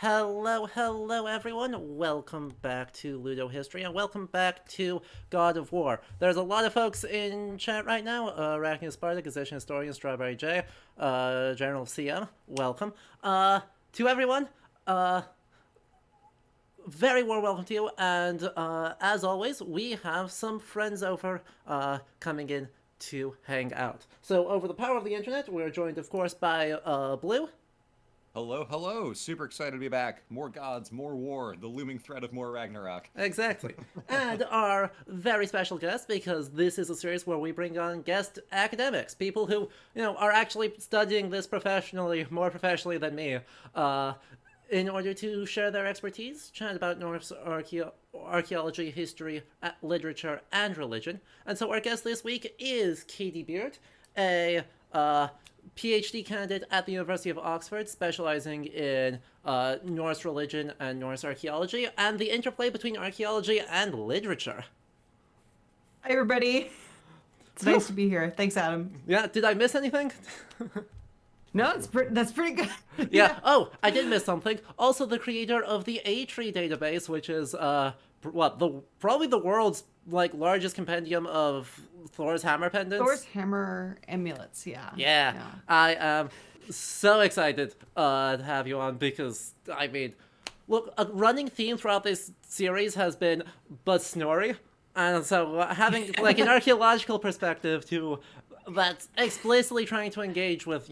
Hello everyone. Welcome back to Ludohistory and welcome back to God of War. There's a lot of folks in chat right now. Ragnarok, Sparta, Physician Historian, Strawberry J, General CM, welcome. To everyone, very warm welcome to you, and as always, we have some friends over coming in to hang out. So over the power of the internet, we're joined of course by Blue. Hello, hello. Super excited to be back. More gods, more war, the looming threat of more Ragnarok. Exactly. And our very special guest, because this is a series where we bring on guest academics, people who, are actually studying this professionally, more professionally than me, in order to share their expertise, chat about Norse archaeology, history, literature, and religion. And so our guest this week is Katie Beard, a PhD candidate at the University of Oxford, specializing in Norse religion and Norse archaeology, and the interplay between archaeology and literature. Hi, everybody. It's nice to be here. Thanks, Adam. Yeah, did I miss anything? No, that's pretty good. Yeah. Oh, I did miss something. Also, the creator of the A-Tree database, which is probably the world's largest compendium of Thor's hammer pendants. Thor's hammer amulets. Yeah. I am so excited to have you on because look, a running theme throughout this series has been but Snorri, and so having an archaeological perspective to that's explicitly trying to engage with,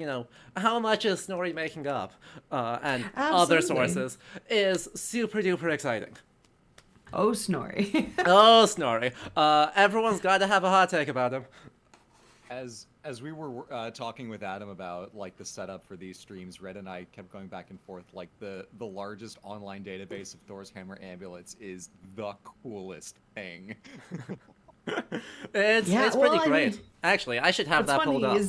how much is Snorri making up, and other sources is super duper exciting. Oh, Snorri. Oh, Snorri. Everyone's got to have a hot take about him. As we were talking with Adam about the setup for these streams, Red and I kept going back and forth. The largest online database of Thor's hammer amulets is the coolest thing. It's pretty great. Actually, I should have that pulled up.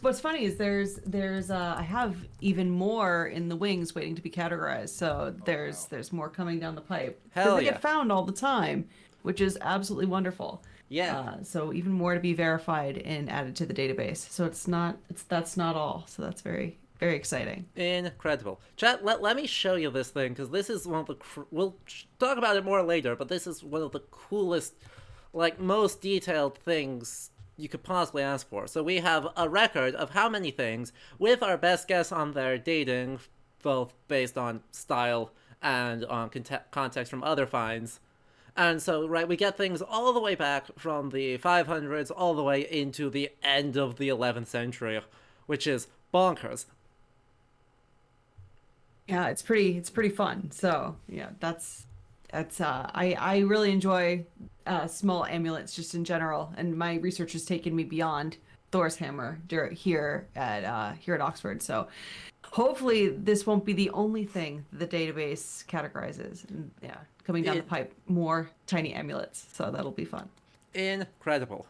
What's funny is there's I have even more in the wings waiting to be categorized. So there's more coming down the pipe. Hell they yeah. get found all the time, which is absolutely wonderful. Yeah. So even more to be verified and added to the database. So that's not all. So that's very, very exciting. Incredible. Chat, let me show you this thing, because this is one of the... we'll talk about it more later, but this is one of the coolest, most detailed things you could possibly ask for. So we have a record of how many things, with our best guess on their dating, both based on style and on context from other finds. And so, we get things all the way back from the 500s all the way into the end of the 11th century, which is bonkers. Yeah, it's pretty fun. So yeah, that's I really enjoy small amulets just in general, and my research has taken me beyond Thor's hammer here at Oxford. So hopefully this won't be the only thing the database categorizes. And yeah, coming down the pipe, more tiny amulets. So that'll be fun. Incredible.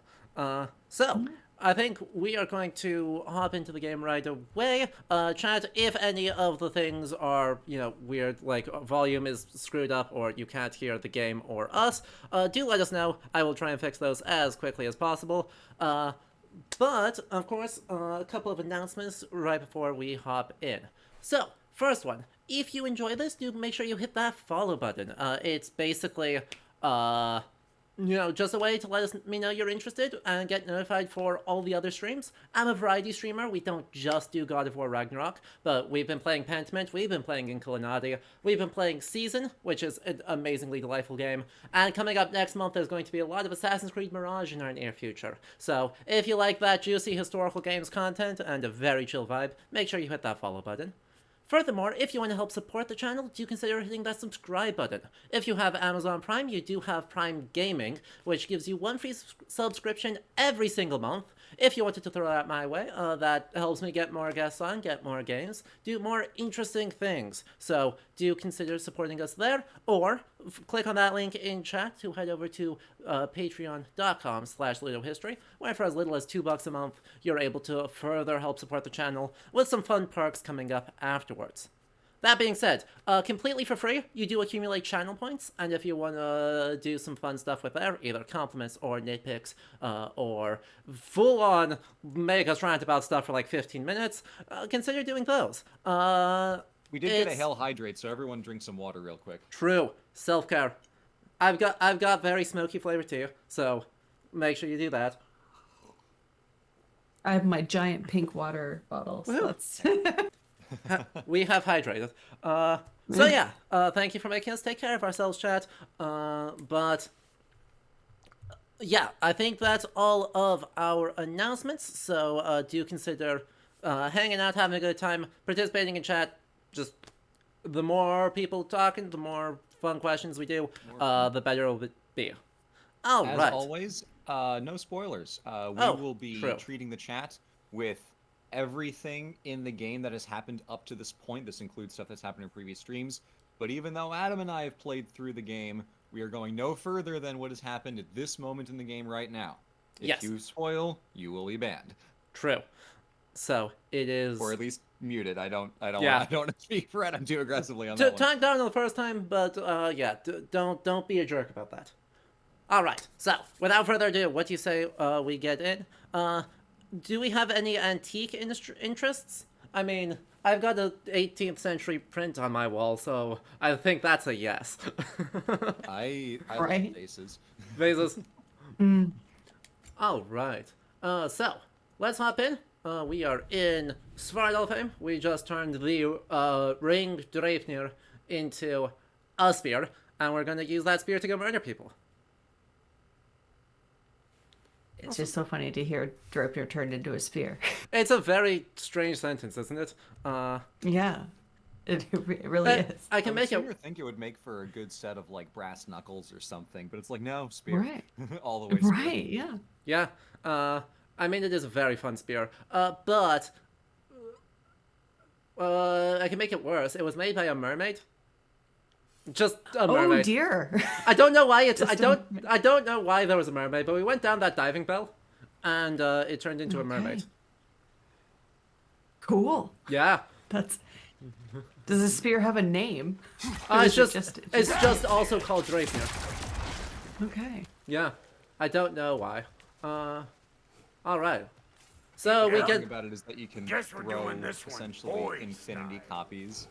So I think we are going to hop into the game right away. Chat, if any of the things are, weird, volume is screwed up or you can't hear the game or us, do let us know. I will try and fix those as quickly as possible. But, of course, a couple of announcements right before we hop in. So, first one, if you enjoy this, do make sure you hit that follow button. It's basically, just a way to let me know you're interested and get notified for all the other streams. I'm a variety streamer. We don't just do God of War Ragnarok, but we've been playing Pentiment, we've been playing Inculinati, we've been playing Season, which is an amazingly delightful game, and coming up next month there's going to be a lot of Assassin's Creed Mirage in our near future. So if you like that juicy historical games content and a very chill vibe, make sure you hit that follow button. Furthermore, if you want to help support the channel, do consider hitting that subscribe button. If you have Amazon Prime, you do have Prime Gaming, which gives you one free subscription every single month. If you wanted to throw that my way, that helps me get more guests on, get more games, do more interesting things. So do consider supporting us there, or click on that link in chat to head over to patreon.com/ludohistory, where for as little as $2 a month, you're able to further help support the channel with some fun perks coming up afterwards. That being said, completely for free, you do accumulate channel points, and if you want to do some fun stuff with there, either compliments or nitpicks, or full-on make us rant about stuff for 15 minutes, consider doing those. We did get a It's- hell hydrate, so everyone drink some water real quick. True. Self-care. I've got very smoky flavor too, so make sure you do that. I have my giant pink water bottle. So Woohoo. that's We have hydrated. So yeah, thank you for making us take care of ourselves, chat. But yeah, I think that's all of our announcements. So do consider hanging out, having a good time, participating in chat. Just the more people talking, the more fun questions we do, the better it will be. All As right. always, no spoilers. We Oh, will be true. treating the chat with everything in the game that has happened up to this point. This includes stuff that's happened in previous streams. But even though Adam and I have played through the game, we are going no further than what has happened at this moment in the game right now. If Yes. you spoil, you will be banned. True. So it is. Or at least muted. I don't Yeah. want to speak for Adam too aggressively on that one. Tongue down on the first time, but yeah, don't be a jerk about that. All right. So without further ado, what do you say we get in? Do we have any antique interests? I mean, I've got a 18th century print on my wall, so I think that's a yes. I Right. love faces. Vases. All right. So let's hop in. We are in Svartalfheim. We just turned the ring Dreifnir into a spear, and we're gonna use that spear to go murder people. it's just so funny to hear Draupnir turned into a spear. It's a very strange sentence, isn't it? Yeah, it really is. I can I would make sooner it. think it would make for a good set of like brass knuckles or something, but it's like no spear, Right. all the way. Spear. Right, yeah. Yeah. I mean, it is a very fun spear. But I can make it worse. It was made by a mermaid. Just a mermaid. Oh dear. I don't know why it's. Just I a don't. mermaid. I don't know why there was a mermaid, but we went down that diving bell, and it turned into a mermaid. Okay. Cool. Yeah. That's. Does the spear have a name? Or It's is it just. It's just also called Dreifnir. Okay. Yeah. I don't know why. All right. So we The thing get. about it is that you can Guess we're throw doing this one essentially boys infinity style. copies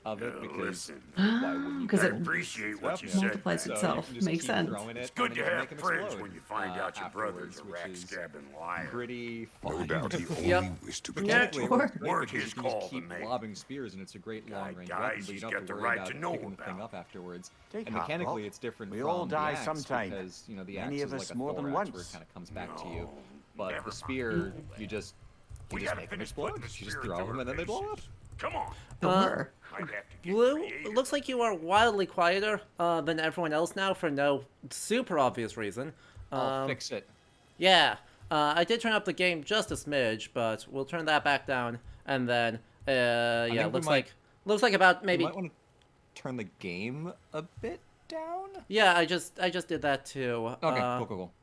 of it because Listen, why wouldn't you? 'Cause do it that? appreciate what you Yeah. said. Multiplies So you itself. can just Makes keep sense. throwing it It's and good then to just have make 'em friends explode, when you find out your brother's afterwards, a which is rack-scabbing liar. pretty No fun. doubt he only Yep. wished to But Yeah, technically, it works sure. great Word because his you can just call to keep me. lobbing spears, and it's a great Guy long-range dies, weapon, but you he's don't got have to the worry right about to know picking the thing about up afterwards. Take And heart, mechanically, Rob. it's different We from all die the axe sometime. because the axe Many is of like us a more than Thor axe where once. it kind of comes back to you. No, But never the spear, you just gotta make them finish explode. putting the You just spear throw into them her and then they blow up. faces. Come on. Sure. I'd have to get Blue, creative. it looks like you are wildly quieter than everyone else now for no super obvious reason. I'll fix it. Yeah, I did turn up the game just a smidge, but we'll turn that back down, and then yeah, think we looks might- like about You maybe. might want to turn the game a bit down. Yeah, I just did that too. Okay, cool.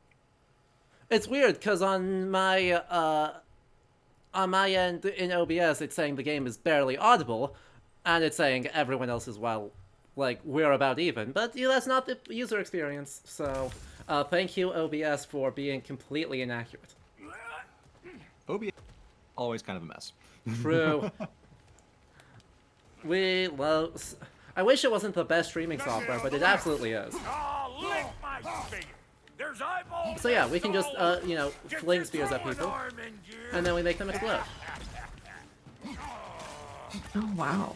It's weird because on my end in OBS, it's saying the game is barely audible, and it's saying everyone else is like we're about even. But yeah, that's not the user experience. So thank you OBS for being completely inaccurate. OBS always kind of a mess. True. We love. I wish it wasn't the best streaming software, but it absolutely is. Oh, lick my finger. There's eyeballs. So yeah, we can just you know, Get fling your spears at throwing people, arm in gear. and then we make them explode. Oh wow.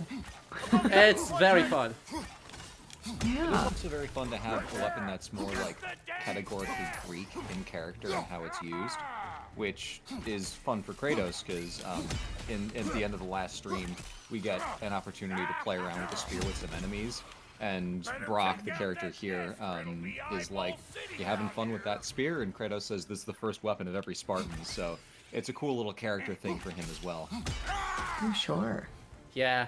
It's very fun. It's Yeah. also very fun to have a weapon that's more like categorically Greek in character and how it's used, which is fun for Kratos because in at the end of the last stream we get an opportunity to play around with the spear with some enemies, and Brock, the character here, is like, "You having fun with that spear?" And Kratos says, "This is the first weapon of every Spartan," so it's a cool little character thing for him as well. Oh sure. Yeah.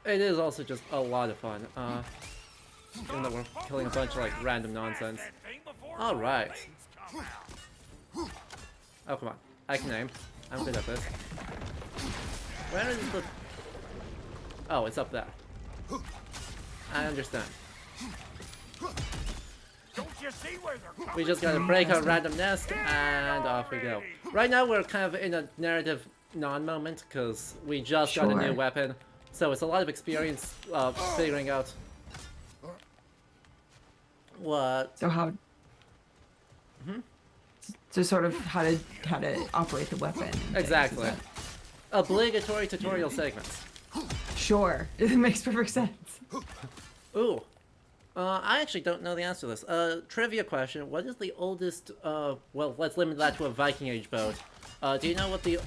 It is also just a lot of fun. Even though we're killing a bunch of like random nonsense. All right. Oh come on, I can aim. I'm good at this. Where is the? Oh, it's up there. I understand. Don't you see where they're We just gotta break our random nest and off we go. Right now we're kind of in a narrative non-moment because we just got a new Sure. weapon, so it's a lot of experience figuring out what. So how? So sort of how to operate the weapon. and things, is Exactly. that- Obligatory tutorial segments. Sure, it makes perfect sense. Ooh. I actually don't know the answer to this. Trivia question. What is the oldest, well, let's limit that to a Viking Age boat. Do you know what the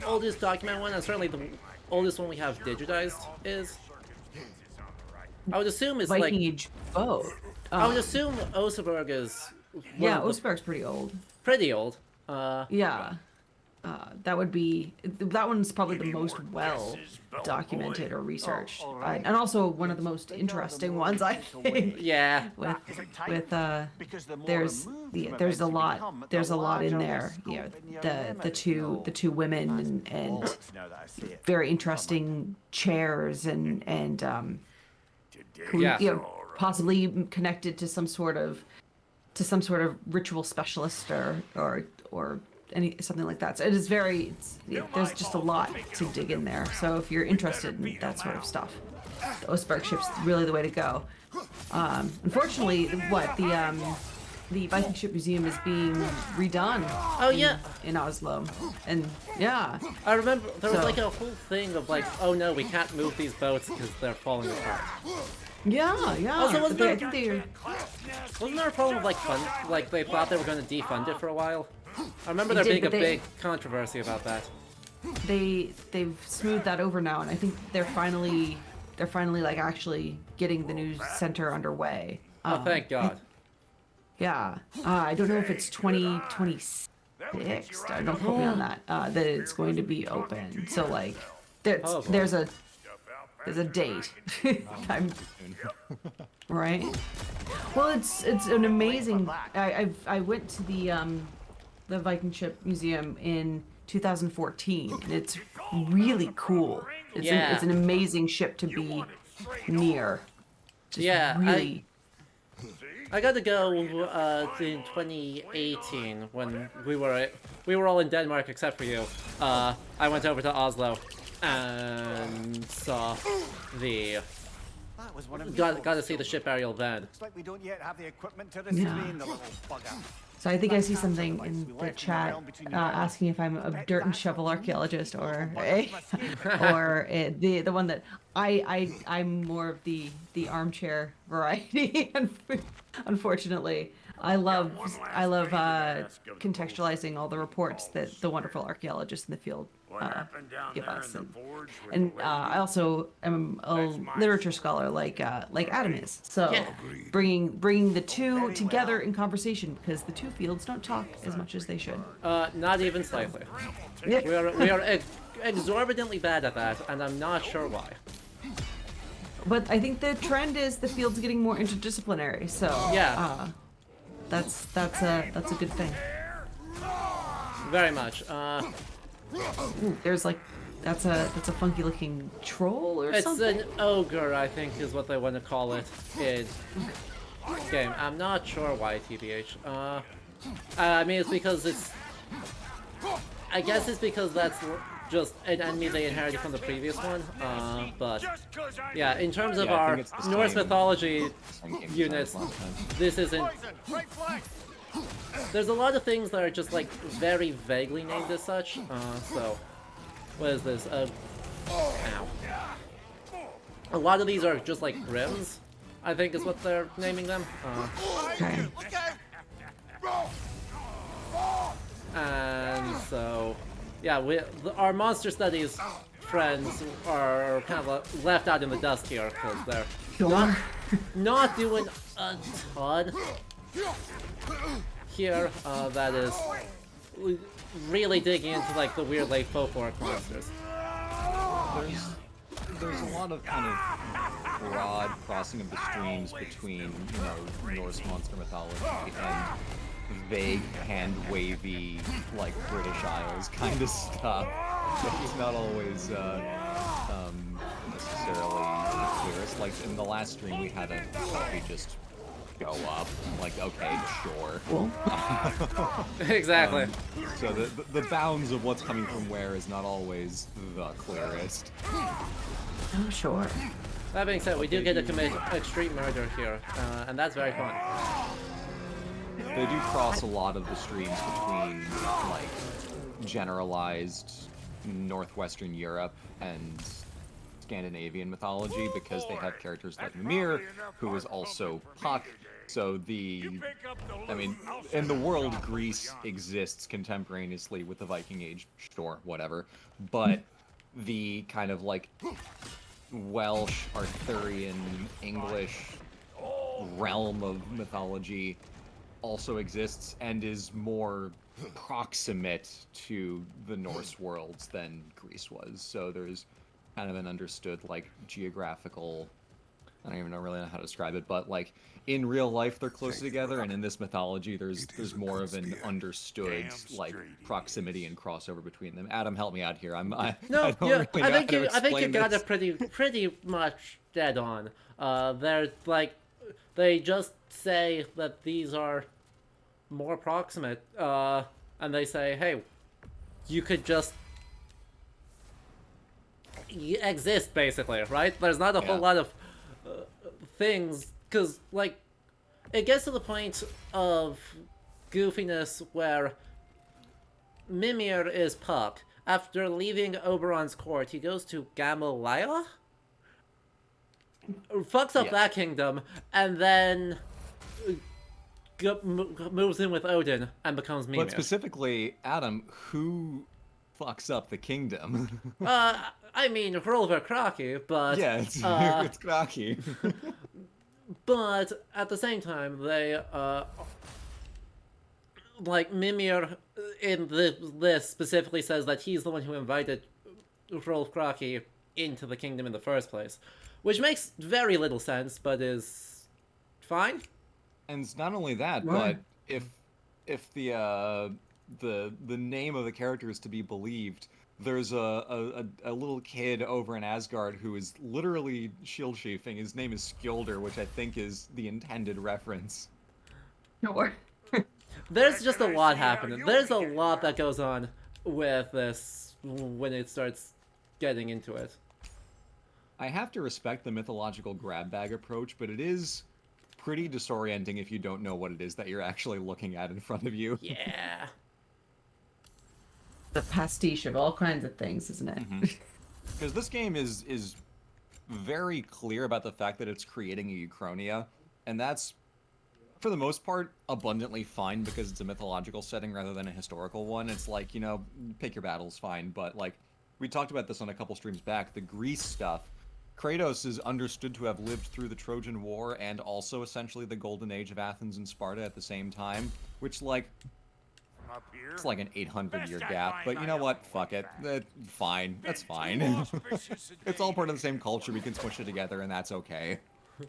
oldest document one, and certainly the oldest one we have digitized, is? I would assume it's Viking like... Age boat. I would assume Oseberg is Yeah, one of the Oseberg's pretty old. pretty old. Yeah. That would be, that one's probably the most well documented or researched, and also one of the most interesting ones, I think. Yeah. With there's a lot in there. You know, the two women and very interesting chairs and who, Yeah. you know, possibly connected to some sort of ritual specialist or something like that. So it is there's just a lot to dig in there. So if you're interested in that sort of stuff, the Oseberg ship's really the way to go. Unfortunately, the Viking Ship Museum is being redone. Oh, yeah. In Oslo, and yeah. I remember there was So- like a whole thing of like, oh no, we can't move these boats because they're falling apart. Yeah. Also, wasn't But there- I think they're Wasn't there a problem with like fund? Like they thought they were going to defund it for a while. I remember there They did, being a but they- big controversy about that. they've smoothed that over now, and I think they're finally like actually getting the new center underway. Oh, thank God. Yeah. I don't know if it's 2026. Don't quote me on that. That it's going to be open. So like, Oh, boy. there's a date. Right. Well, it's an amazing. I went to the Viking Ship Museum in 2014, and it's really cool. Yeah. It's an amazing ship to be near. Just Yeah, really. I got to go in 2018 when we were all in Denmark except for you. I went over to Oslo and saw the That was one of got to see the ship burial then. Looks like we don't yet have the equipment to Yeah. restrain the little bugger. So I think I see something in the chat asking if I'm a dirt and shovel archaeologist or the one that I'm more of the armchair variety. Unfortunately, I love contextualizing all the reports that the wonderful archaeologists in the field give us, and I also am a literature scholar like Adam is. So Yeah. bringing the two together in conversation, because the two fields don't talk as much as they should. Not even slightly. We are exorbitantly bad at that, and I'm not sure why. But I think the trend is the field's getting more interdisciplinary. So Yeah. that's a good thing. Very much. Ooh, there's like that's a funky looking troll or It's something. an ogre, I think, is what they want to call it in game. I'm not sure why, TBH. I mean, it's because it's. I guess it's because that's just an enemy they inherited from the previous one. But yeah, in terms of Yeah, I our think it's the Norse same- mythology Same game design units, as last time. this isn't. Poison! Right flank! There's a lot of things that are just like very vaguely named as such. So, what is this? Ow. A lot of these are just like brims, I think is what they're naming them. Okay. And so, yeah, our monster studies friends are kind of left out in the dust here because they're Sure. not doing a ton here. That is really digging into like the weird like folkloric monsters. There's a lot of kind of broad crossing of the streams between, Norse monster mythology and vague, hand-wavy, like British Isles kind of stuff. It's not always necessarily the clearest. Like in the last stream, we had a selfie just go up. Like, okay, sure. Cool. Exactly. So the bounds of what's coming from where is not always the clearest. Oh, sure. That being said, we do get to commit extreme murder here, and that's very fun. They do cross a lot of the streams between, like, generalized Northwestern Europe and Scandinavian mythology, because they have characters like Mimir, who is also Puck. So I mean, in the world, Greece exists contemporaneously with the Viking Age, sure, whatever. But the kind of like Welsh, Arthurian, English realm of mythology also exists and is more proximate to the Norse worlds than Greece was. So there's kind of an understood, like, geographical, I don't even really know how to describe it, but like in real life they're closer together, and in this mythology there's more of an understood like proximity and crossover between them. Adam, help me out here. I No, don't yeah, really know how to I think you explain got this. it pretty much dead on. They're like, they just say that these are more proximate, and they say, hey, you could just exist, basically, right? There's not a whole Yeah. lot of things, because, like, it gets to the point of goofiness where Mimir is Puck. After leaving Oberon's court, he goes to Gamaleya? Fucks up Yes. that kingdom, and then moves in with Odin and becomes Mimir. But specifically, Adam, who fucks up the kingdom? I mean, Rolver Kraki, but... Yeah, it's it's Kraki. But at the same time, they, like, Mimir in this specifically says that he's the one who invited Rolf Kraki into the kingdom in the first place. Which makes very little sense, but is fine. And it's not only that, Right. but if the name of the character is to be believed, there's a little kid over in Asgard who is literally shield chiefing. His name is Skilder, which I think is the intended reference. Sure. There's just a Reckon I lot see how happening. you'll There's be a getting lot there. that goes on with this when it starts getting into it. I have to respect the mythological grab bag approach, but it is pretty disorienting if you don't know what it is that you're actually looking at in front of you. Yeah. The pastiche of all kinds of things, isn't it? Because this game is very clear about the fact that it's creating a Uchronia, and that's, for the most part, abundantly fine because it's a mythological setting rather than a historical one. It's like, you know, pick your battles, fine, but like, we talked about this on a couple streams back, the Greece stuff. Kratos is understood to have lived through the Trojan War and also essentially the Golden Age of Athens and Sparta at the same time, which, like, Up here. it's like an 800-year Best I gap, find but you I know am what? a Fuck it. Fine. That's Been too fine. auspicious a It's all day. part of the same culture. We can smush it together, and that's okay. And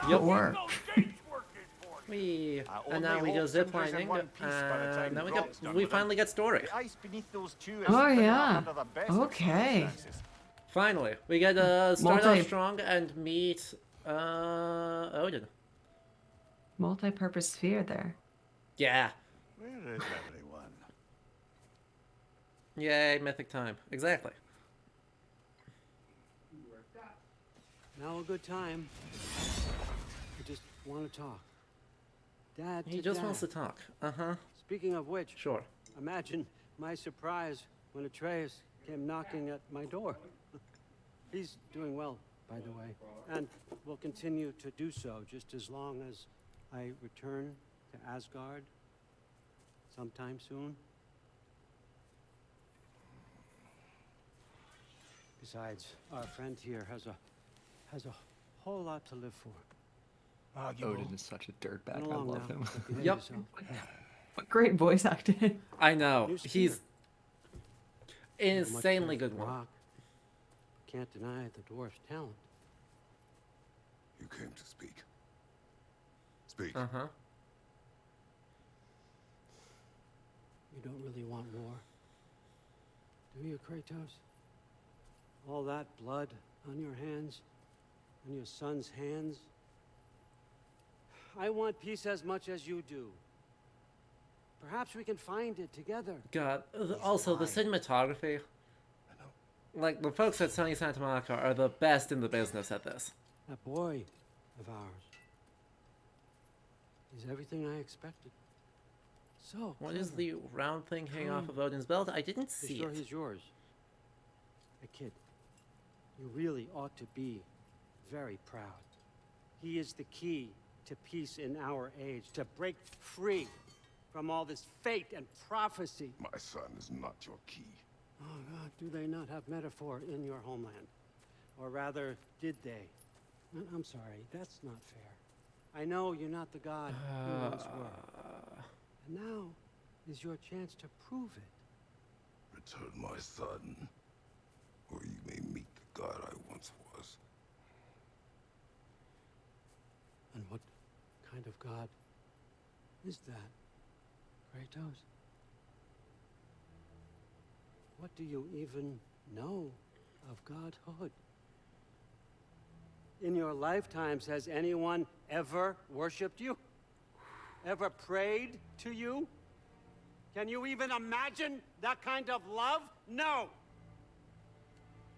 Yep. I'll Sure. get those dates working for you. We I and now only we go hope zip Cinder's in lining, one piece by the time and then Brock's done we with them. finally get story. The ice beneath those two is Oh, thick enough yeah. under the best of Okay. circumstances. Finally, we get to start Multi- off strong and meet Odin. Multi-purpose sphere there. Yeah. Where is everyone? Yay, mythic time. Exactly. Now a good time. I just want to talk. Dad, He to just Dad. wants to talk. Uh-huh. Speaking of which, Sure. imagine my surprise when Atreus came knocking at my door. He's doing well, by the way, and will continue to do so just as long as I return to Asgard sometime soon. Besides, our friend here has a whole lot to live for. Odin is such a dirtbag. Run I along love now. him. Behave Yep. yourself. What great voice acting. I know. New He's spear. insanely Much good one. rock. Can't deny the dwarf's talent. You came to speak. Speak. Uh-huh. You don't really want war, do you, Kratos? All that blood on your hands, on your son's hands. I want peace as much as you do. Perhaps we can find it together. God, also the cinematography. Like, the folks at Sony Santa Monica are the best in the business at this. That boy of ours. He's everything I expected. So. What is clever. the round thing hanging off of Odin's belt? I didn't Be see sure it. he's yours. A kid. You really ought to be very proud. He is the key to peace in our age, to break free from all this fate and prophecy. My son is not your key. Oh God, do they not have metaphor in your homeland? Or rather, did they? I'm sorry, that's not fair. I know you're not the god you once were. And now is your chance to prove it. Return my son, or you may meet the god I once was. And what kind of god is that, Kratos? What do you even know of godhood? In your lifetimes, has anyone ever worshipped you? Ever prayed to you? Can you even imagine that kind of love? No!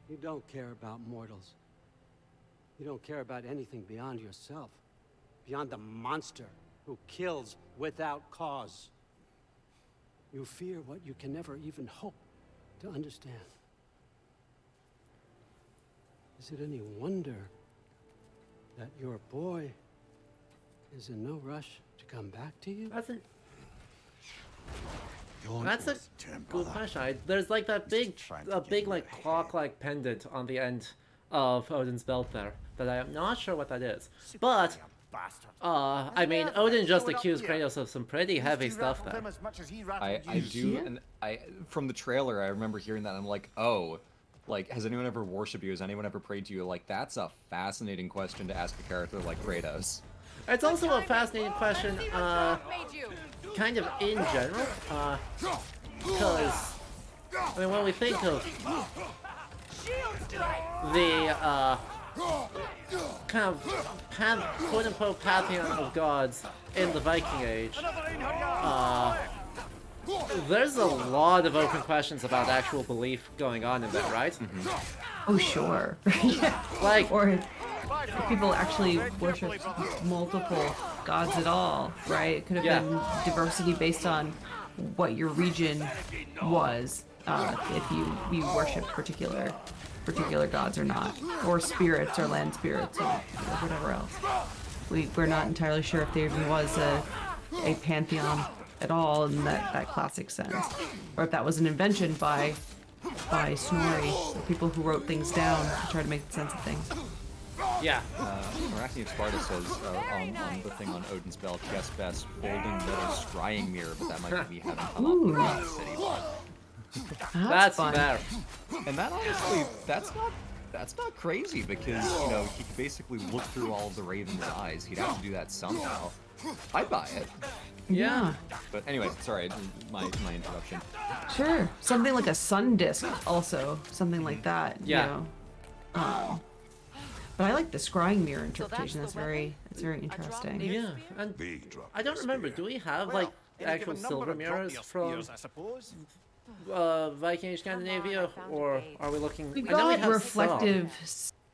You don't care about mortals. You don't care about anything beyond yourself. Beyond the monster who kills without cause. You fear what you can never even hope to understand. Is it any wonder that your boy is in no rush to come back to you? That's a That's good question. There's like that big, like clock-like pendant on the end of Odin's belt there, but I am not sure what that is. But I mean, Odin just accused Kratos of some pretty heavy stuff there. I do, and from the trailer, I remember hearing that, and I'm like, oh, like, has anyone ever worshipped you? Has anyone ever prayed to you? Like, that's a fascinating question to ask a character like Kratos. It's also a fascinating question, kind of in general, because, I mean, when we think of the, kind of quote-unquote pantheon of gods in the Viking Age, there's a lot of open questions about actual belief going on in that, right? Oh, sure. Yeah. Like, Or if people actually worship multiple gods at all, right? It could have been diversity based on what your region was, if you worship particular gods or not, or spirits or land spirits or whatever else. We're not entirely sure if there even was a pantheon at all in that classic sense, or if that was an invention by Snorri, the people who wrote things down to try to make sense of things. yeah. Arachne of Sparta says on the thing on Odin's belt, guess best, folding metal scrying mirror, but that might be me having come up with a city one. That's fun. fair. And that honestly, that's not crazy, because, you know, he could basically look through all of the Raven's eyes. He'd have to do that somehow. I'd buy it. Yeah. But anyway, sorry, my interruption. Sure. Something like a sun disk, also. Something like that. Yeah. You know? But I like the scrying mirror interpretation. That's very interesting. Yeah, and Big drop. I don't remember, do we have, like, actual silver mirrors from I suppose. Viking Age Scandinavia, or are we looking? We've I know we got have reflective.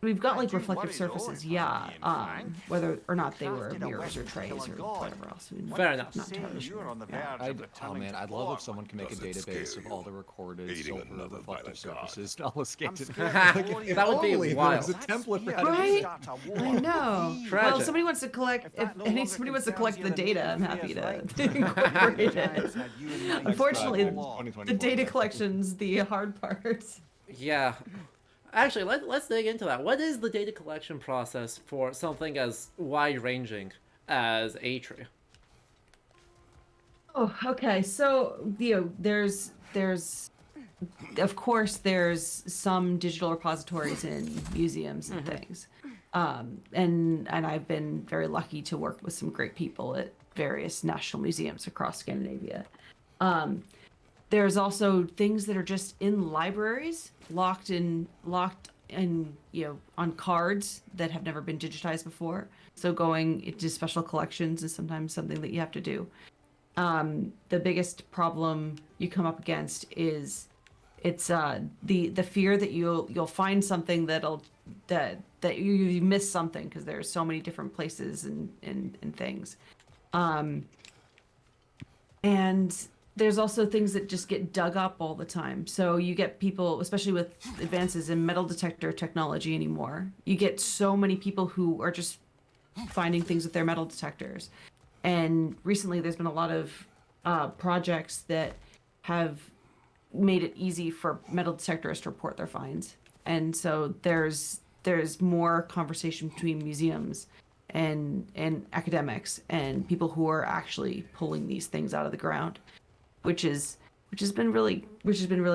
We've got like Don't reflective worry, though, surfaces, it's yeah. not being frank. Whether or not they were Crafted a mirrors or weapon trays to or kill a god. whatever else. I mean, Fair enough. Not entirely You're sure. on the Yeah. verge of Oh returning man, to I'd love form. if someone could make a Does it database scare of all you? the recorded Aiding silver another by reflective the god. surfaces Allocated. That would be Only there wild. was a template for how to Right? Start a war. I know. Tragic. Well, somebody wants to collect. If that no If longer somebody wants to concerns collect you, the then data, I'm keep happy me to right. incorporate it. Times had you in mind. Unfortunately, Law. the data collection's the hard part. Yeah. Actually, let's dig into that. What is the data collection process for something as wide-ranging as Atri? Oh, okay. So, there's of course there's some digital repositories in museums and things. And I've been very lucky to work with some great people at various national museums across Scandinavia. There's also things that are just in libraries, locked on cards that have never been digitized before. So going into special collections is sometimes something that you have to do. The biggest problem you come up against is it's the fear that you'll find something that you miss something because there's so many different places and things. And there's also things that just get dug up all the time. So you get people, especially with advances in metal detector technology anymore, you get so many people who are just finding things with their metal detectors. And recently there's been a lot of projects that have made it easy for metal detectors to report their finds. And so there's more conversation between museums and academics and people who are actually pulling these things out of the ground, which has been really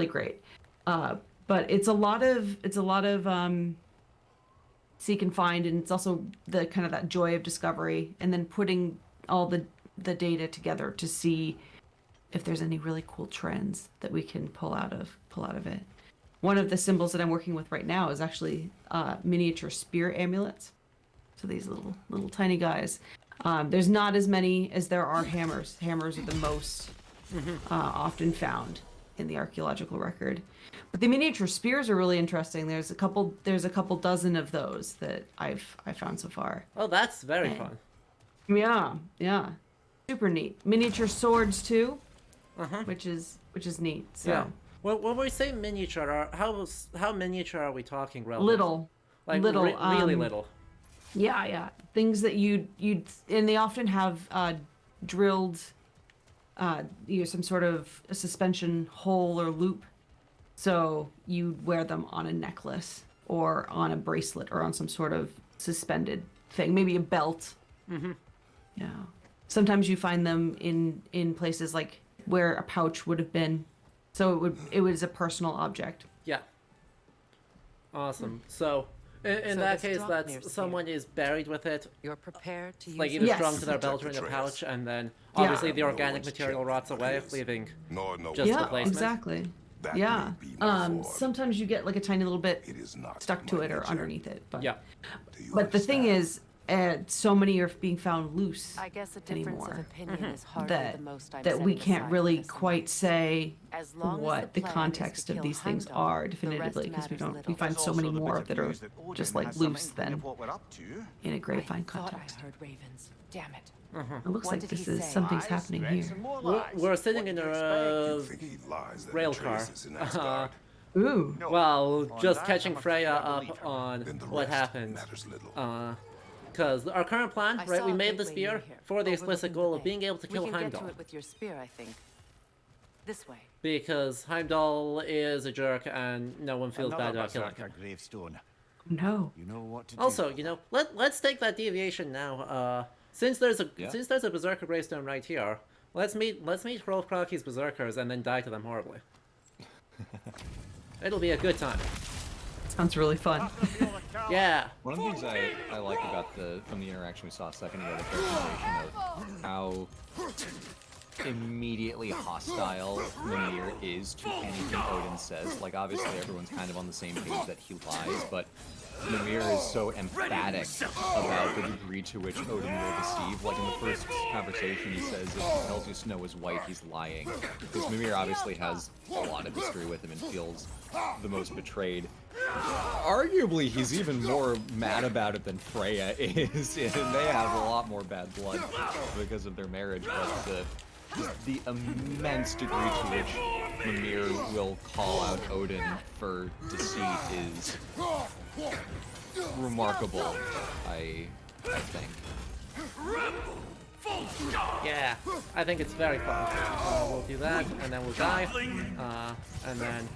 great. But it's a lot of seek and find, and it's also the kind of that joy of discovery, and then putting all the data together to see if there's any really cool trends that we can pull out of it. One of the symbols that I'm working with right now is actually miniature spear amulets. So these little tiny guys. There's not as many as there are hammers. Hammers are the most often found in the archaeological record. But the miniature spears are really interesting. There's a couple dozen of those that I've found so far. Oh, that's very fun. Yeah. Super neat. Miniature swords too, which is neat. So Yeah. Well, when we say miniature, how miniature are we talking? Relative? little, Like little, really little. Yeah. Things that you'd and they often have drilled some sort of a suspension hole or loop. So you'd wear them on a necklace or on a bracelet or on some sort of suspended thing, maybe a belt. Yeah. Sometimes you find them in places like where a pouch would have been. So it was a personal object. Yeah. Awesome. So, in So that this case, Draupnir that's spear. someone is buried with it, You're prepared to use like it? either Yes. strung to their belt or in a Protect the pouch, trails. and then Yeah. obviously the No organic one's material checking rots what away, it is. leaving Nor no Just Yeah, replacement? exactly. That Yeah. may be my fault. Sometimes you get like a tiny little bit It is not stuck to my it or nature. underneath it. But yeah. Do you But the thing understand? is, so many are being found loose I guess a difference anymore of opinion is hardly that the most I'm that we setting can't aside really for this quite night. say As long as what the the plan context is to of kill these things Heimdall, are the definitively, rest because we matters we little. find There's so many also the more bit of that are news that Odin just like has some loose inkling than of what we're up to. in a great fine I thought context. I heard ravens. Damn it. It looks What like did this he is say? something's Lies, happening threats, here. and more We're, lies. we're sitting What in do you a expect? You think he lies that rail Atreus car. is in Asgard? Ooh. No, Well, on just that, catching I'm afraid Freya I believe up her. on Then the what rest happened. matters little. Because our current plan, I right, saw we a made the gateway spear near here, for the explicit overlooking goal the of bay. being able to kill We can get Heimdall. to it with your spear, I think. This way. Because Heimdall is a jerk and no one feels bad Another about killing him. berserker gravestone. No. You know what to do. Also, let's take that deviation now. Since there's a berserker gravestone right here, let's meet Rolf Kroki's berserkers and then die to them horribly. It'll be a good time. Sounds really fun. Yeah. One of the things I like about from the interaction we saw a second ago, the presentation of how immediately hostile Mimir is to anything Odin says. Like, obviously everyone's kind of on the same page that he lies, but Mimir is so emphatic about the degree to which Odin will deceive. Like in the first conversation, he says if he tells you snow is white, he's lying. Because Mimir obviously has a lot of history with him and feels the most betrayed. Arguably, he's even more mad about it than Freya is, and they have a lot more bad blood because of their marriage. But the immense degree to which Mimir will call out Odin for deceit is remarkable, I think. Yeah, I think it's very fun. We'll do that, and then we'll die. And then...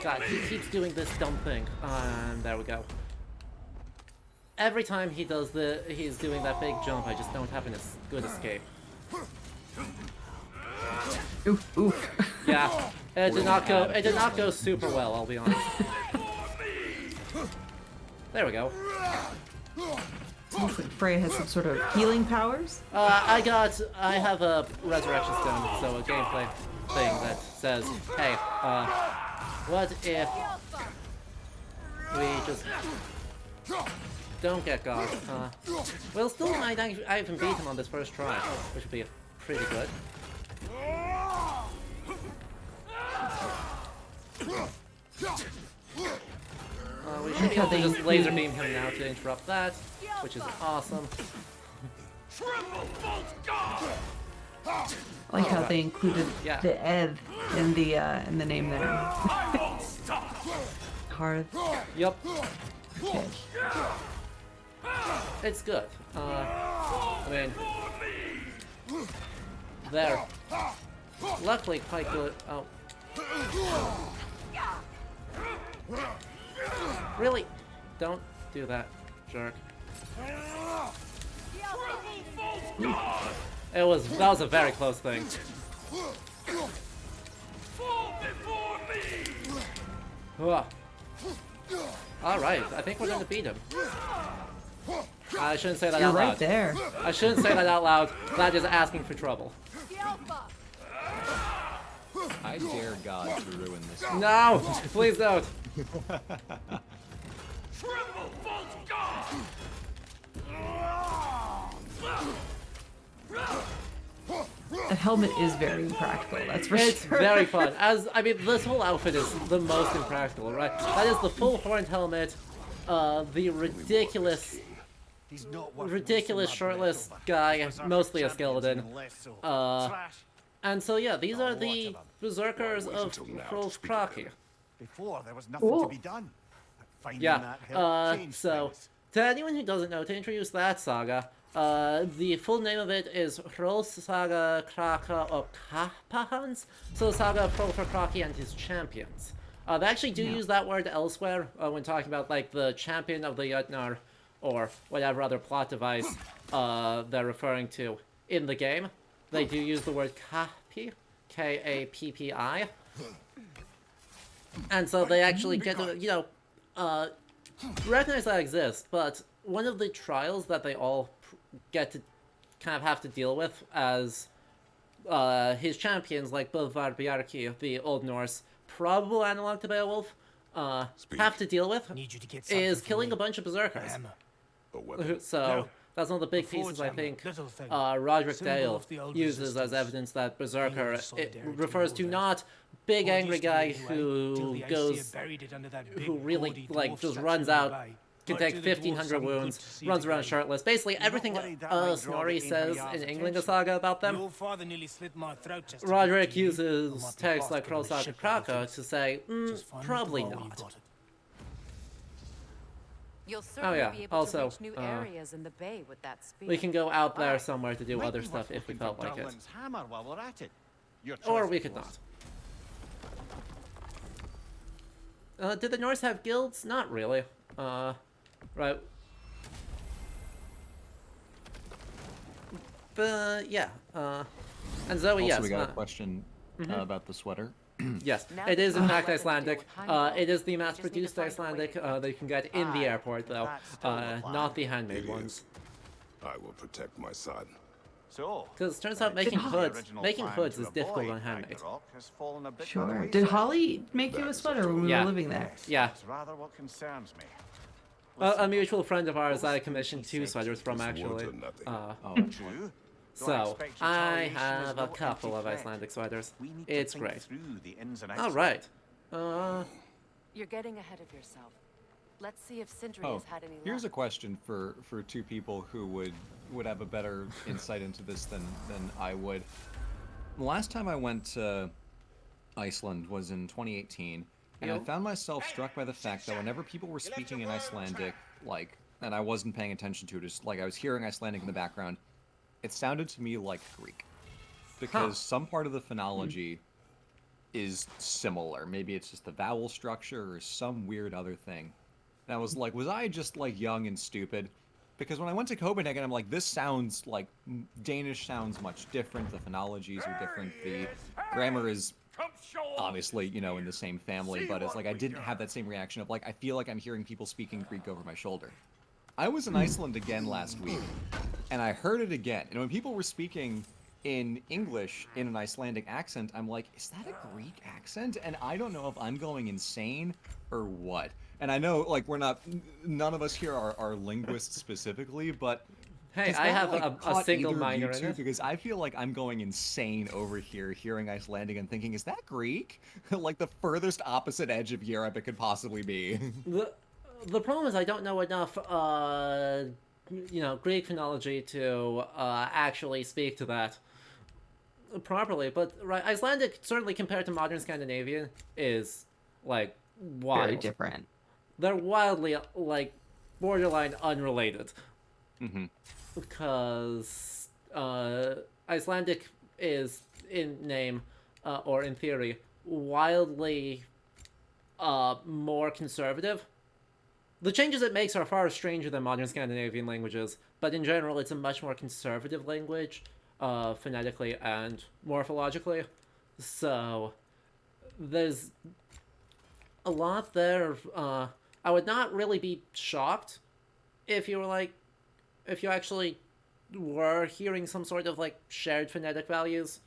God, he keeps doing this dumb thing. And there we go. Every time he's doing that big jump, I just don't have a good escape. Oof, oof. Yeah, it did not go super well, I'll be honest. There we go. Looks like Freya has some sort of healing powers. I have a resurrection stone, so a gameplay thing that says, hey, what if we just don't get got. Well, still might I even beat him on this first try, which would be pretty good. We should be able to just laser beam him now to interrupt that, which is awesome. I like how they included Yeah. the Ed in the name there. Hearth. Yup, Okay. it's good. I mean, there. Luckily, quite good. Oh. Really? Don't do that, jerk. That was a very close thing. Alright, I think we're gonna beat him. I shouldn't say that You're out loud. right there. I shouldn't say that out loud. That is asking for trouble. I dare God to ruin this. No! Please don't! The helmet is very impractical, that's for It's sure. very fun. I mean, this whole outfit is the most impractical, right? That is the full horned helmet, the ridiculous shirtless guy, mostly a skeleton. And so yeah, these are the berserkers of Hrolf Kraki. Before there was nothing to be done. Finding Yeah, that help changed so things. to anyone who doesn't know, to introduce that saga, the full name of it is Hrolf Saga Kraka of Kapahans, so the saga of Hrolf Kraki and his champions. They actually do use that word elsewhere when talking about like the champion of the Jötnar or whatever other plot device they're referring to in the game. They do use the word Kapi, K-A-P-P-I. And so they actually get to, you know, recognize that exists, but one of the trials that they all get to kind of have to deal with as his champions, like Bölvar Bjarki, the Old Norse, probable analog to Beowulf, have to deal with Need you to get is something killing for a bunch of berserkers. Emma. A weapon. So No. that's one of the big The forge pieces I hammer, think little thing. Roderick Symbol Dale of the old uses as resistance. evidence that Berserker Feeling it solidarity refers to with not big All angry used to guy be anyway, till who the Aesir goes buried it under that who big, really gaudy like dwarf just statue runs in the out, bay. can But take to the dwarves 1,500 some good wounds, to see runs it around again. shirtless. Basically everything worried that might draw the Snorri Angry says Jarl's in England attention. Saga about them. Your father nearly slit my throat just to Roderick get to you. I uses might be texts like hospital Hrolf ship Kraka everything. to say, Just find me probably the bar where you not. got it. You'll certainly yeah, be able also, to reach new areas in the bay with that spear. We can go out there Aye. somewhere to do Might other be stuff worth if we looking felt for like it. Durlin's hammer while we're at it. Your Or choice, we of could course. not. Did the Norse have guilds? Not really. Right. But yeah. And Zoe, Also, yes. we got a question about the sweater. Yes, Now it is in you know fact what to do Icelandic. with Heimdall. It is the You just need to mass-produced find a way Icelandic to that you can get in the Aye, airport, though. that's still the plan. Not the handmade It ones. is. I will protect my son. So, Because it turns out making hoods is difficult on handmade. Sure. Did Holly make you a sweater when we Yeah. were living there? Yeah. That's rather what concerns me. A mutual friend of ours I commissioned 2 sweaters from, It's actually. words are nothing. Oh, True. So, I have a couple of Icelandic sweaters. It's great. Alright. You're getting ahead of yourself. Let's see if Sindri oh, has had any here's a luck. question for two people who would have a better insight into this than I would. The last time I went to Iceland was in 2018, and I Yo. found myself struck by the fact that whenever people were speaking in Icelandic, like, and I wasn't paying attention to it, just like I was hearing Icelandic in the background, it sounded to me like Greek. Because some part of the phonology is similar. Maybe it's just the vowel structure or some weird other thing. And I was like, was I just like young and stupid? Because when I went to Copenhagen, I'm like, this sounds like Danish sounds much different. The phonologies are different. The grammar is obviously, you know, in the same family, but it's like I didn't have that same reaction of like, I feel like I'm hearing people speaking Greek over my shoulder. I was in Iceland again last week, and I heard it again. And when people were speaking in English in an Icelandic accent, I'm like, is that a Greek accent? And I don't know if I'm going insane or what. And I know, like, none of us here are linguists specifically, but Hey, has I that, have like, a caught single either of minor you in two? it. Because I feel like I'm going insane over here hearing Icelandic and thinking, is that Greek? Like the furthest opposite edge of Europe it could possibly be. The problem is I don't know enough, Greek phonology to actually speak to that properly. But right, Icelandic, certainly compared to modern Scandinavian, is like wild. Very different. They're wildly like borderline unrelated. Mm-hmm. Because Icelandic is in name or in theory wildly more conservative. The changes it makes are far stranger than modern Scandinavian languages, but in general, it's a much more conservative language, phonetically and morphologically. So, there's a lot there. I would not really be shocked if you actually were hearing some sort of like shared phonetic values.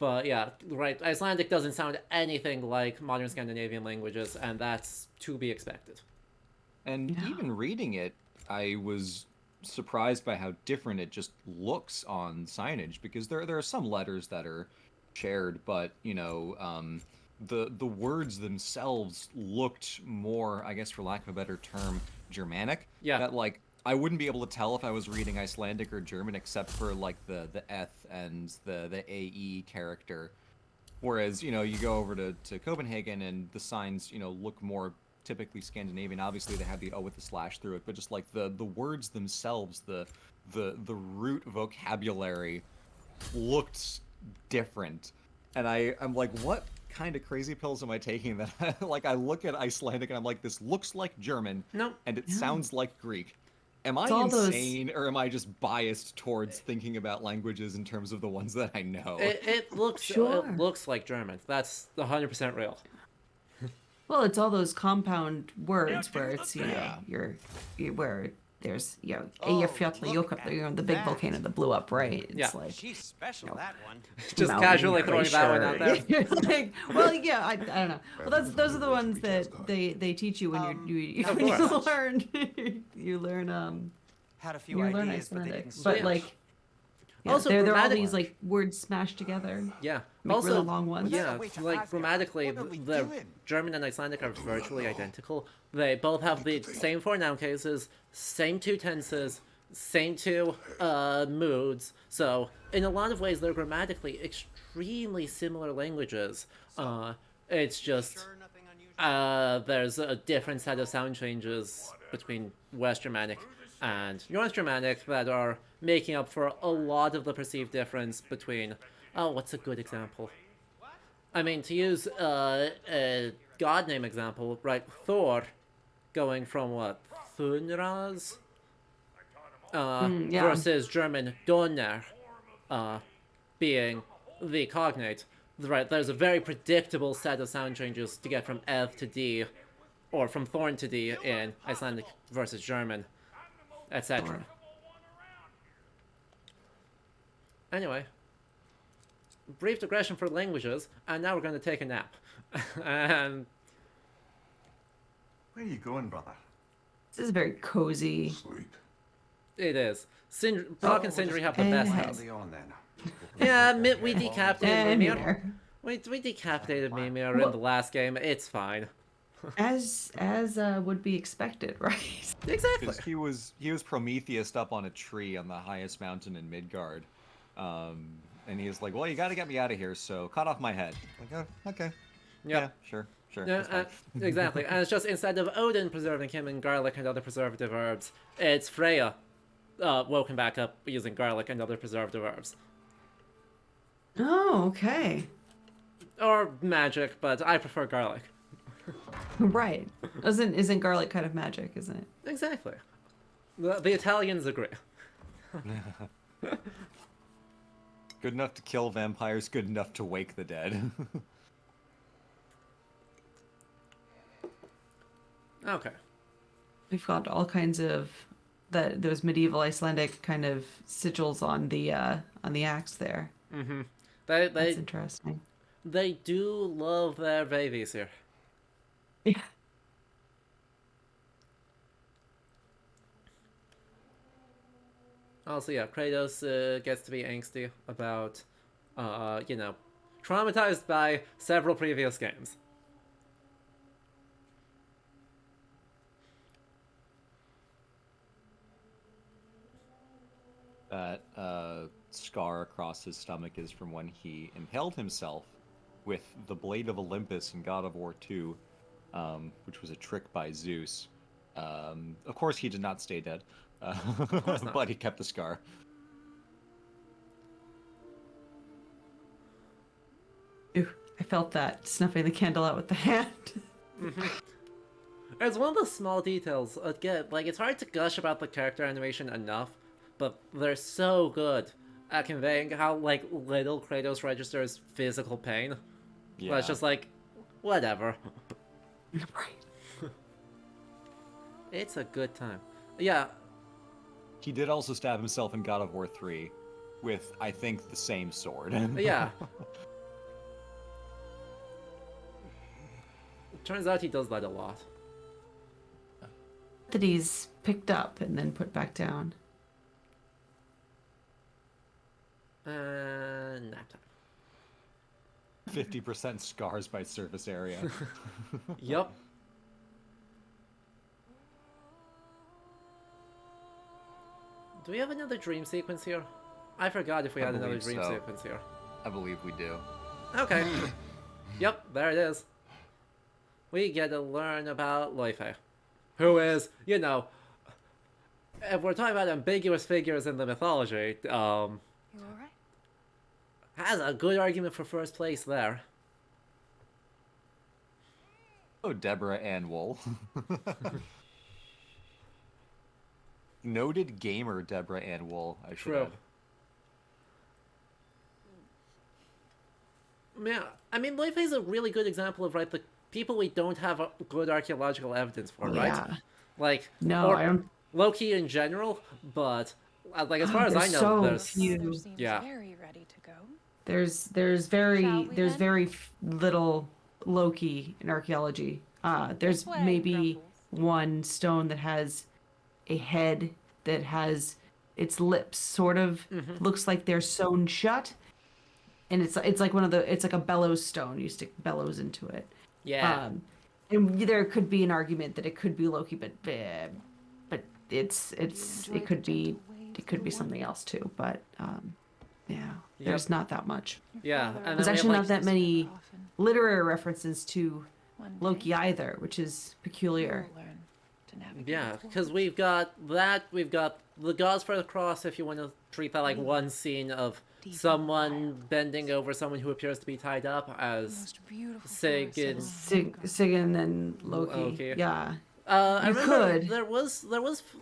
But yeah, right. Icelandic doesn't sound anything like modern Scandinavian languages, and that's to be expected. And even reading it, I was surprised by how different it just looks on signage, because there are some letters that are shared, but the words themselves looked more, I guess for lack of a better term, Germanic. Yeah. That like I wouldn't be able to tell if I was reading Icelandic or German except for like the eth and the AE character. Whereas, you go over to Copenhagen and the signs, look more typically Scandinavian. Obviously they have the O with the slash through it, but just like the words themselves, the root vocabulary looked different. And I'm like, what kind of crazy pills am I taking that I look at Icelandic and I'm like, this looks like German Nope. and it sounds like Greek. Am I all those- insane or am I just biased towards thinking about languages in terms of the ones that I know? It looks Sure. it looks like German. That's 100% real. Well, it's all those compound words Now where do it's the where there's Oh, Eyjafjallajökull, look at the big that. volcano that blew up, right? It's Yeah. like She's special, that one. Just mountain casually throwing that one out there. glacier. Like, well, yeah, I don't know. Well, those are the ones that they teach you when you Of when you course. learn you learn Had a few you learn ideas, but they Icelandic, didn't but stick. like. Yeah, Also, they're all grammatic- these like words smashed together. Yeah. Make Also, really long ones. yeah, Wait to like ask grammatically, what are we the doing? German and Icelandic are virtually identical. They both have the same four noun cases, same two tenses, same two moods. So, in a lot of ways, they're grammatically extremely similar languages. It's just Sure, nothing unusual. there's a different set of sound changes between West Germanic and North Germanic that are making up for a lot of the perceived difference between. Oh, what's a good example? I mean, to use a god name example, right? Thor, going from what? Thunras? Yeah. Versus German Donner, being the cognate. Right, there's a very predictable set of sound changes to get from Ev to D, or from Thorn to D in Icelandic versus German, etc. Anyway, brief digression for languages, and now we're going to take a nap. And Where are you going, brother? This is very cozy. Sleep. it is. Brock and Sindri have the best and- house. Quietly on then. Yeah, we decapitated And Mimir. here. We decapitated Mimir in the last game. It's fine. As would be expected, right? Exactly. Because he was Prometheus up on a tree on the highest mountain in Midgard, and he was like, "Well, you got to get me out of here, so cut off my head." Like, oh, okay, yeah, sure. Yeah, that's fine. exactly. And it's just instead of Odin preserving him in garlic and other preservative herbs, it's Freya woken back up using garlic and other preservative herbs. Oh, okay. Or magic, but I prefer garlic. Right. Isn't garlic kind of magic, isn't it? Exactly. The Italians agree. Good enough to kill vampires, good enough to wake the dead. Okay. We've got all kinds of those medieval Icelandic kind of sigils on the axe there. Mm-hmm. That's They interesting. do love their babies here. Yeah. Also, yeah, Kratos gets to be angsty about, traumatized by several previous games. That scar across his stomach is from when he impaled himself with the Blade of Olympus in God of War 2, which was a trick by Zeus. Of course, he did not stay dead, not. but he kept the scar. Ew, I felt that snuffing the candle out with the hand. It's one of the small details. Again, like, it's hard to gush about the character animation enough, but they're so good at conveying how, like, little Kratos registers physical pain. Yeah. But it's just like, whatever. Right. It's a good time. Yeah, He did also stab himself in God of War 3 with, I think, the same sword. yeah. Turns out he does that a lot. That he's picked up and then put back down. Nap time. 50% scars by surface area. Yup. Do we have another dream sequence here? I forgot if we I had another believe dream so. sequence here. I believe we do. Okay. Yep, there it is. We get to learn about Loife, who is, if we're talking about ambiguous figures in the mythology, You alright? has a good argument for first place there. Oh, Deborah Ann Wool. Noted gamer Deborah Ann Wool, I should True. add. Yeah, I mean, Loife is a really good example of, the people we don't have good archaeological evidence for, right? Yeah. Like, No, or I don't. Loki in general, but, as far as I There's know, so there's... few. There seems Yeah. very ready to go. There's Shall very we then? little Loki in archaeology. There's way, maybe Grumbles. one stone that has a head that has its lips sort of looks like they're sewn shut, and it's like it's like a bellows stone. You stick bellows into it. Yeah. And there could be an argument that it could be Loki, but it enjoy could the be gentle waves of the something water? else too. But there's not that much. Yeah, Father and always then There's we actually have, not that many often. literary references to One Loki day, either, which is peculiar. you'll learn to navigate Yeah, its because waters. we've got the gods for the cross, if you want to treat that like one scene of Deep and someone wild. bending over someone who appears to be tied up The as... most beautiful Sig forests and- along the Sigyn and Loki. Loki. Yeah. I You remember could. there was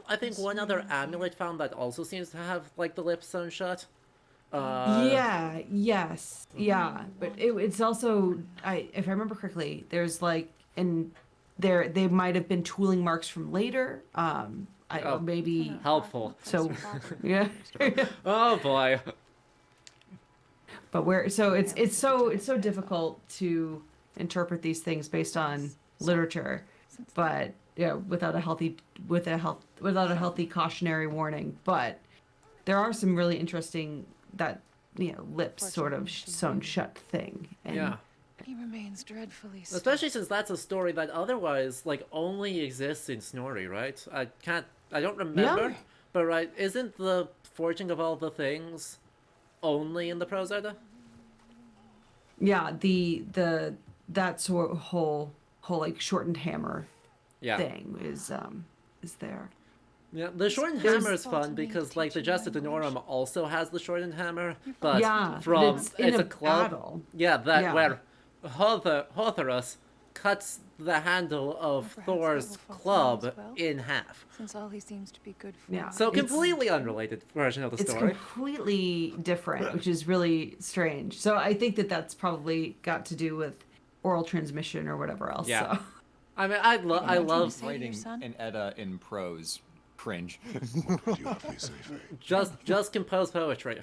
I think one other amulet found that also seems to have like the lips sewn shut. Yeah, but it's also if I remember correctly, there's they might have been tooling marks from later. Oh. Maybe Helpful. so. Yeah. Oh boy. But it's so difficult to interpret these things based on literature, but without a healthy cautionary warning. But there are some really interesting lips sort of sewn shut thing. And Yeah. He remains dreadfully sick. Especially since that's a story that otherwise only exists in Snorri, right? I don't remember, Yeah. but right, isn't the forging of all the things only in the Prose Edda? Yeah, that sort of whole shortened hammer Yeah. thing is there. Yeah, the shortened There's- hammer is fun because the Gesta Danorum also has the shortened hammer, but Yeah, from but it's in a club. battle. Yeah, that Yeah. where Hotherus cuts the handle of Perhaps Thor's that will fall club as well. in half. Since all he seems to be good for. Yeah. So It's- completely unrelated version of the It's story. completely different, which is really strange. So I think that's probably got to do with oral transmission or whatever else. Yeah. So. I mean, I What do you love say to your Writing son? an Edda in prose. Cringe. What would you have me say, Faye? just compose poetry.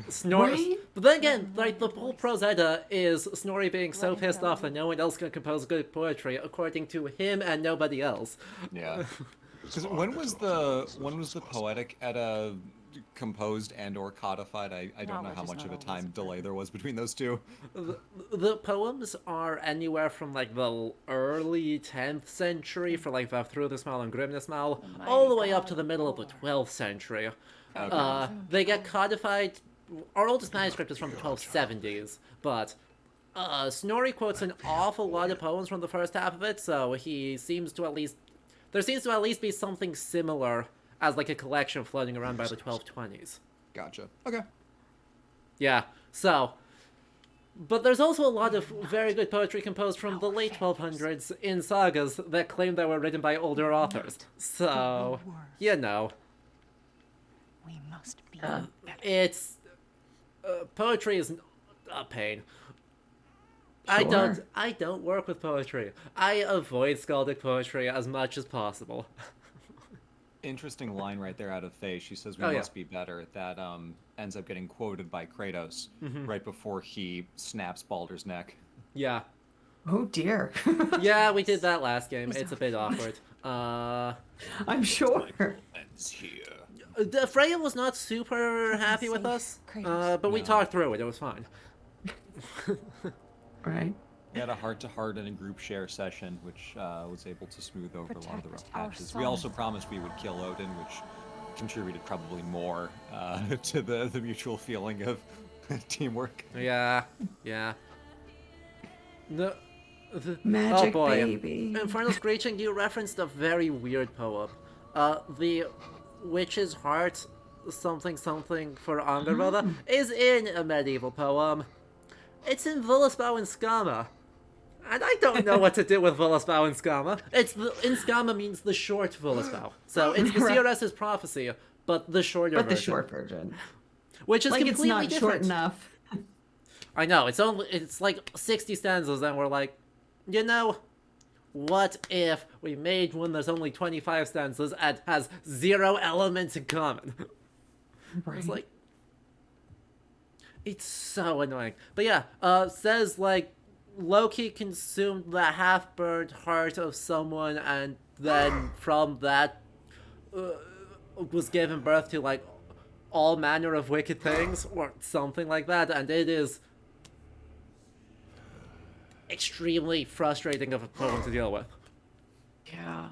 Snorri. Right? But then again, the whole Prose Edda is Snorri being so pissed off that no one else can compose good poetry, according to him and nobody else. Yeah. It's Because hard when to was tell the if it's poetic Edda composed and or codified? I don't know how much of a time delay there was between those two. The poems are anywhere from like the early 10th century for like Through the Smile and Grimnismal, all the way up to the middle of the 12th century. They get codified. Our oldest manuscript is from the 1270s, but Snorri quotes an awful lot of poems from the first half of it, so there seems to at least be something similar as like a collection floating around by the 1220s. Gotcha. Okay. Yeah, so... But there's also a lot of very good poetry composed from the late 1200s in sagas that claim they were written by older authors. So, you know. We must be It's... poetry is a pain. Sure. I don't work with poetry. I avoid skaldic poetry as much as possible. Interesting line right there out of Faye. She says we Oh, yeah. must be better. That ends up getting quoted by Kratos right before he snaps Baldur's neck. Yeah. Oh dear. Yeah, we did that last game. It's a bit awkward. I'm sure. Ends here. Freya was not super happy with us, but we talked through it. It was fine. Right. We had a heart-to-heart and a group share session, which was able to smooth over a lot of the rough Protect our patches. We also sons. promised we would kill Odin, which contributed probably more to the mutual feeling of teamwork. Yeah. No. Magic oh boy. baby. Infernal Screeching, you referenced a very weird poem. The Witch's Heart something for Angerboda is in a medieval poem. It's in Völuspá and Skama. And I don't know what to do with Völuspá and Skama. In Skama means the short Völuspá. So it's the CRS's prophecy, but the shorter But version. the short version. Which is Like it's completely not different. short enough. I know, it's like 60 stanzas, and we're like, you know, what if we made one that's only 25 stanzas and has 0 elements in common? Right. It's like, it's so annoying. But yeah, says like, Loki consumed the half-burned heart of someone, and then from that was given birth to like all manner of wicked things, or something like that, and it is extremely frustrating of a poem to deal with. Yeah.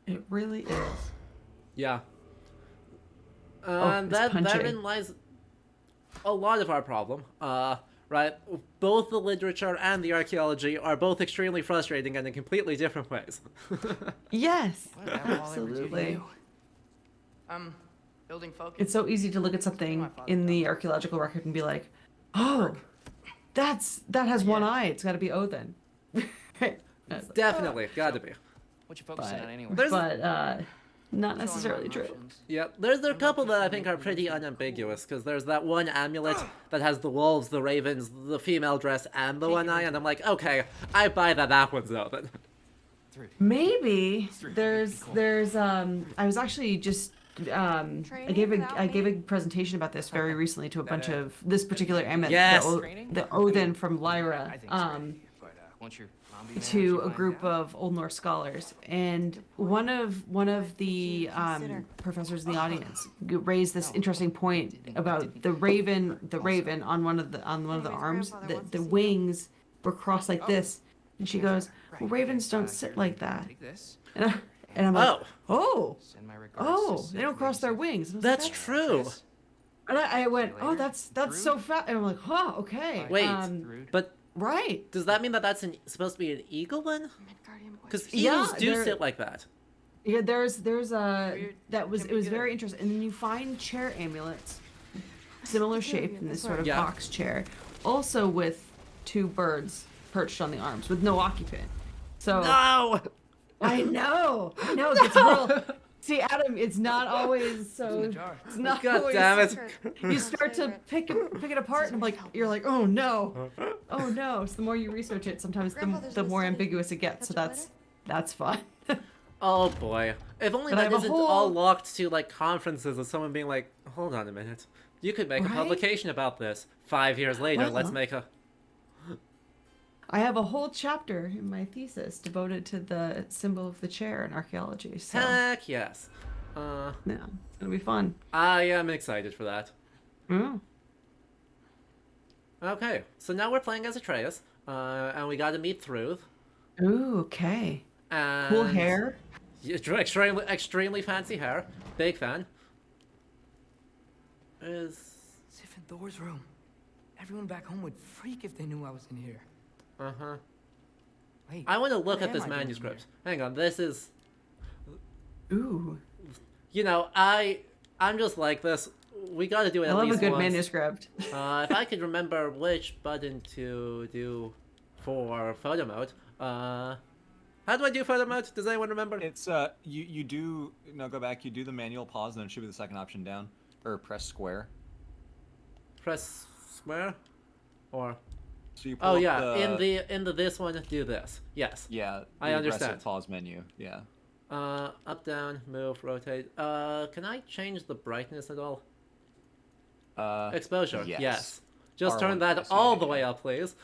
It really is. Yeah. Oh, And it's punching. therein lies a lot of our problem. Right? Both the literature and the archaeology are both extremely frustrating and in completely different ways. Yes. Whatever, all I ever do to Absolutely. you. Building focus. It's so easy to look at something in the archaeological record and be like, oh, that has one eye. It's got to be Odin. Definitely, gotta be. What you focusing on anyway? But not Controlling necessarily my true. emotions. Yeah, there's a couple that I think are pretty unambiguous, because there's that one amulet that has the wolves, the ravens, the female dress, and the one eye, and I'm like, okay, I buy that one's Odin. Maybe there's I was actually just I gave a presentation about this very recently to a bunch of this particular amulet, Yes. the Odin from Lyra, I think it's great, but once you're zombie man, to you a find group out. of Old Norse scholars, and one of the professors in the audience raised this interesting point about the raven on one of the arms, the wings were crossed like this, and she goes, well, ravens don't sit like that, Take this. and I'm like, Oh, Send my regards to they don't Sid cross their Lacey. wings. And I was that's like, true. And I went, oh, Later. that's so fat, and I'm like, huh, okay, Wait, Rude. but right. does that mean that that's supposed to be an eagle then? Because Yeah, eagles do they're- sit like that. Yeah, there's a Weird. it was Can be good. very interesting, and then you find chair amulets, similar shape in this sort of Yeah. box chair, also with 2 birds perched on the arms with no occupant. So No! I know, it gets real. See, Adam, it's not always so. jar. It's not God always. damn it. You start to pick it apart, and I'm like, you're like, oh no. So the more you research it, sometimes the more ambiguous it gets. So that's fun. Oh boy. If only But I that have a isn't whole- all locked to like conferences of someone being like, hold on a minute. You could make a Right? publication about this. 5 years later, let's Well. make a... I have a whole chapter in my thesis devoted to the symbol of the chair in archaeology. So Heck yes. Yeah, it'll be fun. I am excited for that. Mm. Okay, so now we're playing as Atreus, and we got to meet Thruth. Ooh, okay. And Cool hair. extremely fancy hair. Big fan. Is Sif in Thor's room. Everyone back home would freak if they knew I was in here. uh-huh. Wait. I want to look what at this am I doing manuscript. Hang on, this is. Ooh. You know, I'm just like this. We got to do it. I at love a least good once. manuscript. If I could remember which button to do for photo mode. How do I do photo mode? Does anyone remember? It's you do go back. You do the manual pause, and then it should be the second option down, or press square. Press square, or So you pull up yeah, the, in the this one do this. Yes. yeah. I the understand. aggressive pause menu. Yeah. Up, down, move, rotate. Can I change the brightness at all? Exposure. Yes. Just turn R1 that press, all yeah, the way yeah. up, please.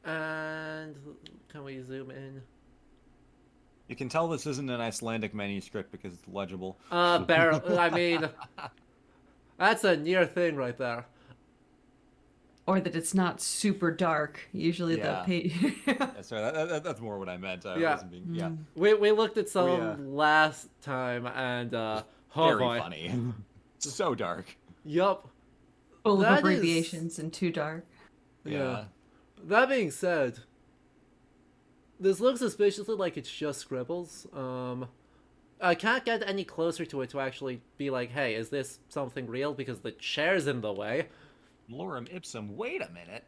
And can we zoom in? You can tell this isn't an Icelandic manuscript because it's legible. Barely. I mean, that's a near thing right there. Or that it's not super dark. Usually Yeah. the page. Yeah, sorry, that's more what I meant. I Yeah. wasn't being, yeah. We looked at some yeah. last time, and oh Very boy. funny. So dark. Yup. Full That of is- abbreviations and too dark. Yeah. That being said, this looks suspiciously like it's just scribbles. I can't get any closer to it to actually be like, hey, is this something real? Because the chair's in the way. Lorem ipsum. Wait a minute.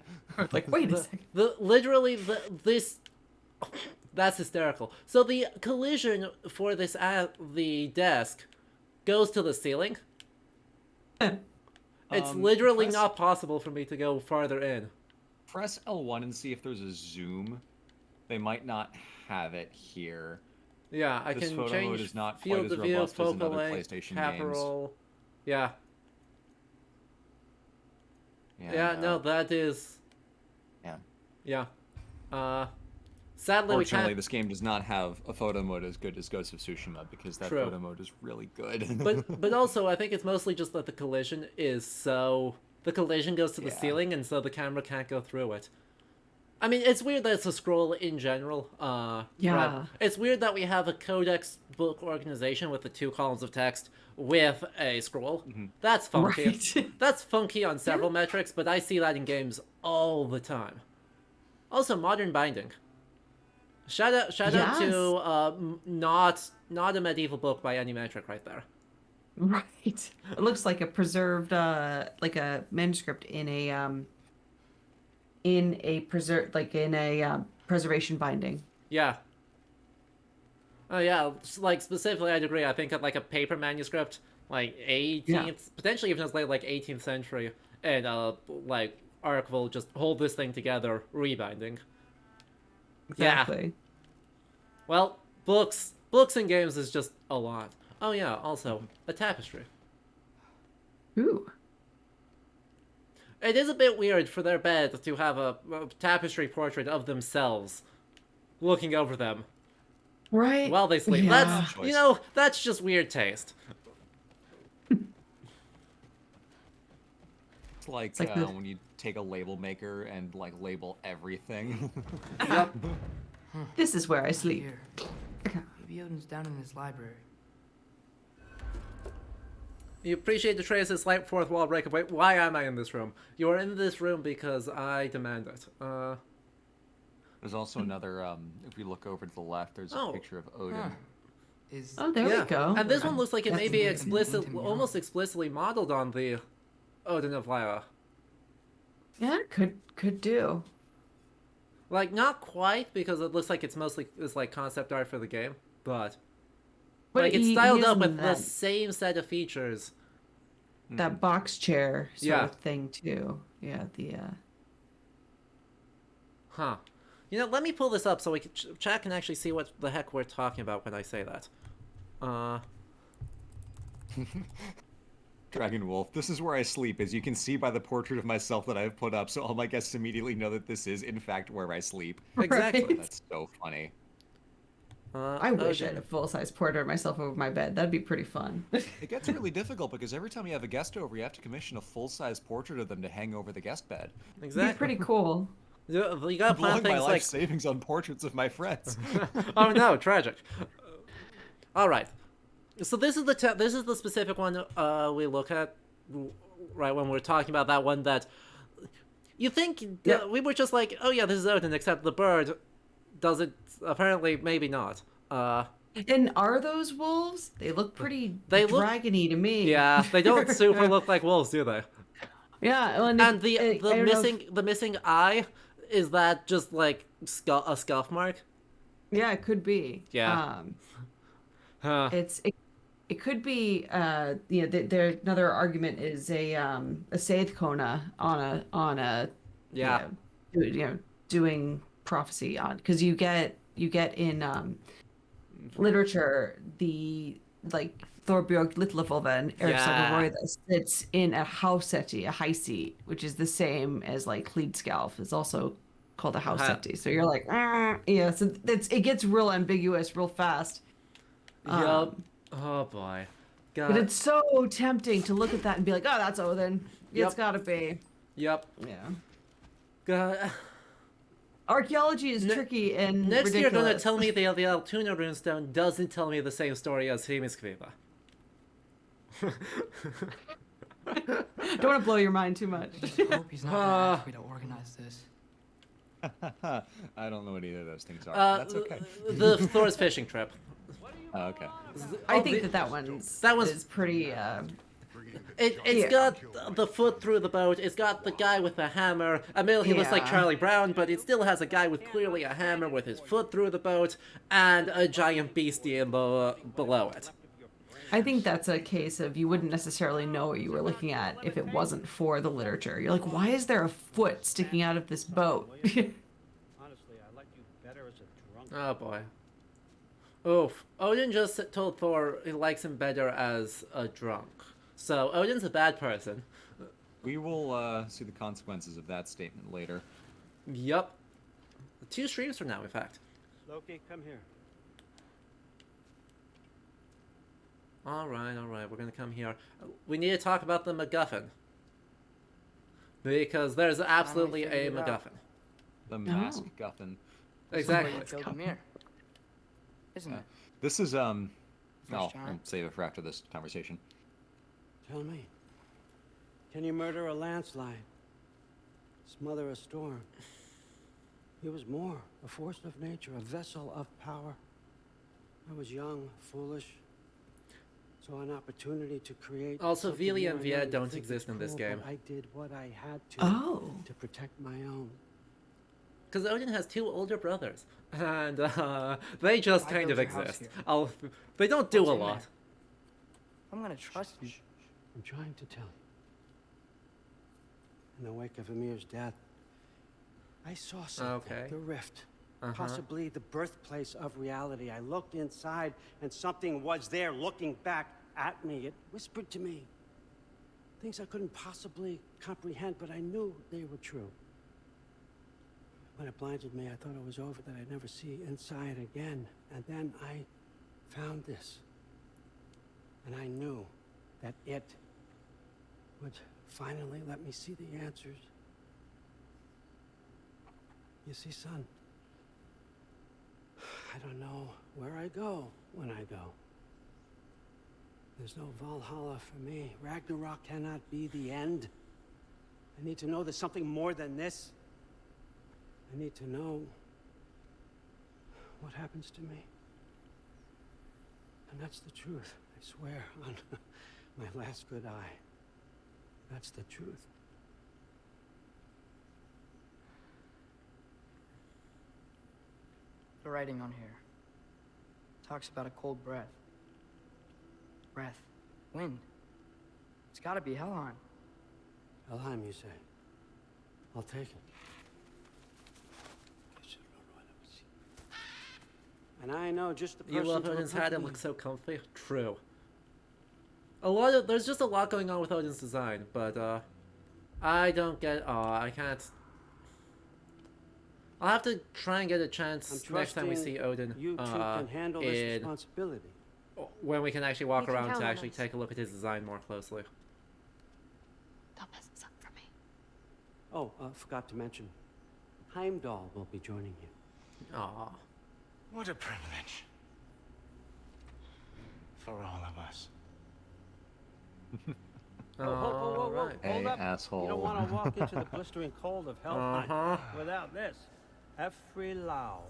Like, wait a second. This that's hysterical. So the collision for this at the desk goes to the ceiling. It's literally press- not possible for me to go farther in. Press L1 and see if there's a zoom. They might not have it here. Yeah, I This can photo change mode is not quite field as of view, robust as in focal other length, PlayStation capital. Yeah. games. Yeah, no, that is. Yeah. Yeah. Sadly, we Fortunately, can't. this game does not have a photo mode as good as Ghost of Tsushima because that True. photo mode is really good. But also, I think it's mostly just that the collision is so. The collision goes to the Yeah. ceiling, and so the camera can't go through it. I mean, it's weird that it's a scroll in general. Yeah. right. It's weird that we have a codex book organization with the 2 columns of text with a scroll. That's funky. Right. That's funky on several metrics, but I see that in games all the time. Also, modern binding. Shout out Yes. to not a medieval book by any metric right there. Right. It looks like a preserved, like a manuscript in a preservation binding. Yeah. Oh yeah, like specifically I'd agree. I think at like a paper manuscript, like 18th, potentially even as late like 18th century, and like Arc will just hold this thing together, rebinding. Exactly. Yeah. Well, books and games is just a lot. Oh yeah, also a tapestry. Ooh. It is a bit weird for their bed to have a tapestry portrait of themselves looking over them Right. while they sleep. Yeah. That's, Choice. you know, that's just weird taste. It's like, like the- when you take a label maker and like label everything. Yep. This is where I sleep. Here. Maybe Odin's down in his library. You appreciate the Trace's slight fourth wall break. Wait, why am I in this room? You are in this room because I demand it. There's also another, if we look over to the left, there's Oh. a picture of Odin. Huh. Is Oh, there yeah. we go. And this one looks like it may be That's- almost explicitly modeled on the Odin of Lyra. Yeah, could do. Like, not quite, because it looks like it's like concept art for the game, but like it's he styled is up in with the that, same set of features. that box chair sort Yeah. of thing too. Yeah, Huh. You know, let me pull this up so we can chat can actually see what the heck we're talking about when I say that. Dragon Wolf. This is where I sleep, as you can see by the portrait of myself that I've put up, so all my guests immediately know that this is, in fact, where I sleep. Exactly. Right. That's so funny. I wish I Odin. had a full-size portrait of myself over my bed. That'd be pretty fun. It gets really difficult because every time you have a guest over, you have to commission a full-size portrait of them to hang over the guest bed. It'd be Exactly. pretty cool. You gotta I'm plan blowing my things life like. savings on portraits of my friends. Oh no, tragic. All right. So this is the specific one we look at right when we're talking about that one that you think we were just like, oh yeah, this is Odin, except the bird does it apparently maybe not. And are those wolves? They look pretty They look- dragony to me. Yeah, they don't super look like wolves, do they? Yeah, well, And I don't know the missing eye, is that just like a scuff mark? yeah, it could be. Yeah. Huh. It could be. You know, there another argument is a Seith Kona on a Yeah. you know, doing prophecy on, because you get in literature the like Thorbjörg Litlefova and Erik Yeah. Saga sits in a housetti, a high seat, which is the same as like Hlíðskjalf. It's also called a housetti. So you're like, yeah. So it gets real ambiguous real fast. Yup. Oh boy. God. But it's so tempting to look at that and be like, oh, that's Odin. Yep. It's gotta be. Yep. Yeah. God. Archaeology is tricky and Next ridiculous. you're gonna tell me the Altoona runestone doesn't tell me the same story as Heimskviva. Don't want to blow your mind too much. I hope he's not gonna ask me to organize this. I don't know what either of those things are. That's okay. The Thor's fishing trip. Oh, okay. I think that one's is pretty. It's got the foot through the boat. It's got the guy with the hammer. Admittedly, he looks like Yeah. Charlie Brown, but it still has a guy with clearly a hammer with his foot through the boat and a giant beastie below it. I think that's a case of you wouldn't necessarily know what you were looking at if it wasn't for the literature. You're like, why is there a foot sticking out of this boat? Honestly, I like you better as a drunk. Oh boy. Oof. Odin just told Thor he likes him better as a drunk. So Odin's a bad person. We will see the consequences of that statement later. Yup. 2 streams from now, in fact. Loki, come here. Alright, we're gonna come here. We need to talk about the MacGuffin. Because there's absolutely a figured it out. MacGuffin. The mask guffin. Exactly. Somebody killed Ymir, isn't it? This is I'll giant. save it for after this conversation. Tell me, can you murder a landslide? Smother a storm? He was more, a force of nature, a vessel of power. I was young, foolish. Saw an opportunity to create. Also, something Vili more and than Viet you don't think exist is in this cool, game. but I did what I had to Oh. to protect my own. Because Odin has 2 older brothers. And they just I kind of built your house exist. here. They don't do What's a in there? lot. I'm gonna trust you. I'm trying to tell you. In the wake of Ymir's death, I saw something. Okay. The rift. Uh-huh. Possibly the birthplace of reality. I looked inside, and something was there looking back at me. It whispered to me things I couldn't possibly comprehend, but I knew they were true. When it blinded me, I thought it was over, that I'd never see inside again. And then I found this. And I knew that it would finally let me see the answers. You see, son, I don't know where I go when I go. There's no Valhalla for me. Ragnarok cannot be the end. I need to know there's something more than this. I need to know what happens to me. And that's the truth, I swear, on my last good eye. That's the truth. The writing on here talks about a cold breath. Breath. Wind. It's gotta be Helheim. Helheim, you say? I'll take it. And I know just the person You love to Odin's hat, it accompany looks so comfy. True. There's just a lot going on with Odin's design, but I don't get, I can't. I'll have to try and get a chance I'm next time we trusting see Odin. you two can handle this in responsibility. when we can actually walk You can around count to on actually us. take a look at his design more closely. Don't mess this up for me. Oh, forgot to mention, Heimdall will be joining you. Aw. What a privilege. For all of us. Oh, whoa, whoa, whoa, whoa. Alright. Hold Hey, up. asshole. You don't want to walk into the blistering cold of Helheim without this. Every Lao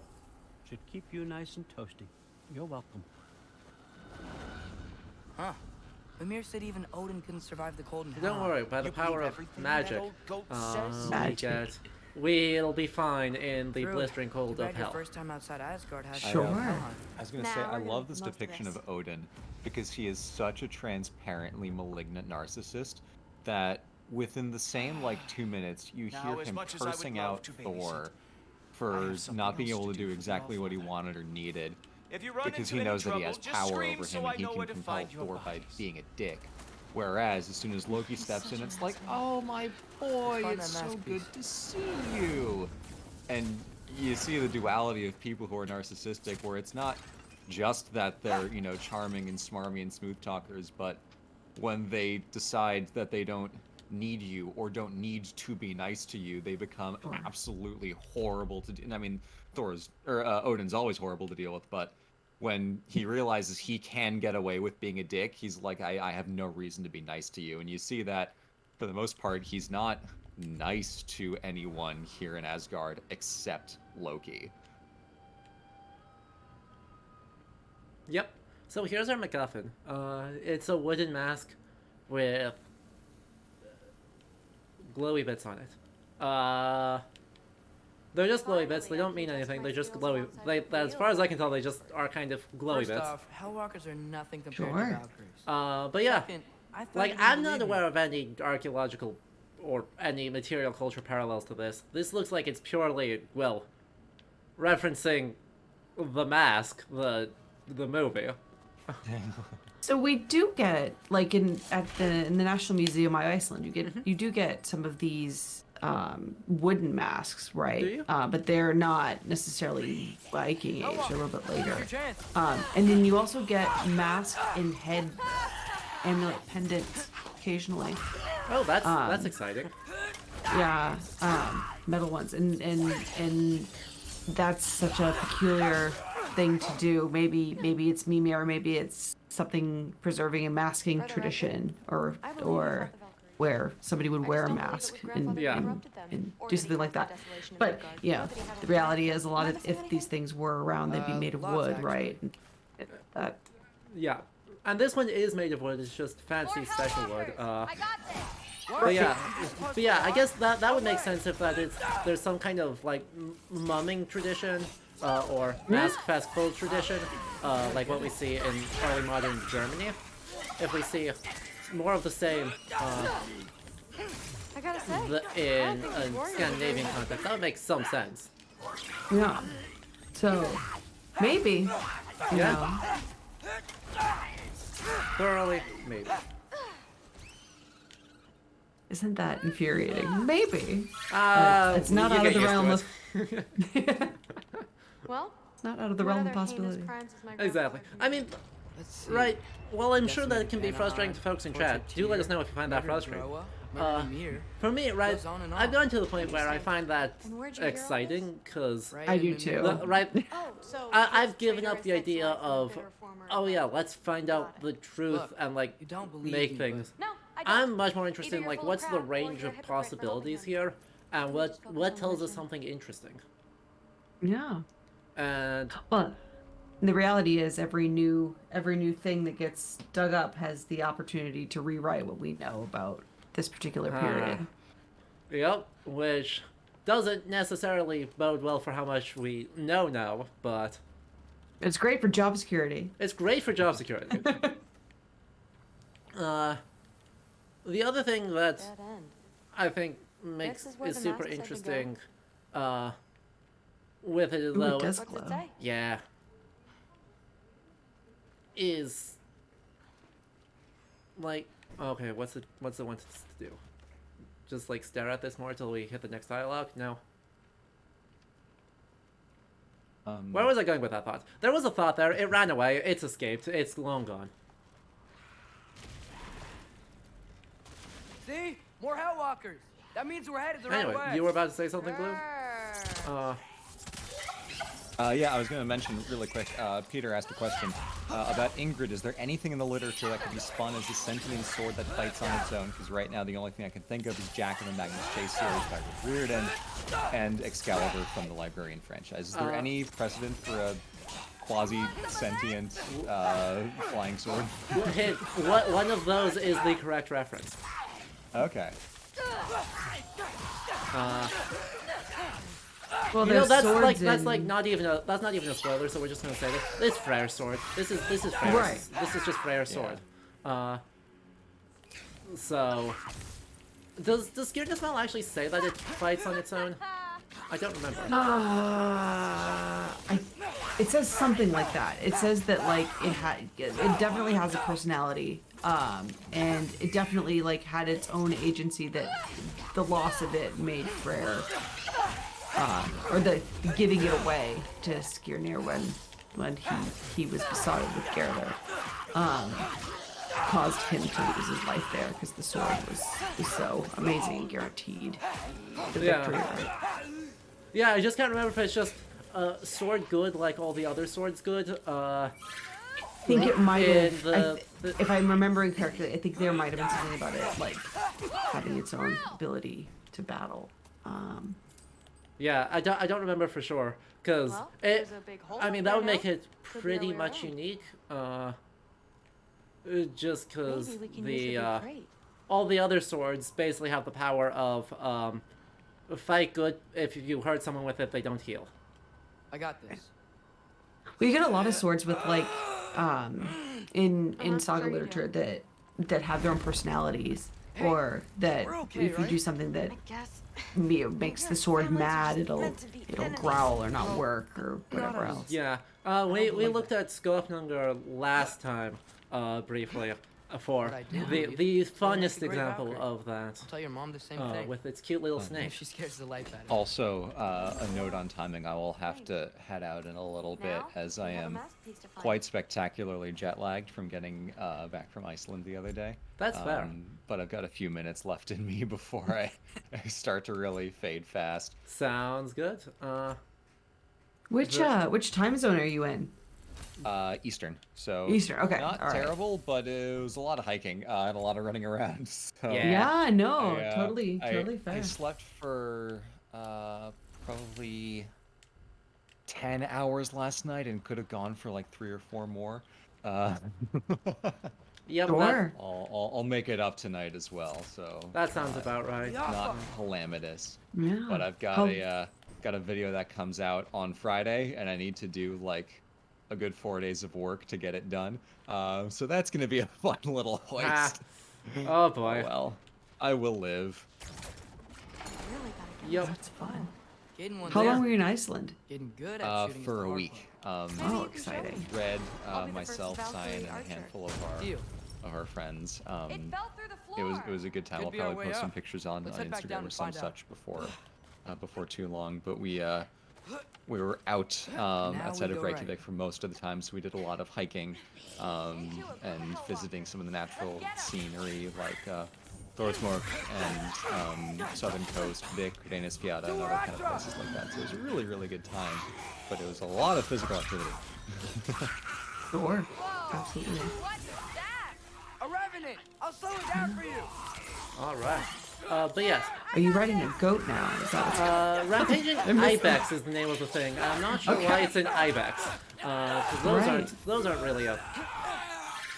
should keep you nice and toasty. You're welcome. Huh. Mimir said even Odin couldn't survive the cold in Don't Helheim. worry, by the You believe power of everything that magic, old goat says? Magic. we'll be fine in the True. blistering cold Too of bad your hell. first time outside Asgard has Sure. Helheim. I was gonna Nah, say, we're I gonna love this most of depiction this. of Odin because he is such a transparently malignant narcissist that within the same like 2 minutes, you Now, hear as him much as I would cursing love out to babysit, Thor I for have something not being else able to to do do for exactly the what he Alpha. wanted or needed If you run because into he any knows that he trouble, has just power scream over so him I and he know can where to compel find your Thor by bodies. being a dick. Whereas as soon as Loki steps in, it's like, oh my boy, Find it's that so masterpiece. good to see you. And you see the duality of people who are narcissistic, where it's not just that they're, you know, charming and smarmy and smooth talkers, but when they decide that they don't need you or don't need to be nice to you, they become absolutely horrible to I mean, Odin's always horrible to deal with, but when he realizes he can get away with being a dick, he's like, I have no reason to be nice to you. And you see that, for the most part, he's not nice to anyone here in Asgard except Loki. Yep. So here's our MacGuffin. It's a wooden mask with glowy bits on it. They're just glowy bits. They don't mean anything. They're just glowy. As far as I can tell, they just are kind of glowy First bits. off, Hellwalkers are nothing compared Sure. to Valkyries. But yeah, Second, I thought like you didn't I'm not believe me. aware of any archaeological or any material culture parallels to this. This looks like it's purely, well, referencing The Mask, the movie. So we do get like in the National Museum of Iceland, you do get some of these wooden masks, right? Do you? But they're not necessarily Viking age; they're a little bit later. Your chance. And then you also get mask and head amulet pendants occasionally. Oh, that's exciting. Yeah, metal ones, and that's such a peculiar thing to do. Maybe it's Mimir, or maybe it's something preserving a masking tradition, or where somebody would wear a mask and do something like that. But yeah, the reality is a lot of if these things were around, they'd be made of lots, wood, actually. right? That Yeah. And this one is made of wood. It's just fancy special wood. I got this. But yeah, I guess that would make sense if there's some kind of like mumming tradition or mask fast clothes tradition, like what we see in early modern Germany. If we see more of the same I gotta say, in a Scandinavian context, that would make some sense. yeah. So maybe you Yeah. know. Thoroughly, maybe. Isn't that infuriating? Maybe. It's You not out get of the used to realm it. of well, not out of the what realm other of heinous possibility. crimes is my Exactly. grandfather I mean, Let's see. right. Well, I'm sure that it Decimated can be frustrating to Anaheim, folks in chat. Do let us know if you find that murdered frustrating. Groa, Uh, murdered Ymir. For me, right, Goes on and I've on. gotten to the point where I find that And where'd you hear all exciting, because Right, I do Ymir. too. right, Oh, so I've this given up traitorous the idea exile from of, bitter former oh yeah, Valkyrie. let's find out Got the it. truth Look, and like you don't believe make me, things. No, I don't. I'm much more interested in Either like you're what's full the of crap or range you're a of hypocrite for helping possibilities him. here, and Maybe just what focus on tells the us mission. something interesting. Yeah. And Well, the reality is every new thing that gets dug up has the opportunity to rewrite what we know about this particular period. yep, which doesn't necessarily bode well for how much we know now, but It's great for job security. it's great for job security. The other thing that Dead end. I think makes This is where is the super masks had to interesting with it Ooh, though it does What's glow. it say? yeah is like okay what's the one to do, just like stare at this more till we hit the next dialogue? No. Where was I going with that thought? There was a thought there. It ran away. It's escaped. It's long gone. See? More Hellwalkers. That means we're headed the right Anyway, way. you were about to say something, Blue? Yeah, I was going to mention really quick. Peter asked a question about Ingrid. Is there anything in the literature that could be spun as a sentient sword that fights on its own? Because right now the only thing I can think of is Jack and the Magnus Chase series by Rick Riordan and Excalibur from the Librarian franchise. Is there any precedent for a quasi-sentient flying sword? One of those is the correct reference. Okay. Well, You know, there's swords that's in- like not even a spoiler, so we're just gonna say this. This Freyr's sword. This is Freyr's. Right. This is just Freyr's sword. So does Skirnismal actually say that it fights on its own? I don't remember. It says something like that. It says that like it definitely has a personality, and it definitely like had its own agency that the loss of it made Freyr, or the giving it away to Skirnir when he was besotted with Gerda, caused him to lose his life there because the sword was so amazing and guaranteed the victory. Right? Yeah, I just can't remember if it's just sword good like all the other swords good. I think it might have. the- If I'm remembering correctly, I think there might have been something about it like having its own ability to battle. Yeah, I don't remember for sure because Well, it. there's a big hole I mean, up that there would make now. it Could be our pretty way much around. unique. Just because Maybe we can use the big crate. all the other swords basically have the power of fight good. If you hurt someone with it, they don't heal. I got this. We get a lot of swords with like in saga sure you literature that have their own personalities, or that we're okay, if you do right? something that I guess. makes the sword mad, it'll enemies. growl or not work or whatever else. Yeah, we looked at Skofnungar last time briefly for But I do the believe funnest a great example Valkyrie. of that Tell your mom the same thing. with its cute little If snake. she scares the life out of me. Also, a note on timing. I will have to head out in a little bit as I am quite spectacularly jet lagged from getting back from Iceland the other day. That's fair. But I've got a few minutes left in me before I start to really fade fast. Sounds good. Which time zone are you in? Eastern. So Eastern, okay, Not all right. terrible, but it was a lot of hiking and a lot of running around. So Yeah. Yeah, no, I, totally I fair. slept for probably 10 hours last night and could have gone for like 3 or 4 more. Yep, Sure. I'll make it up tonight as well. So that sounds about right. not calamitous. Yeah. But I've got How- got a video that comes out on Friday, and I need to do like a good 4 days of work to get it done. So that's gonna be a fun little Ah. hoist. Oh boy. Well, I will live. Really gotta get Yep. That's fun. Getting one How there. long were you in Iceland? Getting good at shooting For is a the hard week. Oh, exciting. Red, I'll be the first myself, Valkyrie Cyan, and a archer. handful part. Deal. of our friends. It fell through the floor. It was a good time. Could I'll be our probably way post some up. pictures on Let's head back down Instagram or and some find out. such before too long. But we were out outside we of go right. Reykjavik for most of the time, so we did a lot of hiking and visiting some of the natural scenery like Thorsmork and Southern Coast, Vik, Reynisfjara, and other kind of places like that. So it was a really, really good time, but it was a lot of physical activity. Sure. Absolutely. What's that? A Revenant! I'll slow it down for you! All right. But yes, Are you riding a goat now? Is that what's Rampaging Ibex is the name of the thing. I'm not sure why it's in Ibex, because those aren't really a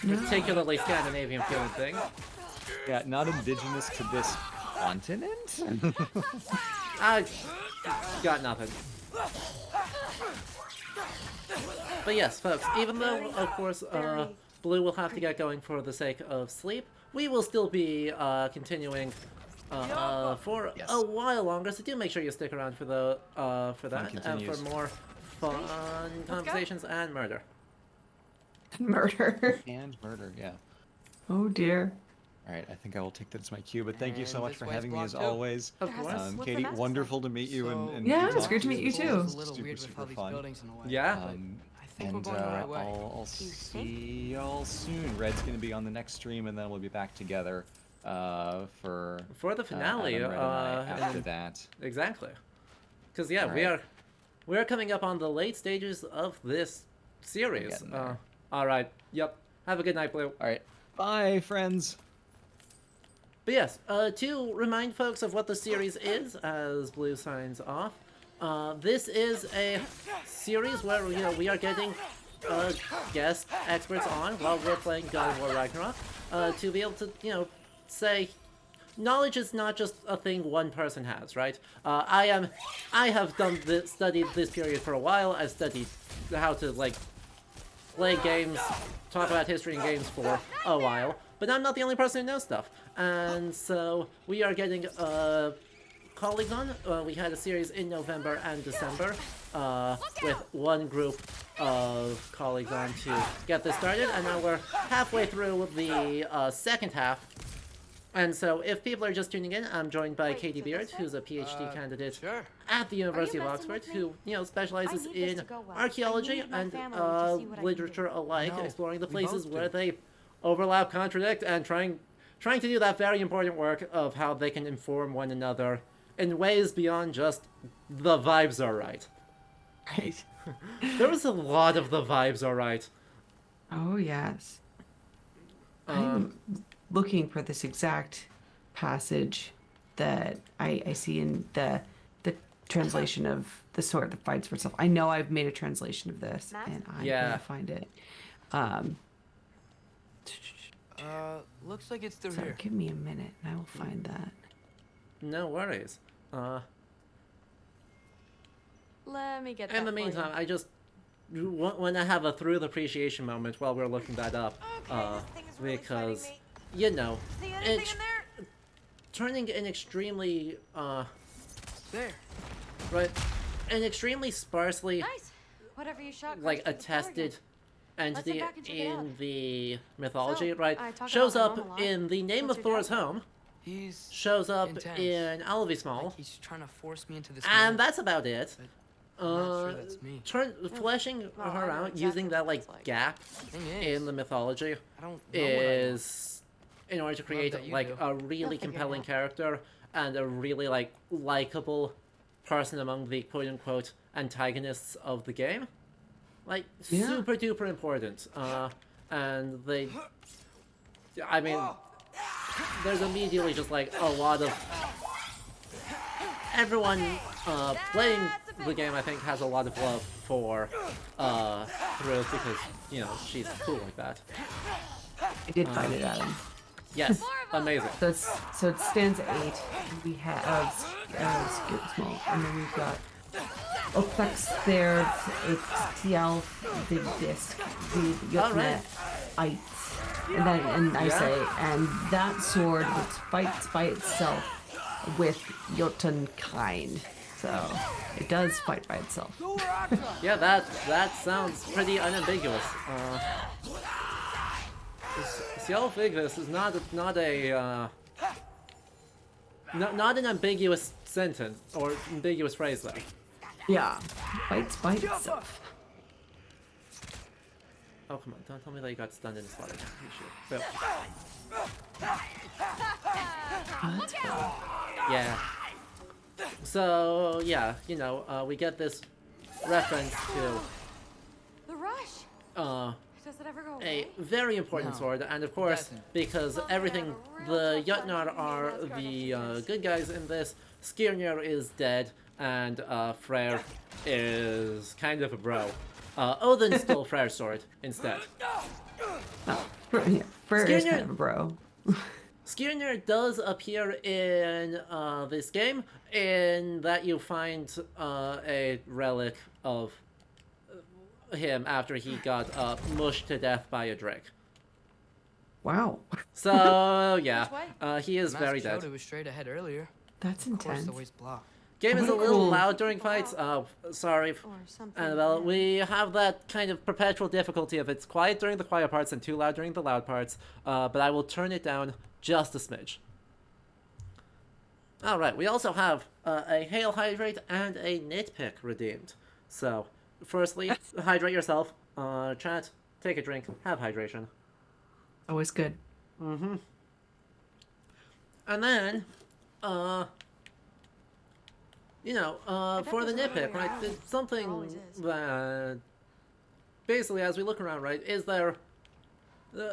particularly Scandinavian feeling thing. Yeah, not indigenous to this continent? I got nothing. But yes, folks, even though, of course, Blue will have to get going for the sake of sleep, we will still be continuing for Yes. a while longer, so do make sure you stick around for that and continues. for more fun conversations and murder. murder? And murder, yeah. Oh dear. All right, I think I will take that as my cue. But thank you so And much this for way's having me as blocked too. always. Of course. What's the Katie, message? wonderful to meet you and Yeah, talk it's great to meet you It's too. a It's little super, weird with super all these fun. buildings in the way. Yeah. but I think we're And going the right way. I'll see y'all soon. Red's gonna be on the next stream, and then we'll be back together for the finale. Adam, Red, and I after and- that. Exactly. Because yeah, All we right. are coming up on the late stages of this series. getting there. All right. Yep. Have a good night, Blue. All right, bye, friends. But yes, to remind folks of what the series is, as Blue signs off, this is a series where we are getting guest experts on while we're playing God of War Ragnarok, to be able to say knowledge is not just a thing one person has, right? I have studied this period for a while. I've studied how to play games, talk about history in games for a while, but I'm not the only person who knows stuff. And so we are getting colleagues on. We had a series in November and December with one group of colleagues on to get this started, and now we're halfway through the second half. And so if people are just tuning in, I'm joined by Katie so Beard, this who's a PhD candidate Sure. at the University of messing Oxford, with me? who specializes I need this in to go well. archaeology I need my and family to see what I can literature do. alike, No, exploring the we places both where do. they overlap, contradict, and trying to do that very important work of how they can inform one another in ways beyond just the vibes are right. Right. There was a lot of the vibes are right. Oh yes. I'm looking for this exact passage that I see in the translation of the sword that fights for itself. I know I've made a translation of this, Matt? and I'm Yeah. gonna find it. Looks like it's through So here. give me a minute, and I will find that. No worries. Let me get that In the for you. meantime, I just want to have a through the appreciation moment while we're looking that up, this thing is really because sweating me. you know, See anything it's in there? turning an extremely There. right, an extremely sparsely Nice. Whatever you shot. like crushed through the floor attested again. entity back and check it in out. the mythology, So, right, I talk shows about my up mom a lot. in the name What's of your Thor's dad? home, He's shows up intense. in Alvismal, like he's trying to force me into this. and mold. that's about it. I'm not sure that's me. Fleshing Well, I her know out exactly using what that that's like. gap Thing is, in the mythology I don't know what I want. is in order to create that you like do. a really figure it compelling out. character and a really likable person among the quote unquote antagonists of the game. Like Yeah. super duper important. And they I mean there's immediately just like a lot of everyone playing the game I think has a lot of love for Thrill because, she's cool like that. I did find it, Adam. Yes, amazing. So it stands at 8. We have small, and then we've got Opex there, Ixtiel, Big Disc, the Alright. Jotnet, and I say, and that sword which fights by itself with Jotunkind. So it does fight by itself. Yeah, that sounds pretty unambiguous. Self-Ignis is not an ambiguous sentence or ambiguous phrase though. Yeah, fights by itself. Oh come on! Don't tell me that you got stunned in the slaughter. You should. Yeah. So yeah, we get this reference to The rush. Does it ever go a away? very important No, sword, and of course, doesn't. because Well, everything, we have a real the tough Jotnar time are finding the Asgard good guys in this. Skirnir is dead, and Freyr is kind of a bro. Odin stole Freyr's sword instead. Oh, yeah, Freyr is Skirnir- kind of a bro. Skirnir does appear in this game, in that you find a relic of him after he got mushed to death by a drake. Wow, So yeah, Which he is Master very dead. showed it was straight ahead earlier. that's Of course, intense. the way's blocked. Game is a What a little cool- loud during fights. Sorry, Or something. Annabelle. We have that kind of perpetual difficulty of it's quiet during the quiet parts and too loud during the loud parts. But I will turn it down just a smidge. Alright, we also have a Hail Hydrate and a Nitpick redeemed. So, firstly, hydrate yourself. Chat, take a drink, have hydration. Always good. Mm-hmm. And then, for the nitpick, right, there's something that, basically, as we look around, right, is there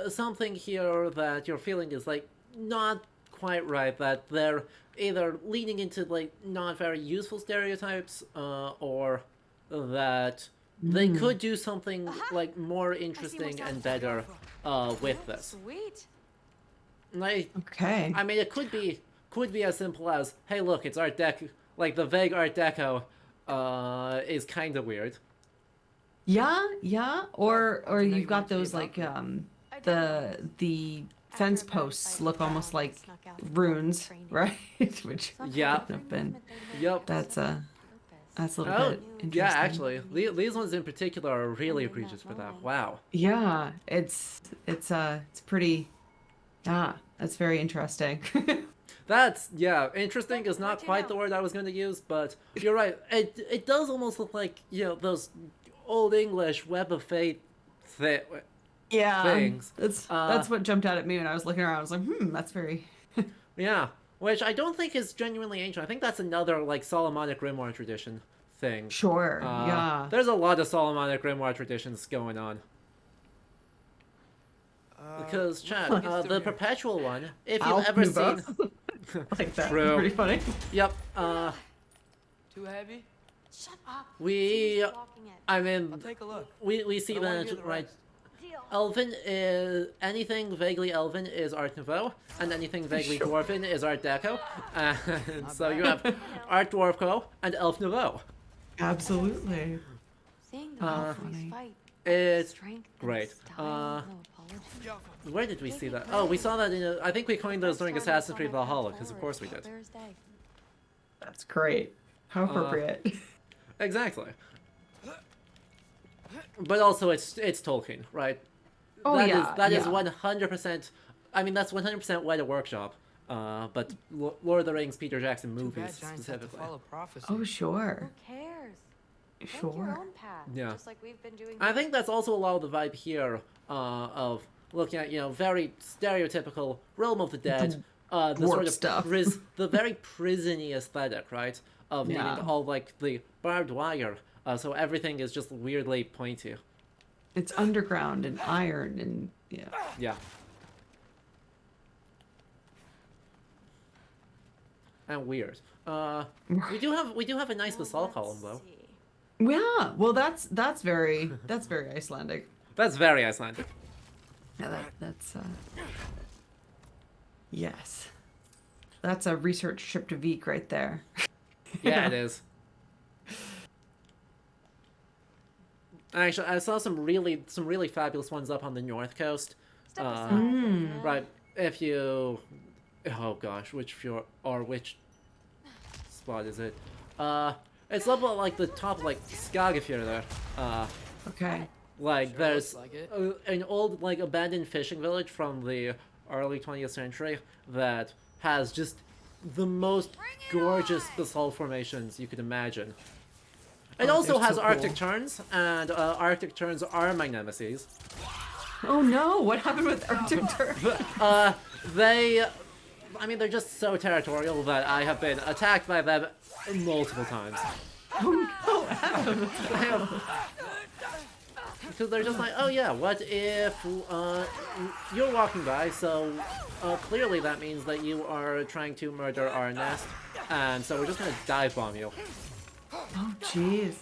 something here that you're feeling is, like, not quite right, that they're either leaning into, like, not very useful stereotypes, or that they could do something, like, more interesting and better, with this. Sweet. Like, Okay. I mean, it could be as simple as, hey, look, it's Art Deco. Like, the vague Art Deco is kind of weird. Yeah. Or you've got those like the fence posts look almost like runes, right? Which Yeah. have been. Yep. That's a little bit interesting. Yeah, actually, these ones in particular are really egregious for that. Wow. Yeah, it's pretty. Yeah, that's very interesting. That's, yeah, interesting is not quite the word I was going to use, but you're right. It does almost look like, those Old English Web of Fate Yeah, things. That's what jumped out at me when I was looking around. I was like, that's very. Yeah, which I don't think is genuinely ancient. I think that's another, like, Solomonic Grimoire tradition thing. Sure, yeah. There's a lot of Solomonic Grimoire traditions going on. Because, chat, the perpetual one, if you've ever seen... like that. True. Pretty funny. Yep, Too heavy? Shut up. we... I mean, I'll take a look. we see I don't wanna that, hear the right, rest. Elven is... Anything vaguely Elven is Art Nouveau, and anything vaguely Dwarven is Art Deco. And so you have Art Dwarfco and Elf Nouveau. Absolutely. Seeing the Valkyries fight. It's Strength and great. style, no apology. Where did we see that? Oh, we saw that in I think we coined those during Assassin's Creed Valhalla, because of course we did. Thursday. That's great. How appropriate. Exactly. But also, it's Tolkien, right? Oh, That is yeah. 100%. I mean, that's 100% Weta Workshop. But Lord of the Rings, Peter Jackson Too movies bad giants have to specifically. follow prophecy. Oh, sure. Who cares? Make Sure. your own path. Yeah. Just like we've been doing. I think that's also a lot of the vibe here of looking at very stereotypical realm of the dead, the dwarf sort of stuff. the very prisony aesthetic, right? Of needing Yeah. all like the barbed wire, so everything is just weirdly pointy. It's underground and iron and yeah. Yeah. And weird. We do have a nice basalt column though. Yeah. Well, that's very Icelandic. That's very Icelandic. Yeah, that's yes. That's a research trip to Vik right there. Yeah, it is. Actually, I saw some really fabulous ones up on the north coast. Step aside. Right, if you, oh gosh, which fjord or which spot is it? It's up at like the top, like Skagafjord there. Okay. Like Sure there's looks like it. an old like abandoned fishing village from the early 20th century that has just the most gorgeous basalt formations you could imagine. It Oh, also they're has so Arctic cool. terns, and Arctic terns are my nemesis. Oh no! What happened with Arctic Turn? I mean, they're just so territorial that I have been attacked by them multiple times. Oh no! Adam. Because they're just like, oh yeah, what if you're walking by, so clearly that means that you are trying to murder our nest, and so we're just gonna dive bomb you. Oh jeez.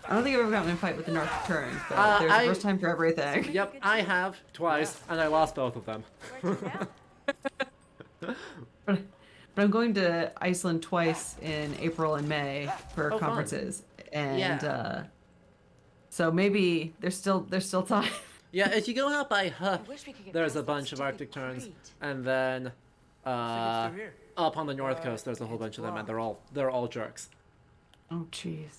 I don't think I've ever gotten in a fight with an Arctic Turn, but there's I- a first time for everything. Yep, I have twice, and I lost both of them. Where'd you But I'm going to Iceland twice in April and May for Oh, fun. conferences, and Yeah. so maybe there's still time. Yeah, if you go out by Huff, wish we could get there's a past that bunch of stupid Arctic terns, crate. and then through here. up on the north coast, there's a whole bunch of them, and they're all jerks. Oh jeez.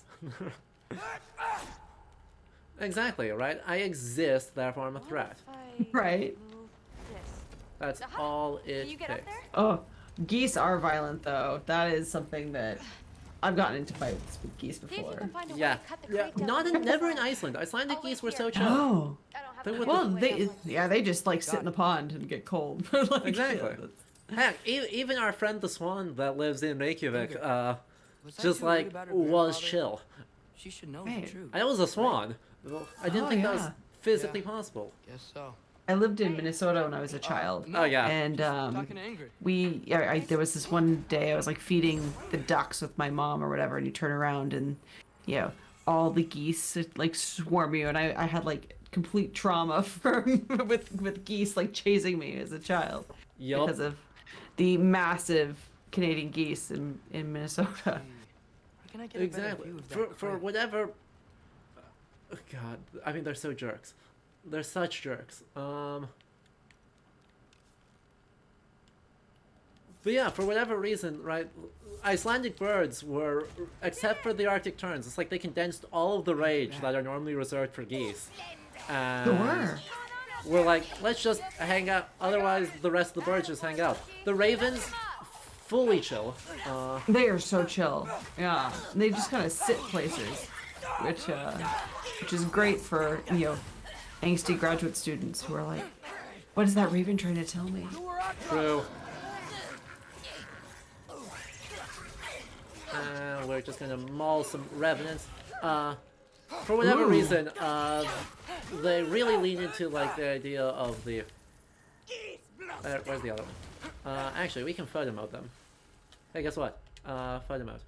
Exactly, right? I exist, therefore I'm a threat. What if I Right. move this? That's So how all do it you get up takes. there? Oh, geese are violent though. That is something that I've gotten into fights with geese See if you before. can find a way Yeah, to cut the yeah. crate down Not on the in, never in side. Iceland. Icelandic I'll wait geese were so here. chill. Oh, I don't have They to would- find well, a way they down yeah they just like sit in the pond and get cold. Like, Exactly. yeah, that's- Heck, even our friend the Swan that lives in Reykjavik, Was that just too rude like about her was grandfather? chill. She should know Right. the truth. I know it was a swan. I didn't Oh, think that was yeah. physically possible. Guess so. I lived in Minnesota when I was a child. Oh yeah. And Talking to Ingrid. there was this one day I was like feeding the ducks with my mom or whatever, and you turn around and all the geese like swarm you, and I had like complete trauma from with geese like chasing me as a child Yup. because of the massive Canadian geese in Minnesota. Where can I get a better Exactly. view of that For crate? whatever. Oh, God, I mean they're so jerks. They're such jerks. But yeah, for whatever reason, right? Icelandic birds were, except for the Arctic terns, it's like they condensed all of the rage that are normally reserved for geese. And Sure. we're like, let's just hang out. Otherwise, the rest of the birds just hang out. The ravens, fully chill. They are so chill. Yeah, and they just kind of sit places, which is great for angsty graduate students who are like, "What is that raven trying to tell me?" True. We're just gonna maul some revenants. For whatever reason, they really lean into like the idea of the. Where's the other one? Actually, we can photo mode them. Hey, guess what? Photo mode.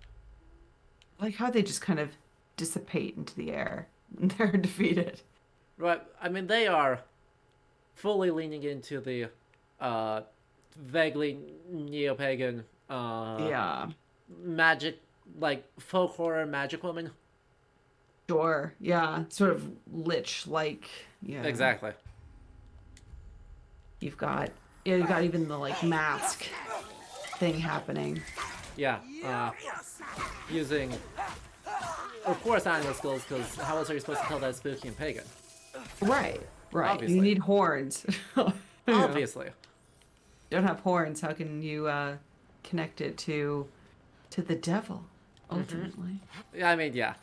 I like how they just kind of dissipate into the air and they're defeated. Right. I mean, they are fully leaning into the vaguely neo-pagan Yeah, magic, like folk horror magic woman. sure. Yeah, sort of lich like. Yeah, Exactly. You've got even the like mask thing happening. Yeah. Using, of course, animal skills, because how else are you supposed to tell that it's spooky and pagan? Right. Obviously. You need horns. Obviously. Don't have horns. How can you connect it to the devil ultimately? Yeah, I mean, yeah.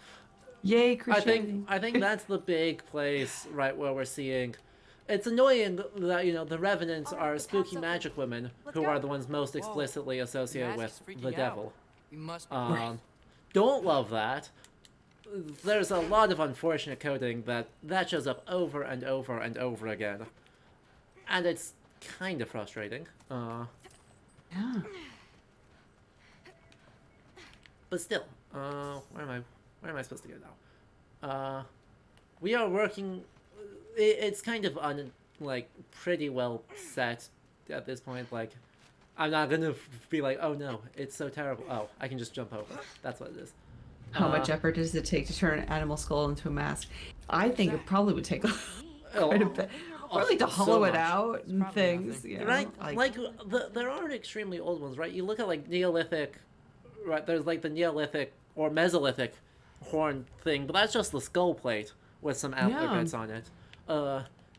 Yay, I Christianity! think that's the big place, right, where we're seeing. It's annoying that the revenants are spooky magic women who are the ones most explicitly associated with the devil. We must be Don't love that. There's a lot of unfortunate coding that shows up over and over and over again, and it's kind of frustrating. Yeah. But still, where am I supposed to go now? We are working. It's kind of pretty well set at this point. Like, I'm not gonna be like, oh no, it's so terrible. Oh, I can just jump over. That's what it is. How much effort does it take to turn an animal skull into a mask? I think it probably would take quite a bit. Or like to so hollow it much. out and probably things. nothing. You know? Right, like there are extremely old ones, right? You look at like Neolithic, right? There's like the Neolithic or Mesolithic horn thing, but that's just the skull plate with some antler Yeah. bits on it.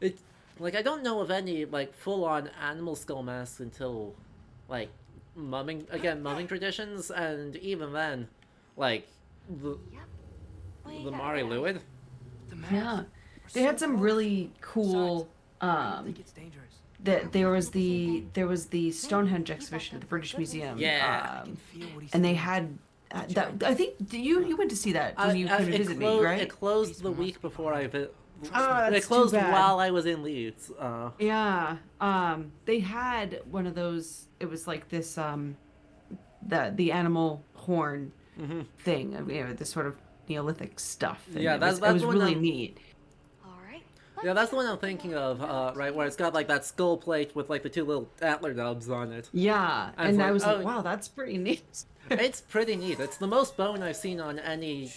It like I don't know of any like full-on animal skull masks until like mumming traditions, and even then, like the Mari Luid. the mask. Yeah. They had some really cool. I think it's dangerous. That there was the Stonehenge exhibition at the British Museum. Yeah. I can feel what he's And they saying. had that. I think you went to see that when you came to visit me, right? It closed the week before I Oh, that's it closed too bad. while I was in Leeds. Yeah. They had one of those. It was like this. The animal horn thing. This sort of Neolithic stuff. And Yeah, it that's was the one really I'm- neat. All right. Yeah, that's the one I'm thinking of, right, where it's got like that skull plate with like the two little antler nubs on it. Yeah, And and for- I was like, oh. wow, that's pretty neat. It's pretty neat. It's the most bone I've seen on any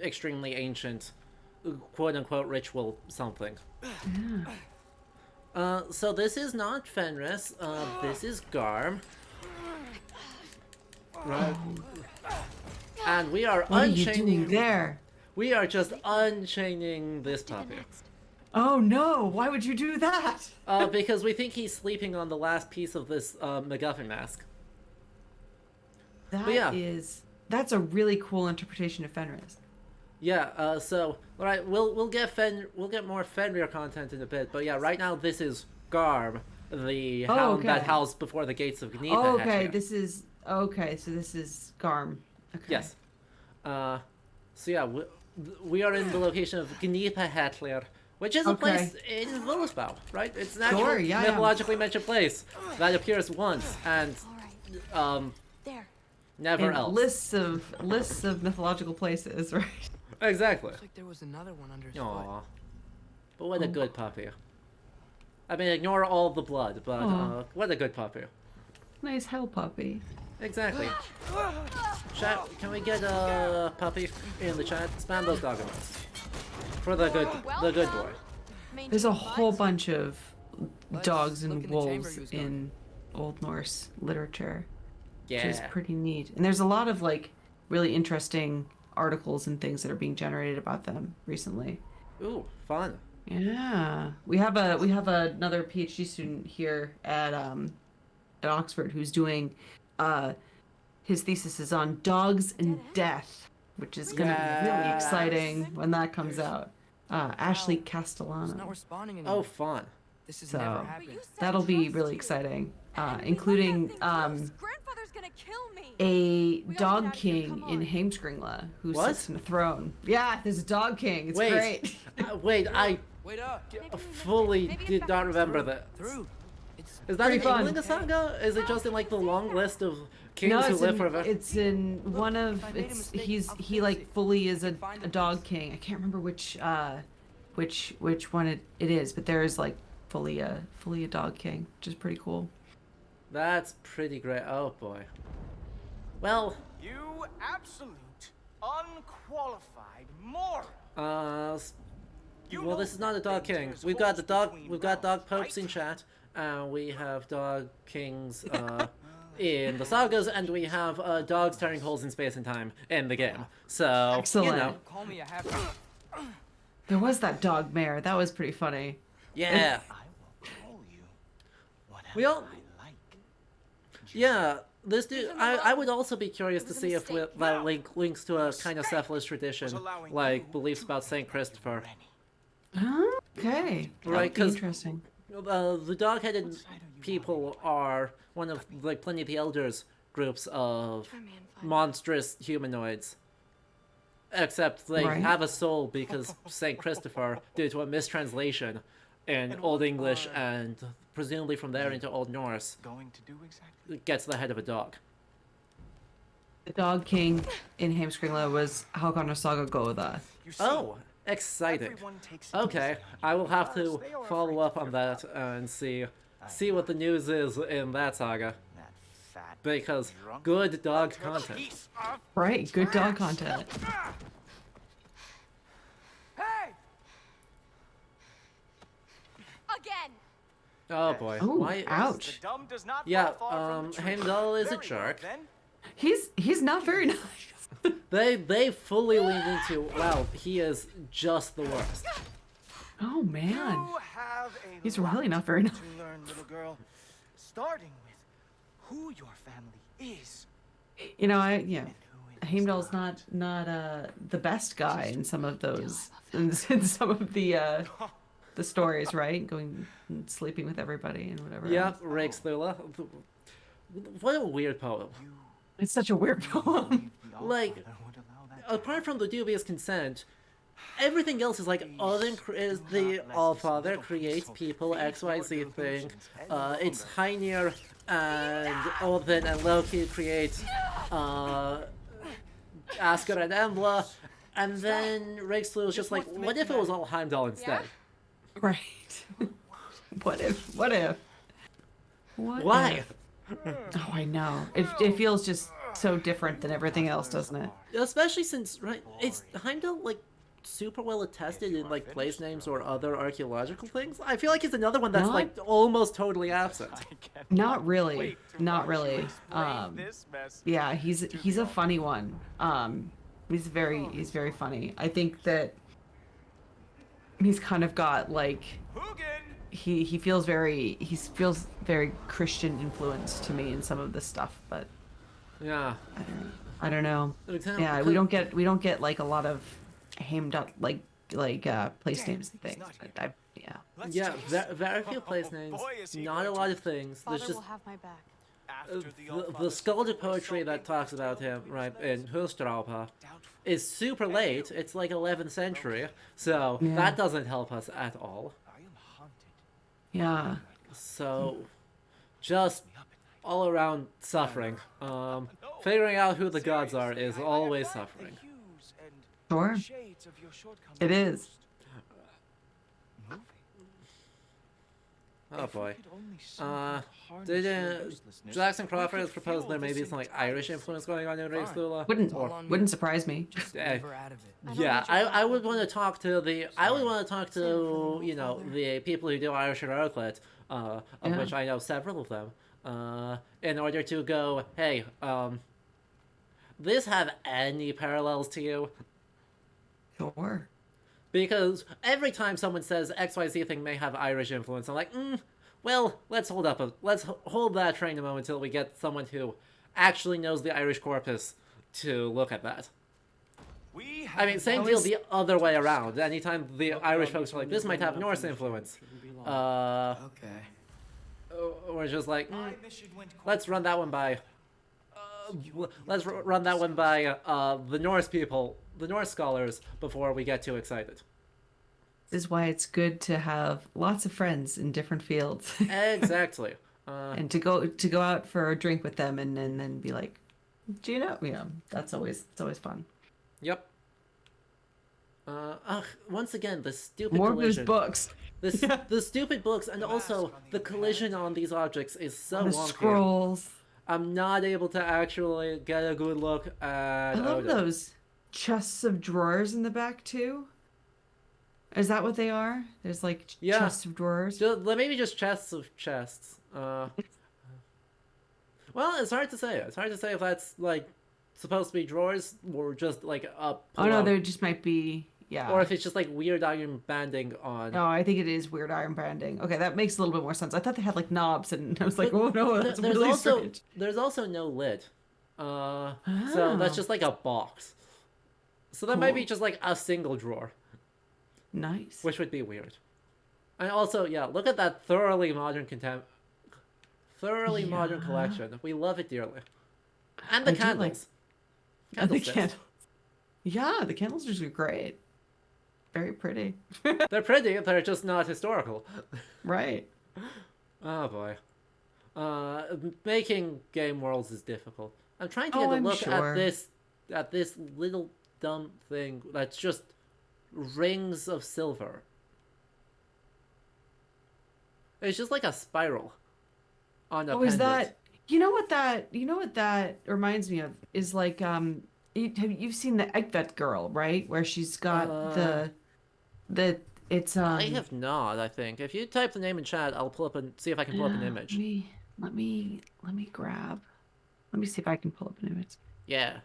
extremely ancient, quote unquote, ritual something. So this is not Fenris. This is Garm. Right. And we are What are you doing unchaining. there? We are just unchaining this puppy. Oh no! Why would you do that? Because we think he's sleeping on the last piece of this MacGuffin mask. Yeah. That's a really cool interpretation of Fenris. Yeah. So all right, we'll get more Fenrir content in a bit. But yeah, right now this is Garm, the hound that housed before the gates of Gnita. Oh, okay. So this is Garm. Okay. Yes. So yeah, we are in the location of Gnipahatlir, which is a place in Völuspá, right? It's an actual mythologically mentioned place that appears once and There. never And else. lists of mythological places, right? Exactly. Looks like there was another one under his Aww. But what a good puppy. I mean, ignore all the blood, but what a good puppy. Nice hell puppy. Exactly. Chat, can we get a puppy in the chat? Spam those dog emotes. For the good boy. There's a whole bunch of dogs look and in the chamber wolves he was going. in Old Norse literature, Yeah. which is pretty neat. And there's a lot of like really interesting articles and things that are being generated about them recently. Ooh, fun. Yeah, we have another PhD student here at Oxford who's doing his thesis is on dogs and death, which is going to be really exciting when that comes out. Ashley It's not Castellano. responding anymore. Oh, fun. This has So never happened. that'll be really exciting, including Grandfather's gonna kill me. a We gotta dog get out of here, king come in on. Heimskringla who What? sits in a throne. Yeah, there's a dog king. It's Wait. great. Wait, I Wait up. fully did not remember that. Through. It's Is that Pretty in fun. England Saga? Is it just in like the long list of kings No, who it's live in, forever? it's in one of I made a it's mistake, I'll he fix like it. fully is a Find the dog king. I can't remember which one it is, but there is like fully a dog king, which is pretty cool. That's pretty great. Oh boy. Well, You absolute, unqualified moron. You well, know this is not a that dog thing king. tears We've got holes dog between popes realms, in right? chat. We have dog kings in the sagas, and we have dogs tearing holes in space and time in the game. So Excellent. you know, call me a happy. There was that dog mare. That was pretty funny. yeah. I will call you whatever We all- I like. Yeah, this dude. I would also be curious to see if that links to a kind of cephalus tradition, like beliefs about Saint Christopher. Okay, that Right, would be 'cause- interesting. The dog-headed people are one of like Pliny the Elder's groups of monstrous humanoids. Except they Right. have a soul because Saint Christopher, due to a mistranslation in Old English and presumably from there into Old Norse, Going to do exactly. gets the head of a dog. The dog king in Heimskringla was Hákonar's Saga Goða. You see, Oh, exciting. everyone takes it Okay, easy. I will have to Because they are follow afraid up of on your that and see what the news is in that saga, That fat because drunk good dog content. Piece of Right, good dog content. Hey! Again. Oh boy, Ooh, why? ouch. The dumb does not Yeah, fall far from the tree. Heimdall is a Very well, jerk. then. He's not very nice. They fully leaned into, wow, he is just the worst. Oh man. You have a He's lot really not very nice. to learn, little girl. Starting with who your family is. You know, and who it is Heimdall's not the best guy in some of those in some of the stories, right? Going and sleeping with everybody and whatever. Yep, else. Rexthula. What a weird poem. It's such a weird poem. Like, apart from the dubious consent, everything else is like Odin is the Allfather, creates people, XYZ thing. It's Heinir and Odin and Loki create Asker and Embla, and then Rexthula is just like, what if it was all Heimdall instead? Right. What if? What if? What Why? if? Oh, I know. It feels just so different than everything else, doesn't it? Especially since, right, it's Heimdall like super well attested in like place names or other archaeological things. I feel like it's another one that's Not- like almost totally absent. Not really. Not really. This mess. Yeah, he's a funny one. He's very funny. I think that he's kind of got like he feels very Christian influenced to me in some of this stuff, but Yeah. I don't know. Example, Yeah, we don't get like a lot of hamed up like place names and things. Yeah. Yeah, very few place names, not a lot of things. There's just have my back. the skaldic poetry that talks about him, right, in Hustraupa, is super late. It's like 11th century, so that doesn't help us at all. Yeah. So, just all around suffering. Figuring out who the gods are is always suffering. Sure. It is. Oh boy. Did Jackson Crawford has proposed there may be some like Irish influence going on in Rexlula? Wouldn't surprise me. Yeah, I would want to talk to you know, the people who do Irish Archaeological, of which I know several of them, in order to go, hey, this have any parallels to you? Sure. Because every time someone says XYZ thing may have Irish influence, I'm like, well, let's hold that train a moment until we get someone who actually knows the Irish corpus to look at that. I mean, same deal the other way around. Anytime the Irish folks are like, this might have Norse influence, Okay. we're just like, let's run that one by. Let's run that one by the Norse people, the Norse scholars, before we get too excited. This is why it's good to have lots of friends in different fields. Exactly. And to go out for a drink with them and then be like, do you know? Yeah, it's always fun. Yep. Once again, the stupid More collision. books. The stupid books, and also the collision on these objects is so The wonky. scrolls. I'm not able to actually get a good look at I love Odin. those chests of drawers in the back too. Is that what they are? There's like chests of drawers. Maybe just chests of chests. Well, it's hard to say. It's hard to say if that's like supposed to be drawers or just like a. Oh no, there just might be. Yeah. Or if it's just like weird iron banding on. No, I think it is weird iron branding. Okay, that makes a little bit more sense. I thought they had like knobs, and I was like, oh no, that's really strange. There's also no lid. So that's just like a box. So that might be just like a single drawer. Nice. Which would be weird. And also, yeah, look at that thoroughly modern modern collection. We love it dearly. And the candles. And the candles. Yeah, the candles are just great. Very pretty. They're pretty, they're just not historical. Right. Oh boy. Making game worlds is difficult. I'm trying to get a look at this little dumb thing that's just rings of silver. It's just like a spiral on a pendant. Is that you know what that reminds me of is like you've seen the Eggvet girl, right? Where she's got it's I have not, I think. If you type the name in chat, I'll pull up and see if I can pull up an image. Let me see if I can pull up an image. Yeah.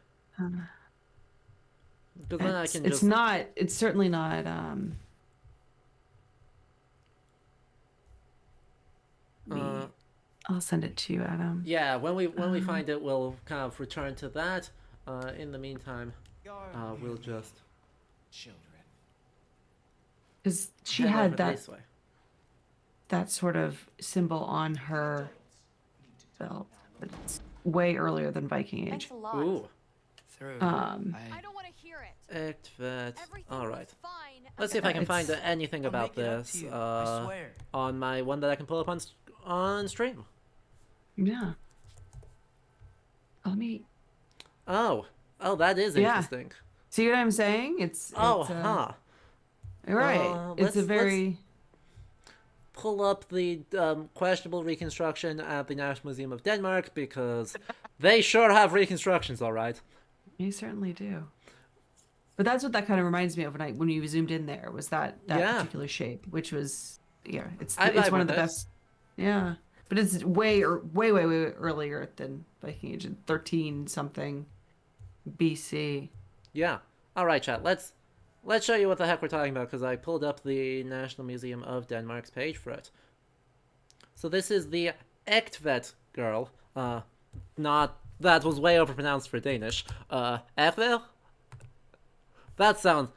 Because then I can it's certainly not I'll send it to you, Adam. Yeah, when we find it, we'll kind of return to that. In the meantime, we'll just children. Because she had that sort of symbol on her belt, but it's way earlier than Viking Age. Ooh. I don't want to hear it. Eggvet. All right. Let's see if I can find anything about this on my one that I can pull up on stream. Yeah. Let me. Oh, that is interesting. See what I'm saying? It's right. It's a very. Let's pull up the questionable reconstruction at the National Museum of Denmark because they sure have reconstructions, all right. You certainly do. But that's what that kind of reminds me of when you zoomed in there was that particular shape, which was it's one of the best. Yeah, but it's way earlier than Viking Age, 13 something BC. Yeah. All right, chat. Let's let's show you what the heck we're talking about, because I pulled up the National Museum of Denmark's page for it. So this is the Ektvet girl. Not... That was way overpronounced for Danish. Ektvet? That sounds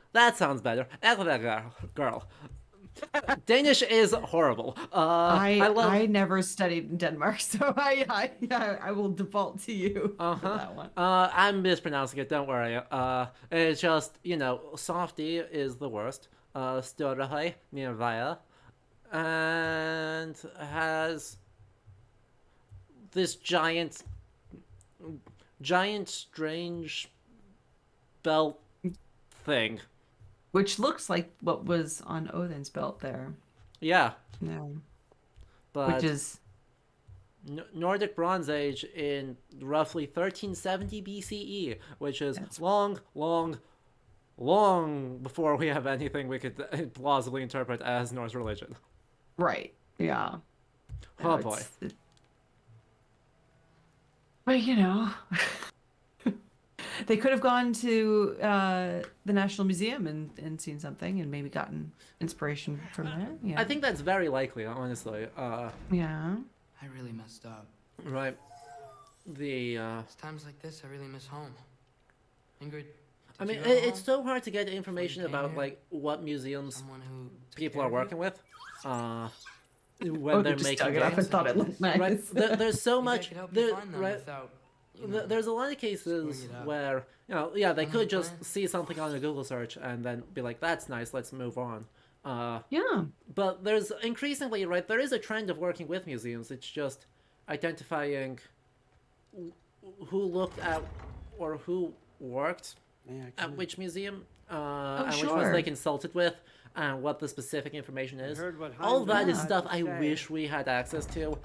better. Ektvet girl. Danish is horrible. I never studied in Denmark, so I will default to you for that one. I'm mispronouncing it, don't worry. It's just, you know, Softy is the worst. Storahøj near Via. And has this giant strange belt thing. Which looks like what was on Odin's belt there. Yeah. Yeah. But which is Nordic Bronze Age in roughly 1370 BCE, which is long before we have anything we could plausibly interpret as Norse religion. Right. Yeah. Oh boy. But you know, they could have gone to the National Museum and seen something and maybe gotten inspiration from there. Yeah. I think that's very likely, honestly. Yeah. I really messed up. Right. It's times like this I really miss home. Ingrid. I mean, it's so hard to get information about like what museums people are working with. When they're making dug it up and thought it looked nice. Right? There's so much. Right. There's a lot of cases where, you know, yeah, they could just see something on a Google search and then be like, "That's nice, let's move on." Yeah. But there's increasingly, right, there is a trend of working with museums. It's just identifying who looked at or who worked at which museum, and which ones they consulted with, and what the specific information is. All of that is stuff I wish we had access to,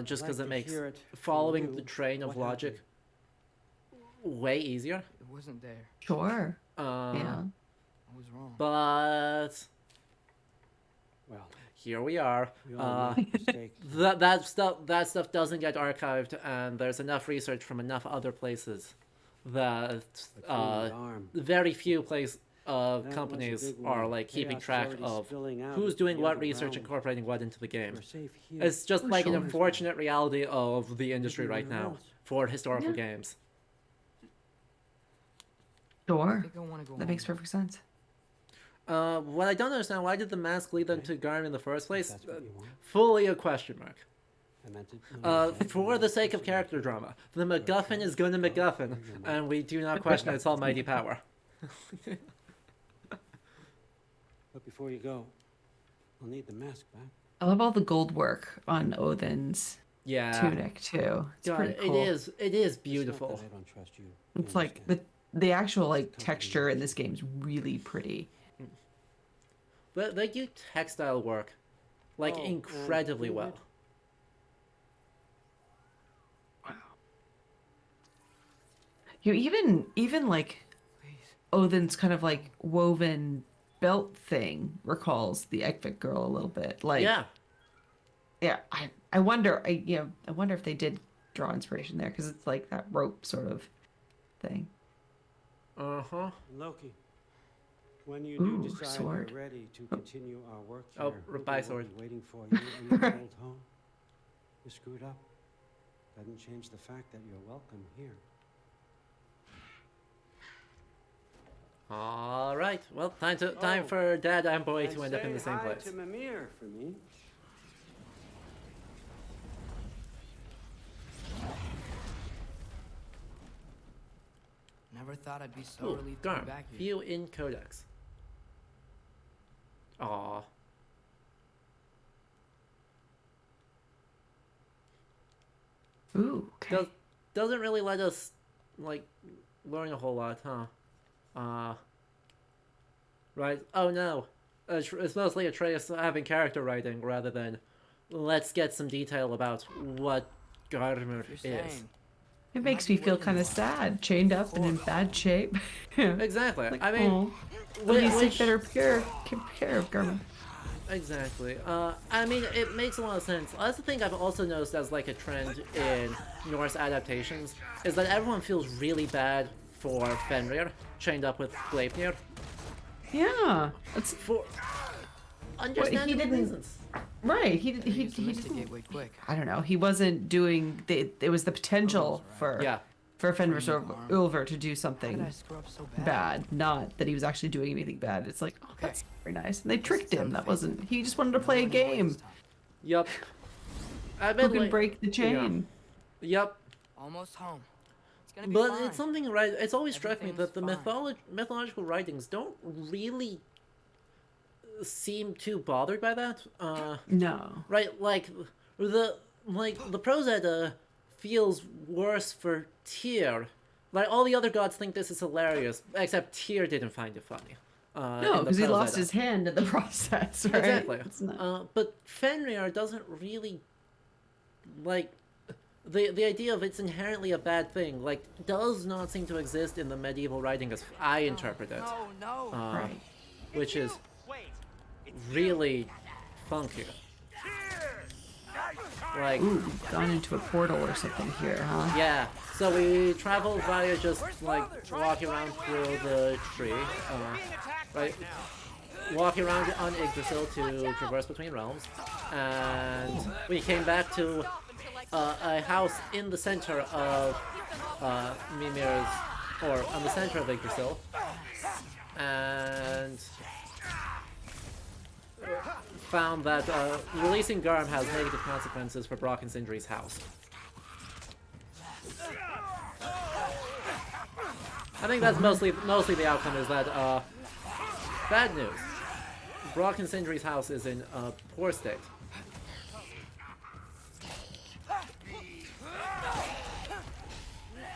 just because it makes following the train of logic way easier. It wasn't there. Sure. Yeah. I was wrong. But Well, here we are. we all make mistakes. That stuff doesn't get archived, and there's enough research from enough other places that very few companies are like keeping track of who's doing what research, incorporating what into the game. It's just like an unfortunate reality of the industry right now for historical games. Sure. That makes perfect sense. What I don't understand, why did the mask lead them to Garm in the first place? Fully a question mark. For the sake of character drama, the MacGuffin is gonna MacGuffin, and we do not question its almighty power. But before you go, I'll need the mask back. I love all the gold work on Odin's tunic too. It's pretty cool. It is beautiful. I don't trust you. It's like the actual like texture in this game is really pretty. But they do textile work like incredibly well. You even like Odin's kind of like woven belt thing recalls the Ektvet girl a little bit. Like yeah. I wonder if they did draw inspiration there, because it's like that rope sort of thing. Loki, when you do decide sword. you're ready to continue our work here, goodbye, sword. will be waiting for you in your old home. You screwed up. Doesn't change the fact that you're welcome here. All right. Well, time for Dad and Boy to end up in the same place. To Mimir for me. Never thought I'd be so relieved to Garm, be back here. view in Codex. Aw. Ooh, okay. Doesn't really let us like learn a whole lot, huh? Right. Oh no. It's mostly Atreus having character writing rather than let's get some detail about what Garmr is. It makes me feel kind of sad, chained up and in bad shape. Exactly. Like, I mean, please take better care of Garmin. Exactly. I mean, it makes a lot of sense. That's the thing I've also noticed as like a trend in Norse adaptations, is that everyone feels really bad for Fenrir, chained up with Gleipnir. Yeah, that's for understandable didn't- reasons. right. He Better use the he Mystic didn't. Gateway quick. I don't know. He wasn't doing. It was the potential for Yeah. Fenris or Garm. Ulver to do How did something I screw up so bad? bad, not that he was actually doing anything bad. It's like, oh, that's very nice. And they tricked him. That wasn't. He just wanted to play a game. Yup. I Who bet can like, break the chain? Yup. Almost home. It's gonna be But fine. it's something right. It's always struck me that the Everything's fine. mythological writings don't really seem too bothered by that. No. Right, like the prose Edda feels worse for Tyr. Like all the other gods think this is hilarious, except Tyr didn't find it funny. No, in the because he prose lost Edda. his hand in the process, right? Exactly. It's not- But Fenrir doesn't really like the idea of it's inherently a bad thing. Like, does not seem to exist in the medieval writing as I interpret it, No, no. right. which is really funky. Like, Ooh, we've gone into a portal or something here, huh? yeah. So we travel via just like walking around through the tree, right? Walking around on Yggdrasil to traverse between realms, and we came back to a house in the center of Mimir's, or on the center of Yggdrasil, and found that releasing Garm has negative consequences for Brock and Sindri's house. I think that's mostly the outcome is that bad news. Brock and Sindri's house is in a poor state.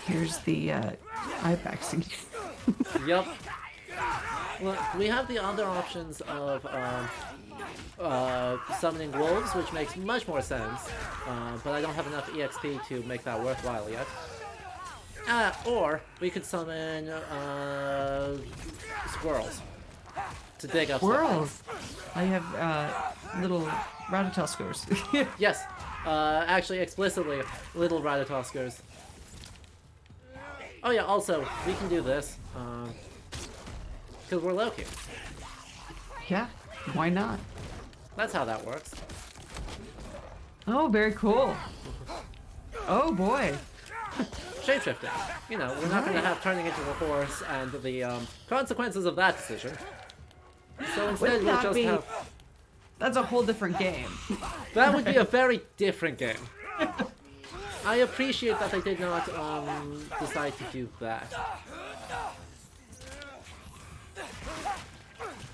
Here's the Ibex. Yep. Well, we have the other options of summoning wolves, which makes much more sense, but I don't have enough EXP to make that worthwhile yet. Or we could summon squirrels to dig up Squirrels. I have little ratatoskers. Yes, actually explicitly little ratatoskers. Oh yeah, also, we can do this, because we're Loki. Yeah, why not? That's how that works. Oh, very cool. Oh boy. Shapeshifting. You know, we're not going to have turning into a horse and the consequences of that decision. So instead Wouldn't we'll that just be- have... That's a whole different game. That would be a very different game. I appreciate that they did not decide to do that.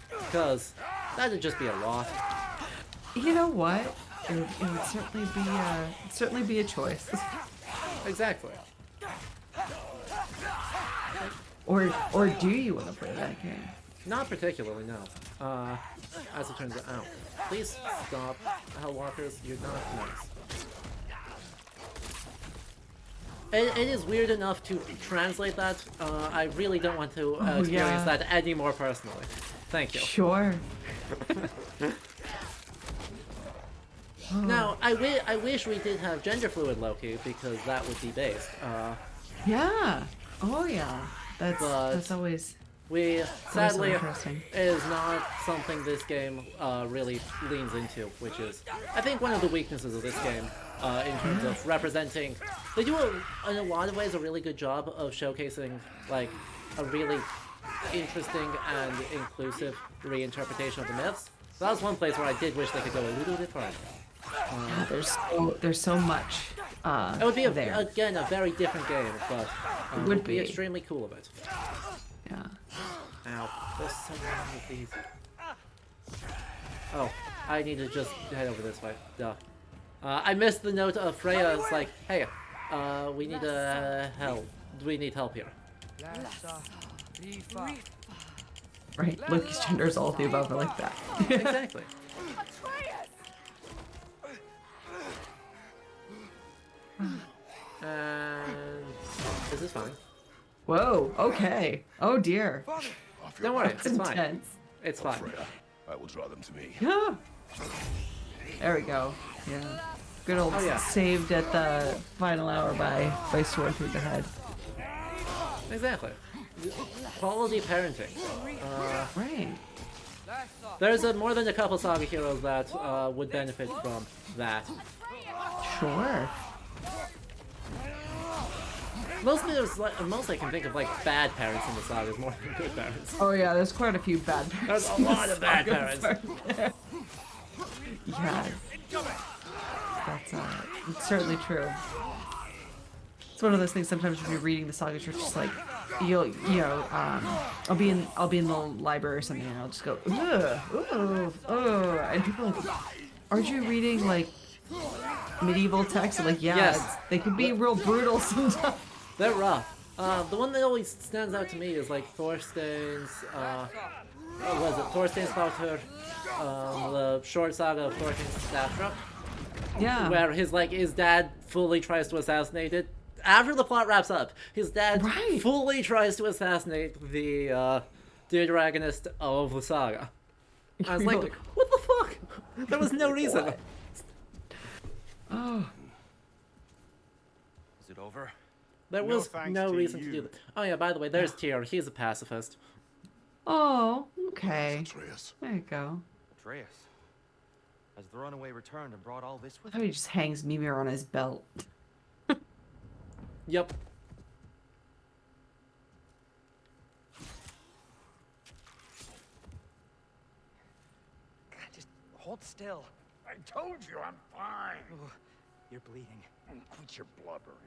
Because that'd just be a lot. You know what? It would certainly be a choice. Exactly. Or do you want to play that game? Not particularly, no. As it turns out. Please stop, Hellwalkers. You're not nice. It is weird enough to translate that. I really don't want to experience yeah. that any more personally. Thank you. Sure. Now, I wish we did have gender fluid Loki because that would be based. Yeah. Oh yeah. But- That's always We sadly interesting. is not something this game really leans into, which is I think one of the weaknesses of this game in terms of representing. They do in a lot of ways a really good job of showcasing like a really interesting and inclusive reinterpretation of the myths. So that was one place where I did wish they could go a little bit farther. there's so much. It would be there. again a very different game, but It would be be. extremely cool of it. Yeah. Ow, there's so many of these. Oh, I need to just head over this way. Duh. I missed the note of Freya. It's like, hey, we need help. We need help here. Right. Loki's gender is all of the above. I like that. Exactly. And this is fine. Whoa. Okay. Oh dear. Don't worry, That's it's fine. intense. It's fine. Freya, I will draw them to me. Yeah. There we go. Yeah. Good old Oh, yeah. saved at the final hour by sword through the head. Exactly. quality parenting. Right. There's more than a couple saga heroes that would benefit from that. Sure. Mostly, most I can think of like bad parents in the sagas more than good parents. Oh yeah, there's quite a few bad parents. There's a lot of bad parents. Yeah. That's it's certainly true. It's one of those things. Sometimes when you're reading the saga, you're just like, I'll be in the library or something, and I'll just go, and people are like, aren't you reading like medieval texts? I'm like, yeah, Yes. they can be real brutal sometimes. They're rough. The one that always stands out to me is like Thorstein's, what was it? Thorstein's Father, the short saga of Thorstein's Staffdrup, Yeah. where his dad fully tries to assassinate it. After the plot wraps up, his dad Right. fully tries to assassinate the protagonist of the saga. I was You're like, what the fuck? There was no reason. What? Oh. Is it over? There No was thanks no to reason to you. do that. Oh yeah, by the way, there's Tyr. He's a pacifist. Oh, okay. Atreus. There you go. Atreus. Has the runaway returned and brought all this with I hope he just hangs Mimir on his belt. Yep. God, just hold still. I told you I'm fine. Ooh, you're bleeding. Quit your blubbering.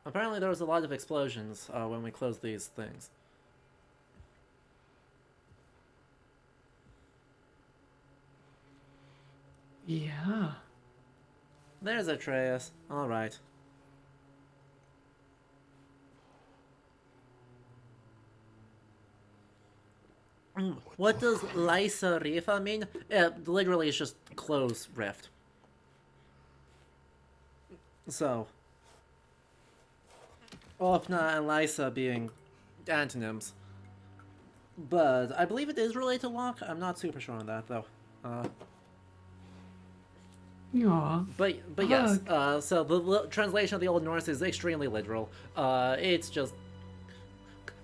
Apparently there was a lot of explosions when we closed these things. Yeah. There's Atreus. Alright. What does Lysa Rifa mean? Literally it's just close rift. So, Opna and Lysa being antonyms. But I believe it is related to Locke. I'm not super sure on that though. Aw. But yes, so the translation of the Old Norse is extremely literal. It's just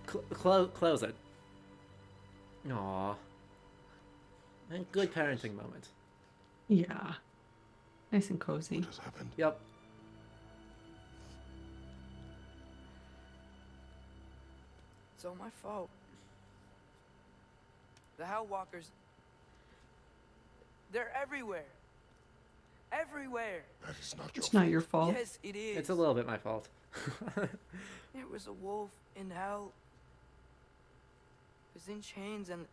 close it. Aww. And good parenting moment. Yeah. Nice and cozy. What has happened? Yep. It's all my fault. The Hell Walkers. They're everywhere. Everywhere. That is not your It's not your fault. Yes, it is. It's a little bit my fault. There was a wolf in hell. He was in chains and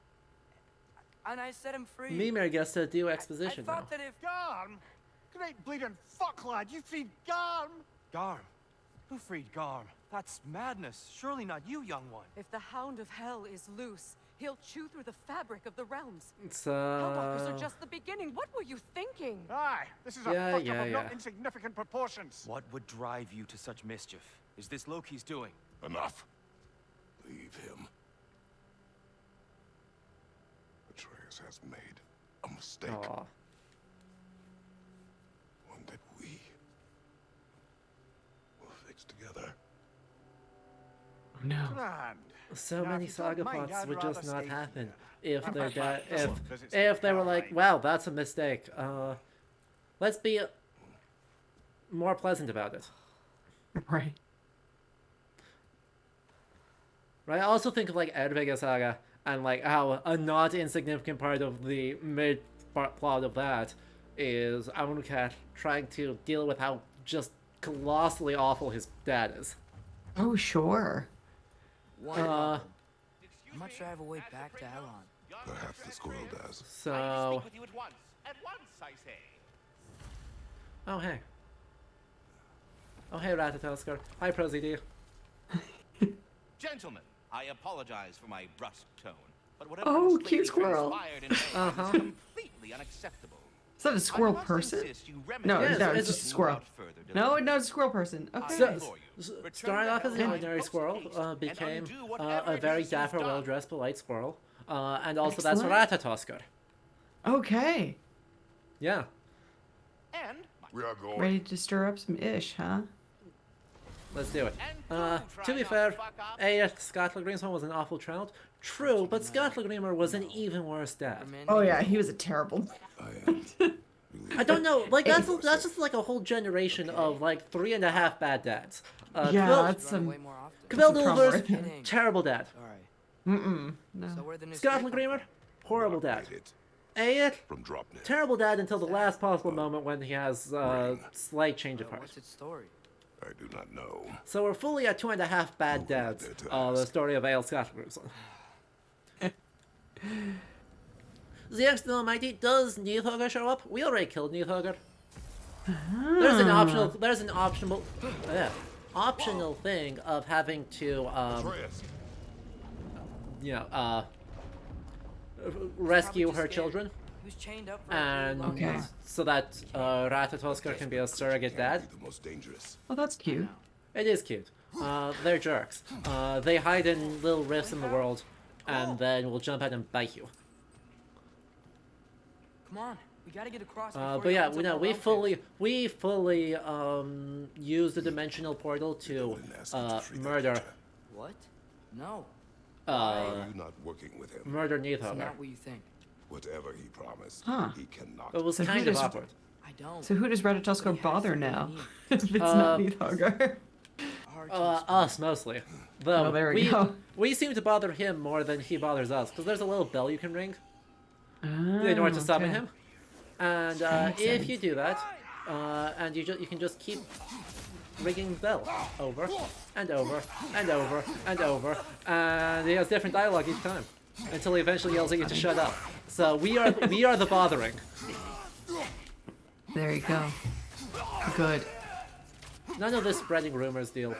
I set him free. Mimir gets to do exposition I now. thought that if Garm! Great bleeding fuck, lad! You freed Garm! Garm. Who freed Garm? That's madness. Surely not you, young one. If the Hound of Hell is loose, he'll chew through the fabric of the realms. So... Hellwalkers are just the beginning. What were you thinking? Aye, this is a Yeah, fuck yeah, up of yeah. not insignificant proportions. What would drive you to such mischief? Is this Loki's doing? Enough. Leave him. Atreus has made a mistake. Aw. One that we will fix together. No. Grand. So Now, many if you don't saga mind, plots I'd would just rather not stay happen here. if their dad, Visits if to they were like, Caroline. wow, that's a mistake. Let's be more pleasant about it. Right. Right? I also think of like Edvega Saga and like how a not insignificant part of the mid plot of that is Amunukat trying to deal with how just colossally awful his dad is. Oh, sure. how much do I have a way back to Elon? Perhaps the squirrel does. So, with you at once. At once, I say. oh hey. Oh hey Ratatoskar. Hi Prozd. Gentlemen, I apologize for my brusque tone, but whatever Oh, has cute lately squirrel. transpired in May Uh-huh. is completely unacceptable. Is that a squirrel I must person? insist you No, Yes, no, it's it's just a a- squirrel. Without further No, delay. no, it's a squirrel person. Okay. So, implore you, return starting to off as an Hell ordinary post squirrel, haste became and undo whatever a it very is you've dapper, done. well-dressed, polite squirrel. And also that's Excellent. Ratatoskar. Okay. Yeah. And We are going. Ready to stir up some ish, huh? Let's do it. To be fair, Scotland was an awful child. True, but Scotland was an even worse dad. Oh yeah, he was a terrible. I don't know, like that's just like a whole generation of like 3.5 bad dads. Yeah, that's some. Cabell That's a trauma Dulver's right there. terrible dad. No. Scotland, horrible dad. Ayat, From Dropnet. terrible dad until the last possible moment when he has slight change of heart. What's its story? I do not know. So we're fully at 2.5 bad dads. The story of Ale Scotland. ZX the Almighty, does Neathogger show up? We already killed Neathogger. There's an optional thing of having to rescue her children, He was chained up for and a very long time. so that Ratatoskr can be a surrogate dad. The most dangerous. Oh, that's cute. It is cute. They're jerks. They hide in little rifts in the world, and then will jump out and bite you. Come on, we gotta get across. But yeah, we fully use the dimensional portal to murder What? No, Are you not working with him? murder it's Neathogger. not what you think. Whatever he promised, Huh. he cannot. It was So who kind of does- awkward. I don't. So who does Ratatoskr But he has bother something now? I If it's not Neathogger. Hard to Us mostly. Though Oh, there we go. we seem to bother him more than he bothers us, because there's a little bell you can ring in order to summon him. And makes if sense. you do that, and you can just keep ringing the bell over and over and over and over, and he has different dialogue each time until he eventually yells at you to shut up. So we are the bothering. There you go. Good. None of this spreading rumors deal.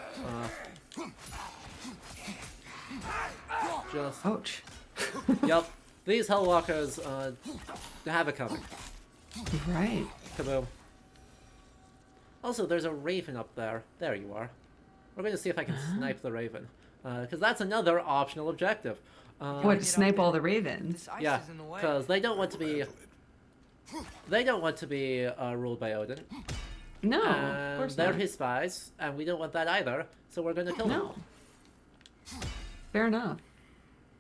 Just Ouch. yep. These Hellwalkers have it coming. Right. Kaboom. Also, there's a raven up there. There you are. We're going to see if I can snipe the raven. Because that's another optional objective. What, snipe all the ravens? This ice Yeah, is in the way. because they don't want to be... They don't want to be ruled by Odin. No, of And course they're not. his spies, and we don't want that either, so we're going to kill No. them. Fair enough.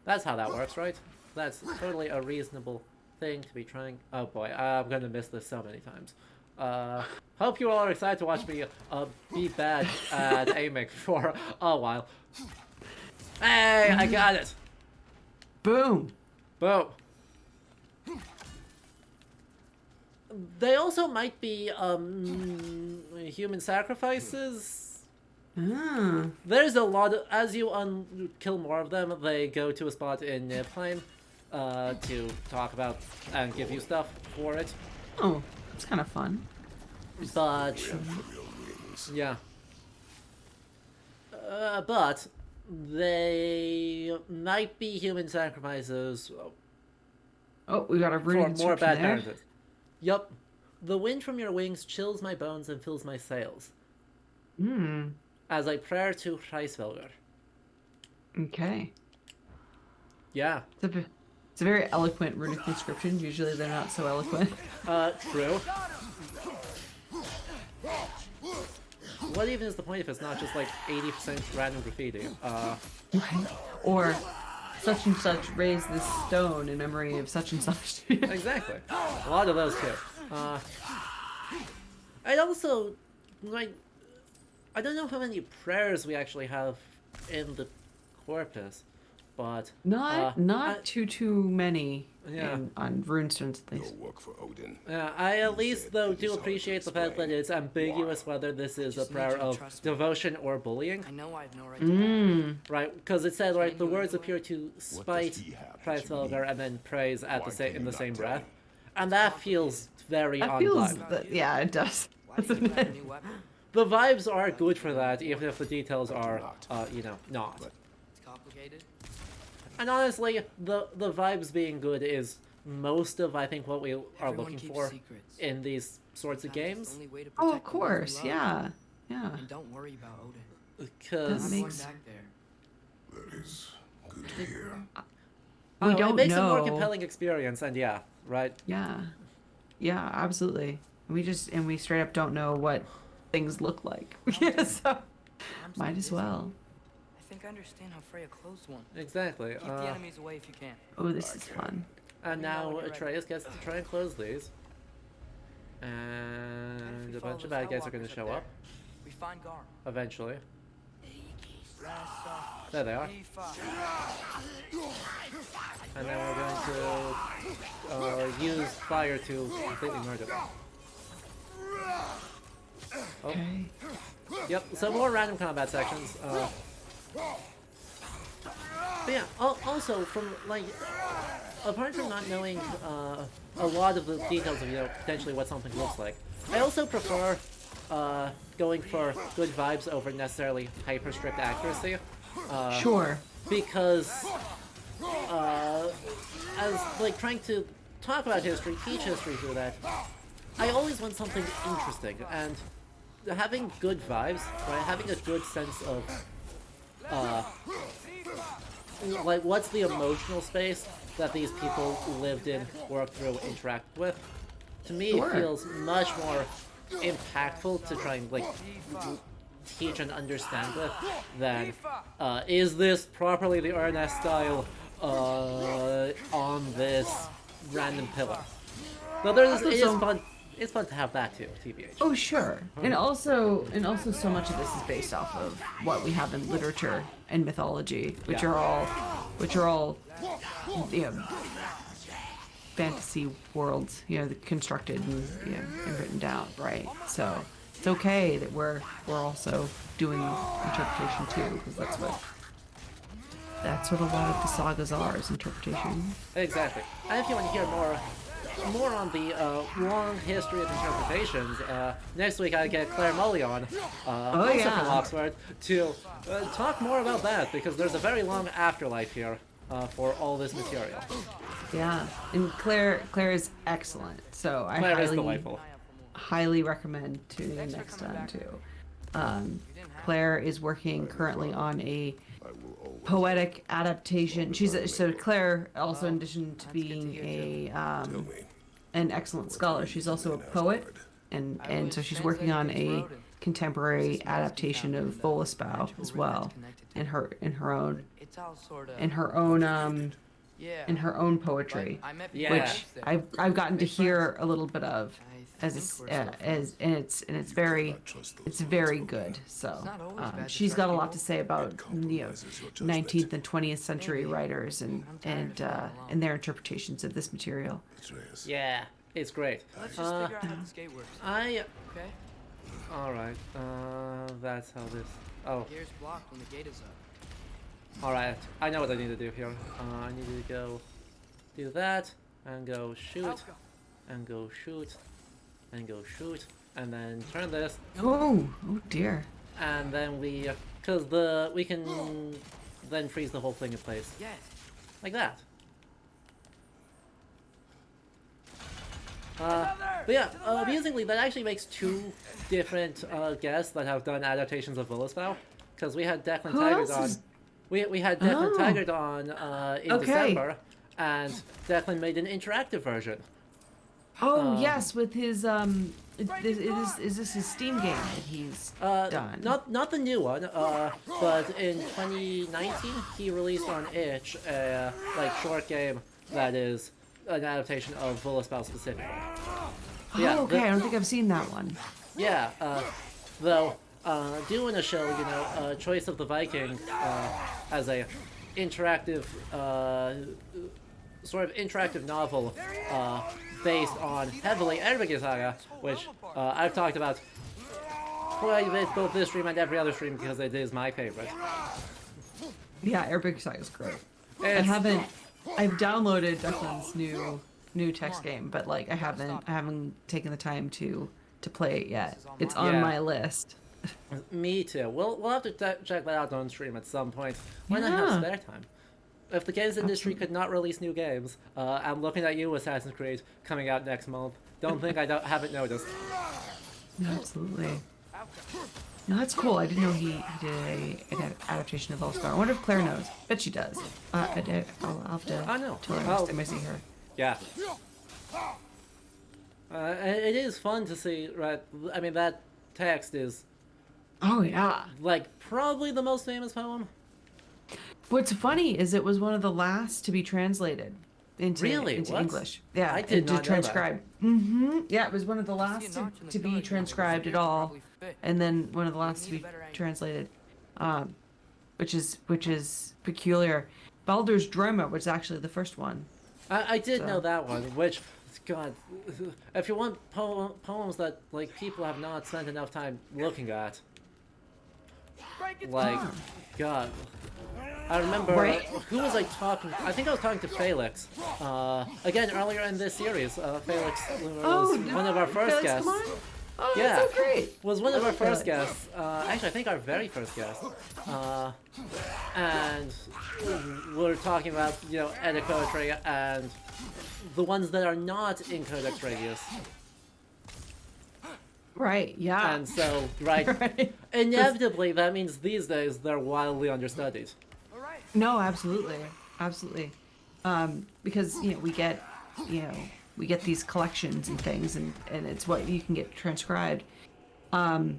That's how that works, right? That's totally a reasonable thing to be trying... Oh boy, I'm going to miss this so many times. Hope you all are excited to watch me be bad at aiming for a while. Hey, I got it! Boom. Boom. They also might be human sacrifices. Ah. There's a lot of, as you kill more of them, they go to a spot in Nibelheim to talk about and give you stuff for it. Oh, that's kind of fun. But yeah, but they might be human sacrifices Oh, we got a for runic more inscription bad there. narratives. Yup. The wind from your wings chills my bones and fills my sails, Hmm. as I pray to Hreisvelger. Okay. Yeah. It's a very eloquent runic inscription. Usually they're not so eloquent. True. What even is the point if it's not just like 80% random graffiti? Right. Or such and such raised this stone in memory of such and such. Exactly. A lot of those too. I'd also, like, I don't know how many prayers we actually have in the corpus, but Not too many Yeah. on runestones at least. No work for Odin. I at least though do appreciate the fact that it's ambiguous whether this is a Just need prayer you to of trust me. devotion or bullying, I know I have no right to right? Because it said right the words appear to spite he have that you Hreisvelger need? and then praise at Why the same can in you the not same tell breath, me? and that feels very That on feels, vibe. yeah, it does. Why do you have a new weapon? The vibes are good for that, even if the details are, you know, not. It's complicated. And honestly, the vibes being good is most of I think what we are Everyone looking keeps for secrets. in these sorts of Sometimes it's games, the only way to Oh, of protect the ones we course, love. yeah. Yeah. And don't worry about Odin. because That I'm makes- going back there. That is good to hear. We it don't makes a more know. compelling experience, and yeah, right. Yeah. Yeah, absolutely. We straight up don't know what things look like. Yeah, so I'm so Might as busy. well. I think I understand how Freya closed one. Exactly. Keep the enemies away if you can. Oh, this is fun. And Let me know now when you're ready. Atreus gets to try and close these. And If we a bunch of follow bad those guys are going to Hellwalkers show there, up we find Garm. eventually. Rasa, There they are. Ifa. And then we're going to use fire to completely murder them. Oh, Okay. yep, so more random combat sections. But yeah, also from, like, apart from not knowing a lot of the details of, potentially what something looks like, I also prefer going for good vibes over necessarily hyper strict accuracy. Sure. Because as like trying to talk about history, teach history through that, I always want something interesting, and having good vibes, right? Having a good sense of like what's the emotional space that these people lived in, worked through, interacted with. To me, Sure. it feels much more impactful to try and like teach and understand with than is this properly the Ernest style on this random pillar. Though it is fun. It's fun to have that too, TBH. Oh, sure. And also so much of this is based off of what we have in literature and mythology, which Yeah. are all fantasy worlds, constructed and written down, right? So it's okay that we're also doing interpretation too, because that's what a lot of the sagas are, is interpretation. Exactly. And if you want to hear more on the long history of interpretations, next week I get Claire Mully on, also yeah. from Oxford, to talk more about that, because there's a very long afterlife here for all this material. Yeah, and Claire is excellent. So I Claire is delightful. highly recommend tuning in next time too. Claire is working currently on a poetic adaptation. So Claire, also in addition to being an excellent scholar, she's also a poet, and so she's working on a contemporary adaptation of Voluspa as well, in her own in her own poetry, Yeah. which I've gotten to hear a little bit of, and it's very good. So she's got a lot to say about 19th and 20th century writers and their interpretations of this material. Yeah, it's great. Let's just figure out how this gate works. Okay? Alright, that's how this... Oh, Gear's blocked when the gate is up. alright, I know what I need to do here. I need to go do that, and go shoot, and go shoot, and go shoot, and then turn this, Oh dear. and then we can then freeze the whole thing in place. Yes. Like that. But yeah, amusingly, that actually makes two different guests that have done adaptations of Voluspa, because we had Declan Who Taggart else on. is- We had Declan Oh. Taggart on in Okay. December, and Declan made an interactive version. Oh yes, with his is this his Steam game that he's done? Not the new one, but in 2019 he released on itch a short game that is an adaptation of Voluspa specifically. Oh, yeah, okay. I don't think I've seen that one. Yeah, though, doing a show, Choice of the Viking, as a interactive, sort of interactive novel, based on heavily Erbygge Saga, which, I've talked about quite a bit both this stream and every other stream because it is my favorite. Yeah, Erbygge Saga is great. It's- I've downloaded Declan's new text game, but I haven't taken the time to play it yet. It's on Yeah. my list. Me too. We'll have to check that out on stream at some point when I have Yeah. spare time. If the games industry could not release new games, I'm looking at you, Assassin's Creed, coming out next month. Don't think I haven't noticed. No, absolutely. No, that's cool. I didn't know he did an adaptation of All-Star. I wonder if Claire knows. Bet she does. I'll have to I know. tell her next time I see her. Yeah. It is fun to see, right? I mean, that text is Oh yeah. Like, probably the most famous poem. What's funny is it was one of the last to be translated into What? English. Yeah, I did into not know that. transcribed. Mm-hmm. Yeah, it was one of the last to be transcribed at all, and then one of the last to be translated, which is peculiar. Baldur's Drama was actually the first one. I did know that one, which, God, if you want poems that, like, people have not spent enough time looking at, like, God, I remember, who was I talking, I think I was talking to Felix, again, earlier in this series. Felix was one of our first Felix guests. Oh, Yeah, that's so great. Was one of our first guests. Actually, I think our very first guest. And we're talking about, you know, edit poetry and the ones that are not in Codex Radius. Right, yeah. And so, right, inevitably, that means these days they're wildly understudied. No, absolutely, absolutely. Because we get these collections and things, and it's what you can get transcribed. I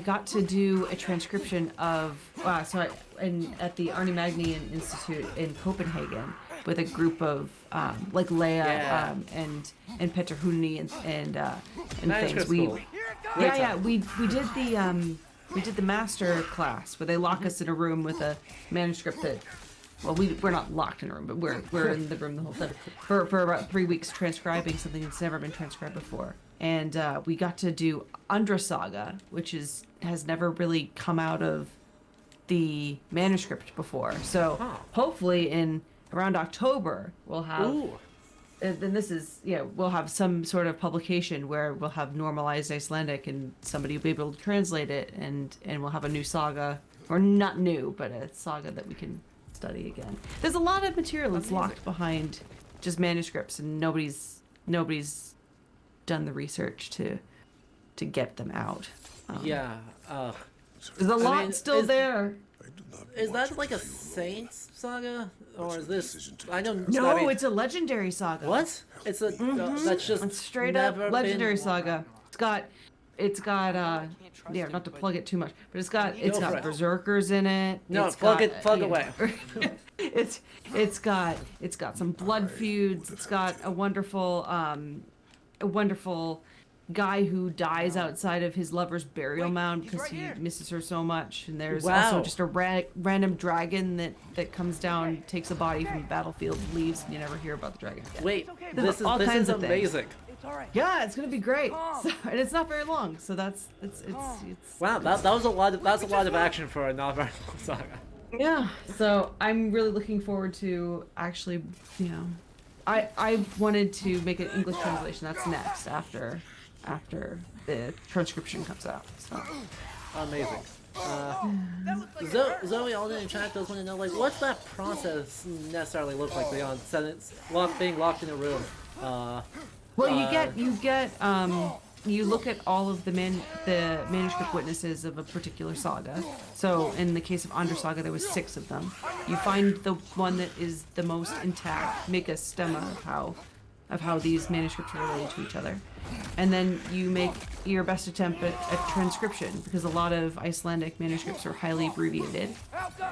got to do a transcription of at the Arne Magni Institute in Copenhagen with a group of like Leia and Petter Huni and things. We did the master class where they lock us in a room with a manuscript that. Well, we're not locked in a room, but we're in the room the whole time for about 3 weeks transcribing something that's never been transcribed before. And we got to do Undra Saga, which has never really come out of the manuscript before. So hopefully in around October we'll have. Then this is we'll have some sort of publication where we'll have normalized Icelandic and somebody will be able to translate it, and we'll have a new saga, or not new, but a saga that we can study again. There's a lot of material that's locked behind just manuscripts, and nobody's done the research to get them out. There's a lot still there. Is that like a Saints saga, or is this? I don't. No, it's a legendary saga. What? It's a that's just it's straight up legendary saga. It's got not to plug it too much, but it's got berserkers in it. No, it's plug got, away. It's got some blood feuds. It's got a wonderful guy who dies outside of his lover's burial mound because he misses her so much. And there's also just a random dragon that comes down, takes a body from the battlefield, leaves, and you never hear about the dragon again. Wait, this is amazing. Yeah, it's gonna be great. So, and it's not very long, so it's wow. That was a lot. That's a lot of action for a not very long saga. Yeah. So I'm really looking forward to actually, I wanted to make an English translation. That's next after the transcription comes out. So amazing. Zoe Alden in chat does want to know, like, what's that process necessarily look like beyond being locked in a room? You look at all of the manuscript witnesses of a particular saga. So in the case of Andra Saga, there was 6 of them. You find the one that is the most intact, make a stemma of how these manuscripts are related to each other. And then you make your best attempt at transcription, because a lot of Icelandic manuscripts are highly abbreviated.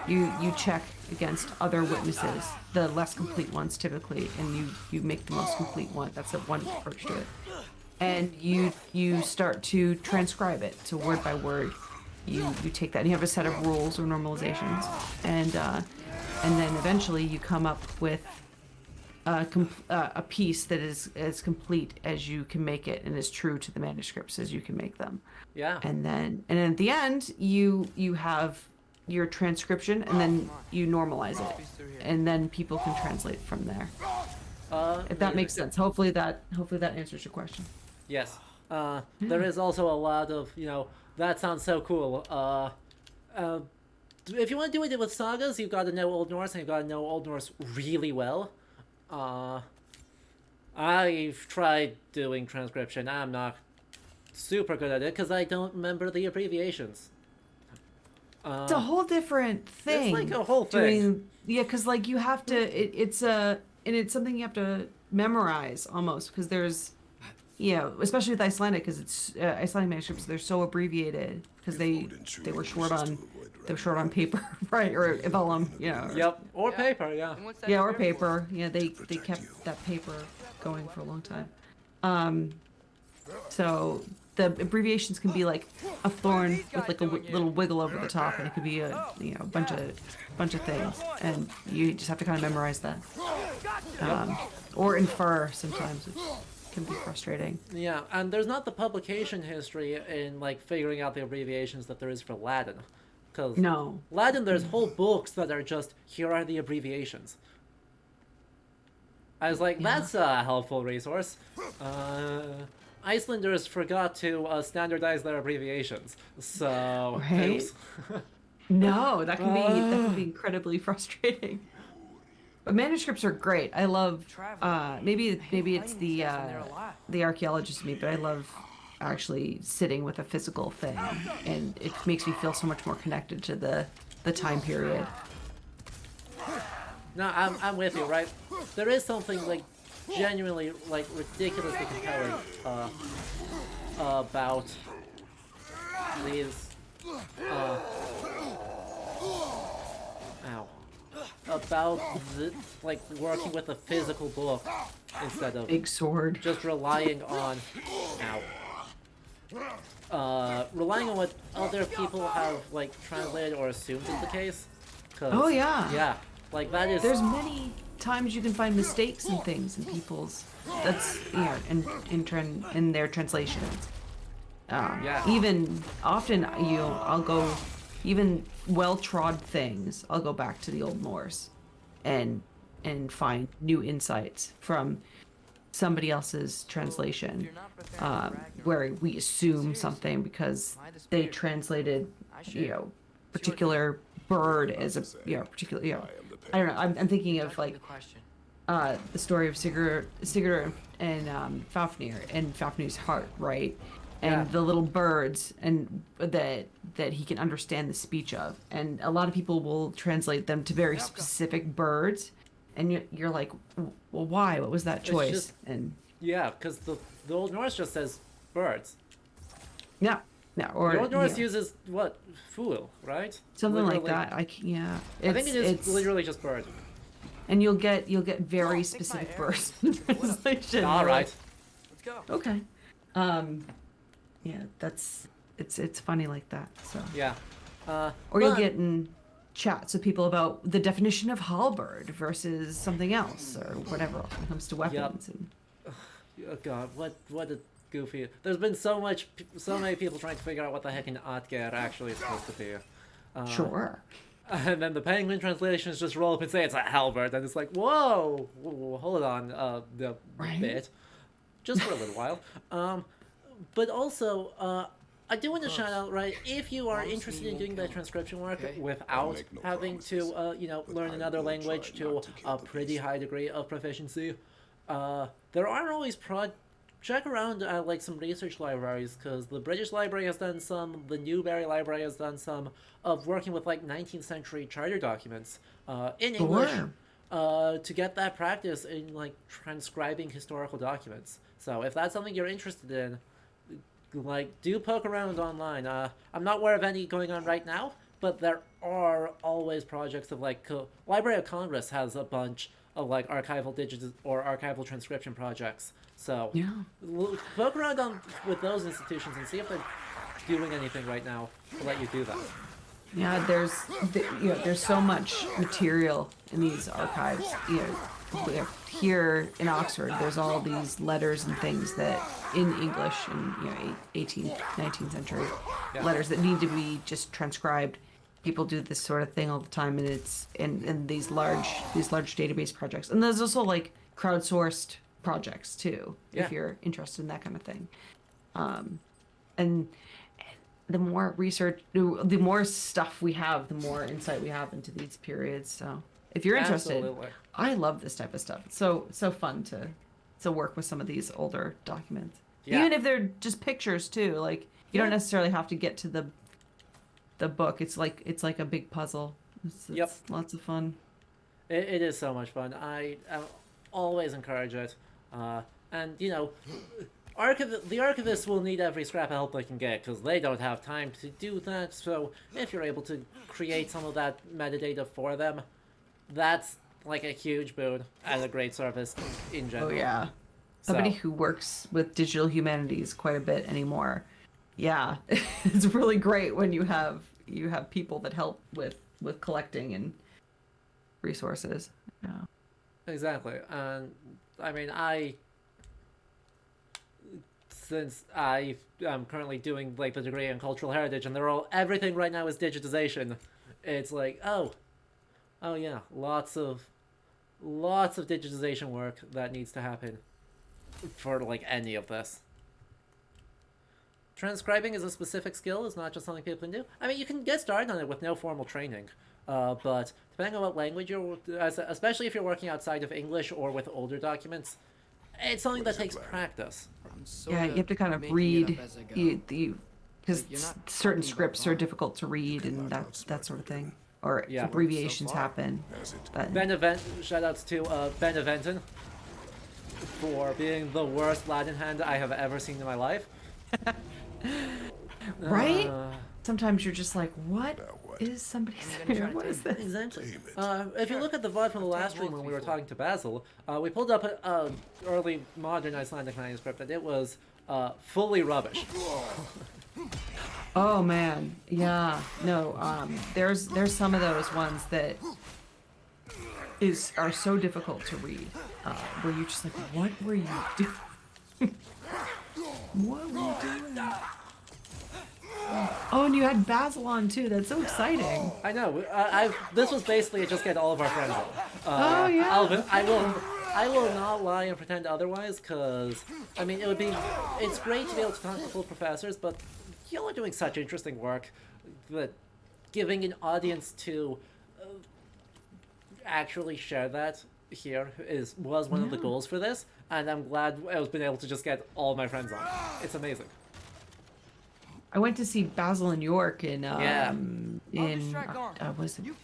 You check against other witnesses, the less complete ones typically, and you make the most complete one. That's one approach to it. And you start to transcribe it, so word by word. You take that and you have a set of rules or normalizations, and then eventually you come up with a piece that is as complete as you can make it and as true to the manuscripts as you can make them. Yeah. And at the end you have your transcription, and then you normalize it, and then people can translate from there. If that makes sense. Hopefully that answers your question. Yes. There is also a lot of, that sounds so cool. If you want to do it with sagas, you've got to know Old Norse, and you've got to know Old Norse really well. I've tried doing transcription. I'm not super good at it because I don't remember the abbreviations. It's a whole different thing. It's like a whole thing. Because like you have to. It's something you have to memorize almost, because there's you know, especially with Icelandic, because it's Icelandic manuscripts, they're so abbreviated because they were short on paper, right, or vellum, you know. Yep, or paper, yeah. Yeah, or paper. Yeah, they kept that paper going for a long time. So the abbreviations can be like a thorn with like a little wiggle over the top, and it could be a bunch of things, and you just have to kind of memorize that, or infer sometimes, which can be frustrating. Yeah, and there's not the publication history in like figuring out the abbreviations that there is for Latin. Because No. Latin, there's whole books that are just, here are the abbreviations. I was like, that's a helpful resource. Icelanders forgot to standardize their abbreviations, so... Right? Oops. No, that can be incredibly frustrating. But manuscripts are great. I love maybe it's the archaeologist in me, but I love actually sitting with a physical thing, and it makes me feel so much more connected to the time period. No, I'm with you, right? There is something like genuinely like ridiculously compelling about these about the, like working with a physical book instead of big sword, just relying on relying on what other people have like translated or assumed is the case. Oh yeah, like that is. There's many times you can find mistakes and things in people's in their translations. Even often I'll go even well-trod things. I'll go back to the Old Norse and find new insights from somebody else's translation, where we assume something because they translated particular bird as a particular I don't know. I'm thinking of like the story of Sigurd and Fafnir and Fafnir's heart, right? And the little birds and that he can understand the speech of, and a lot of people will translate them to very specific birds, and you're like, well, why? What was that choice? Because the Old Norse just says birds. Yeah. Or the Old Norse uses what? Fool, right? Something literally. like that. I think it is literally just bird. And you'll get very specific birds in the translation. All right. Let's go. Okay. Yeah, it's funny like that. So yeah. Or you'll get in chats with people about the definition of halberd versus something else or whatever when it comes to weapons. Oh God, what a goofy. There's been so many people trying to figure out what the heck an Atger actually is supposed to be. Sure. And then the Penguin translations just roll up and say it's a halberd, and it's like, whoa, hold on, the bit, just for a little while. But also, I do want to shout out, right, if you are interested in doing that transcription work without having to, learn another language to a pretty high degree of proficiency, there are always check around like some research libraries, because the British Library has done some, the Newberry Library has done some of working with like 19th century charter documents in English to get that practice in like transcribing historical documents. So if that's something you're interested in, like, do poke around online. I'm not aware of any going on right now, but there are always projects of like Library of Congress has a bunch of like archival digits or archival transcription projects. So poke around with those institutions and see if they're doing anything right now to let you do that. Yeah, there's so much material in these archives. Here in Oxford, there's all these letters and things that in English in 18th, 19th century letters that need to be just transcribed. People do this sort of thing all the time, and it's in these large database projects. And there's also like crowdsourced projects too, if you're interested in that kind of thing. And the more research, the more stuff we have, the more insight we have into these periods. So if you're interested, I love this type of stuff. It's so fun to work with some of these older documents, even if they're just pictures too. Like you don't necessarily have to get to the book. It's like a big puzzle. It's lots of fun. It is so much fun. I always encourage it. And The archivists will need every scrap of help they can get because they don't have time to do that. So if you're able to create some of that metadata for them, that's like a huge boon and a great service in general. Oh yeah. So, Somebody who works with digital humanities quite a bit anymore. Yeah, it's really great when you have people that help with collecting and resources. Yeah. exactly. And I mean, since I am currently doing like the degree in cultural heritage, and everything right now is digitization. It's like, oh yeah, lots of digitization work that needs to happen for like any of this. Transcribing is a specific skill. It's not just something people can do. I mean, you can get started on it with no formal training, but depending on what language especially if you're working outside of English or with older documents, it's something that takes practice. Yeah, you have to kind of read because certain scripts are difficult to read and that sort of thing, or Yeah. abbreviations happen. But Shoutouts to Beneventon for being the worst Latin hand I have ever seen in my life. right? Sometimes you're just like, what is somebody saying? What is this? Exactly. If you look at the VOD from the last stream when we were talking to Basil, we pulled up an early modern Icelandic manuscript, and it was fully rubbish. Oh man, yeah. No, there's some of those ones that are so difficult to read, where you're just like, what were you doing? What were you doing? Oh, and you had Basil on too. That's so exciting. I know. This was basically just get all of our friends on. Oh yeah. I will not lie and pretend otherwise, because I mean it's great to be able to talk to full professors, but y'all are doing such interesting work that giving an audience to actually share that here was one of the goals for this, and I'm glad I was been able to just get all my friends on. It's amazing. I went to see Basil in York in it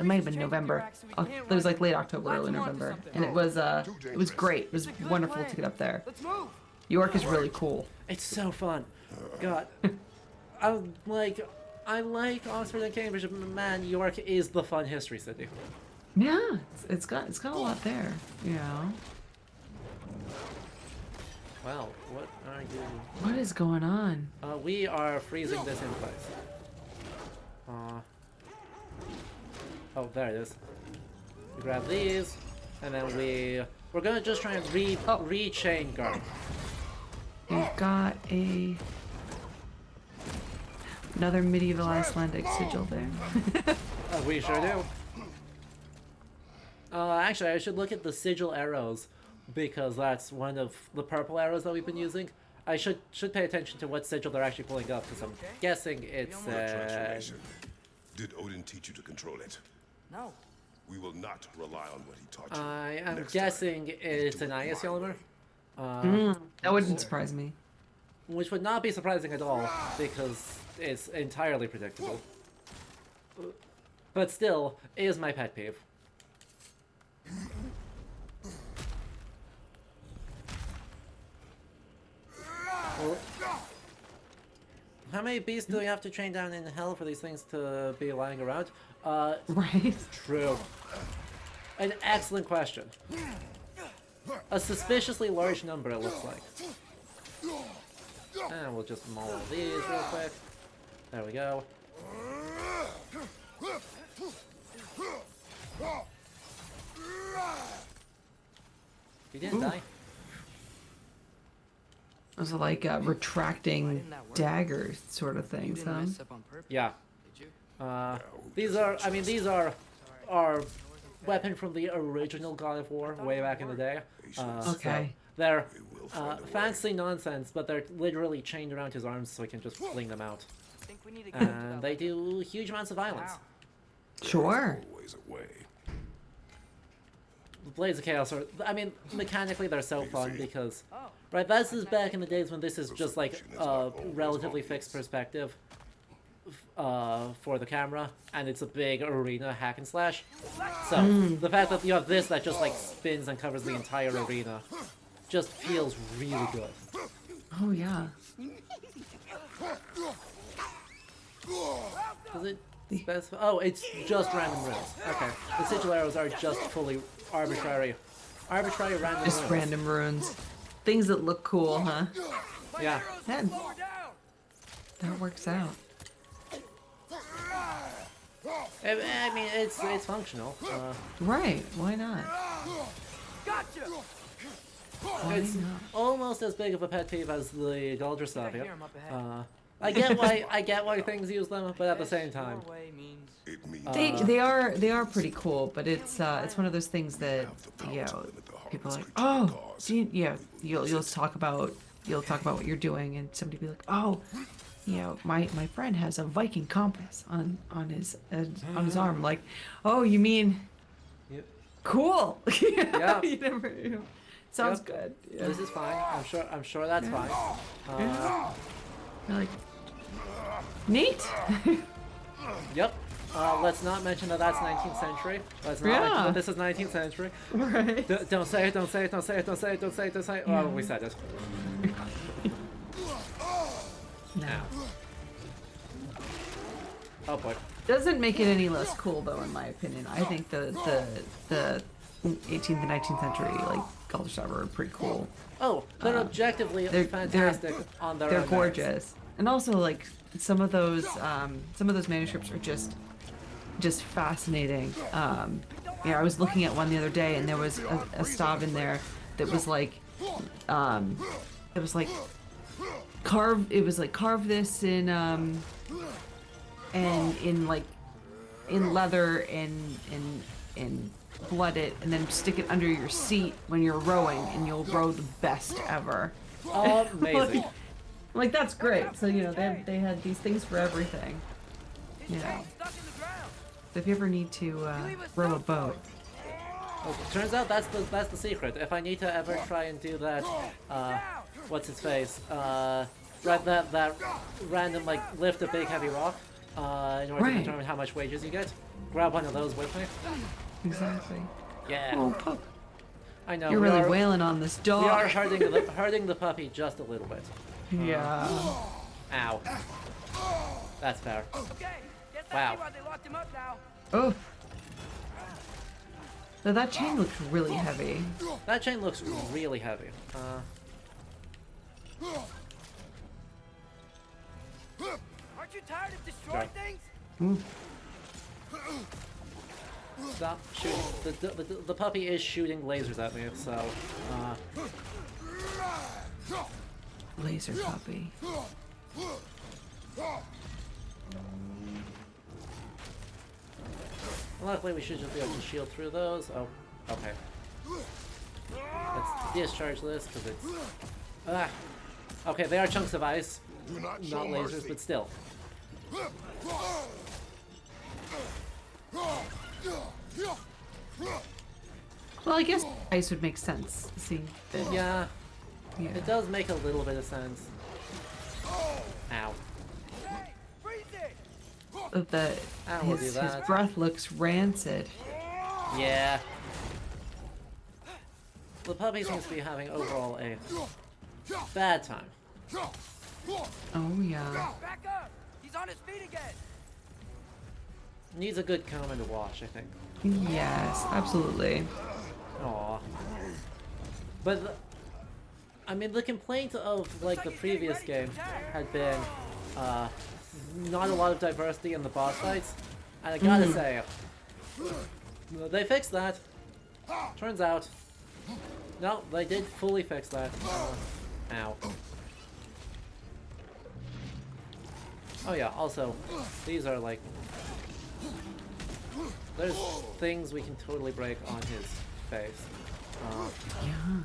might have been November. It was like late October, early November, and it was great. It was wonderful to get up there. York is really cool. It's so fun. God, I like Oxford and Cambridge, but man, York is the fun history city. Yeah, it's got a lot there, you know. Wow, what are you? What is going on? We are freezing this in place. Oh, there it is. We grab these, and then we're gonna just try and rechain Garm. You've got another medieval Icelandic sigil there. We sure do. Actually, I should look at the sigil arrows, because that's one of the purple arrows that we've been using. I should pay attention to what sigil they're actually pulling up, because I'm guessing it's Transformation. Did Odin teach you to control it? No. We will not rely on what he taught you. I am Next guessing time, it's do an it Ice my Yelmer. way. That wouldn't surprise me. Which would not be surprising at all, because it's entirely predictable. But still, it is my pet peeve. Well, how many beasts do we have to train down in hell for these things to be lying around? Right. True. An excellent question. A suspiciously large number, it looks like. And we'll just maul these real quick. There we go. He didn't die. Those are like retracting daggers sort of things, huh? Yeah. These are our weapon from the original God of War way back in the day. Okay. So they're fancy nonsense, but they're literally chained around his arms so he can just fling them out. And they do huge amounts of violence. Sure. Always away. Blades of Chaos are, I mean, mechanically they're so fun because, right, this is back in the days when this is just like a relatively fixed perspective for the camera, and it's a big arena hack and slash. So, the fact that you have this that just like spins and covers the entire arena just feels really good. Oh yeah. Does it specify? Oh, it's just random runes. Okay. The sigil arrows are just fully arbitrary. Arbitrary random Just runes. random runes. Things that look cool, huh? Yeah. That works out. I mean, it's functional. Right, why not? It's almost as big of a pet peeve as the Galdraslavia. I get why things use them, but at the same time, They are pretty cool, but it's one of those things that people are like, oh, see, you'll talk about what you're doing, and somebody be like, oh, my friend has a Viking compass on his arm. Like, oh, you mean cool? Yeah. You never, sounds good. Yeah. This is fine. I'm sure that's fine. You're like, neat. Yep. Let's not mention that that's 19th century. Let's not mention that this is 19th century. Right. Don't say it, don't say it, don't say it, don't say it, don't say it, don't say it. Oh, we said it. No. Oh boy. Doesn't make it any less cool, though, in my opinion. I think the 18th and 19th century, like, Galdraslavia are pretty cool. Oh, they're objectively fantastic on their own They're merits. gorgeous. And also, like, some of those manuscripts are just fascinating. I was looking at one the other day, and there was a stav in there that was like, it was like carve this in leather and blood it, and then stick it under your seat when you're rowing, and you'll row the best ever. Amazing. Like, that's great. So they had these things for everything. So if you ever need to row a boat. Well, turns out that's the secret. If I need to ever try and do that, what's his face? That random, like, lift a big heavy rock in order to determine how much wages you get. Grab one of those with me. Exactly. Yeah. Oh, pup. I know. You're really wailing on this dog. We are hurting the puppy just a little bit. Yeah. Ow. That's fair. Wow. Oh. So that chain looks really heavy. That chain looks really heavy. Aren't you tired of destroying things? Stop shooting. The puppy is shooting lasers at me, so. Laser puppy. Luckily, we should just be able to shield through those. Oh, okay. Let's discharge this because it's. Okay, they are chunks of ice, not lasers, but still. Well, I guess ice would make sense. See. Yeah. It does make a little bit of sense. Ow. His breath looks rancid. Yeah. The puppy seems to be having overall a bad time. Oh yeah. Back up! He's on his feet again! Needs a good comb and a wash, I think. Yes, absolutely. Aww. But I mean, the complaint of, like, the previous game had been not a lot of diversity in the boss fights, and I gotta say, they fixed that. Turns out, no, they did fully fix that. Ow. Oh yeah, also, these are like, there's things we can totally break on his face. Yeah.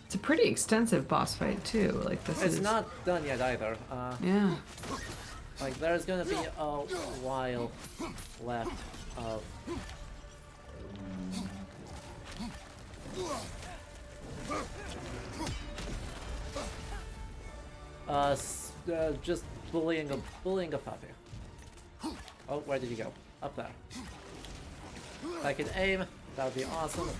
It's a pretty extensive boss fight too. Like this is. It's not done yet either. Yeah. Like there's gonna be a while left of. Just bullying a puppy. Oh, where did you go? Up there. If I could aim, that would be awesome.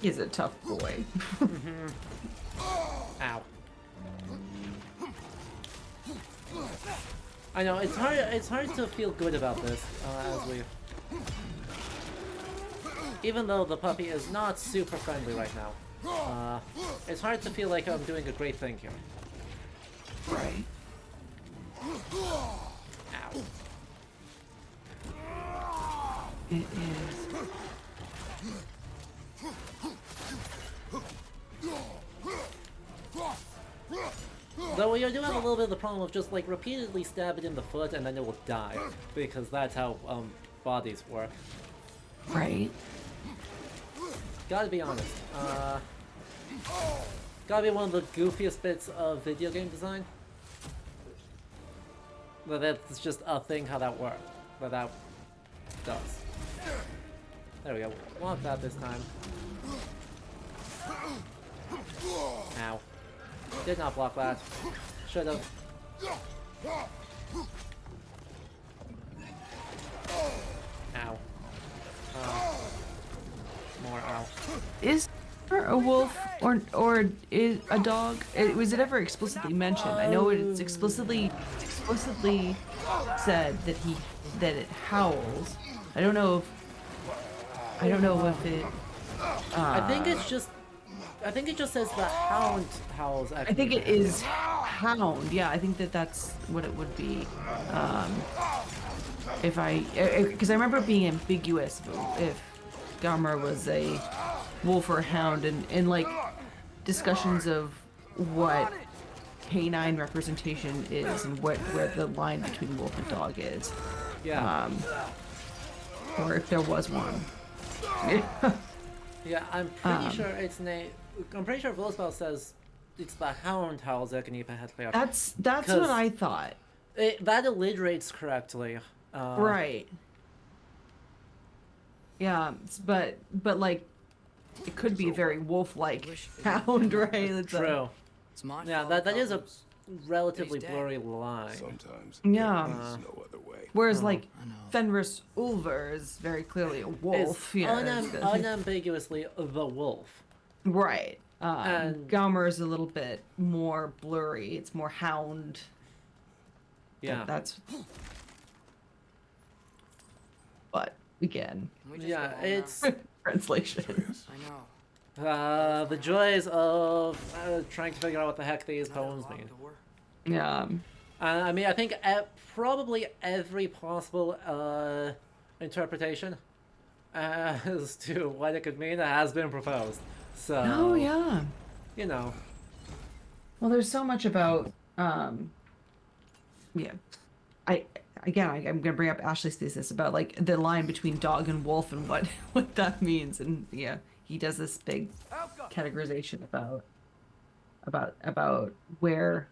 He's a tough boy. Ow. I know it's hard. It's hard to feel good about this as we. Even though the puppy is not super friendly right now, it's hard to feel like I'm doing a great thing here. Right. Ow. It is. Though you do have a little bit of the problem of just like repeatedly stab it in the foot and then it will die, because that's how bodies work. Right. Gotta be honest. Gotta be one of the goofiest bits of video game design. But that's just a thing how that works. But that does. There we go. Want that this time. Ow. Did not block that. Should've. Ow. More ow. Is there a wolf or is a dog? Was it ever explicitly mentioned? I know it's explicitly said that it howls. I don't know if it. I think it's just. I think it just says the hound howls. I think it is hound. Yeah, I think that's what it would be. Because I remember it being ambiguous if Garm was a wolf or a hound, and like discussions of what canine representation is and where the line between wolf and dog is. Yeah. Or if there was one. Yeah, I'm pretty sure it's I'm pretty sure Vlospel says it's the hound howls that can even have clear. That's what I thought. That alliterates correctly. Right. Yeah, but like it could be a very wolf-like hound, right? It's True. Yeah, that is a relatively blurry line. Sometimes. Yeah. There's no other way. Whereas like Fenris Ulver is very clearly a wolf. It's Yeah. unambiguously the wolf. Right. And Galmer is a little bit more blurry. It's more hound. Yeah. That's. But again. Yeah, it's translation. I know. the joys of trying to figure out what the heck these poems mean. Yeah. I mean, I think probably every possible interpretation as to what it could mean has been proposed. So. Oh yeah. You know. Well, there's so much about. Yeah. I'm gonna bring up Ashley's thesis about like the line between dog and wolf and what that means, and yeah, he does this big categorization about where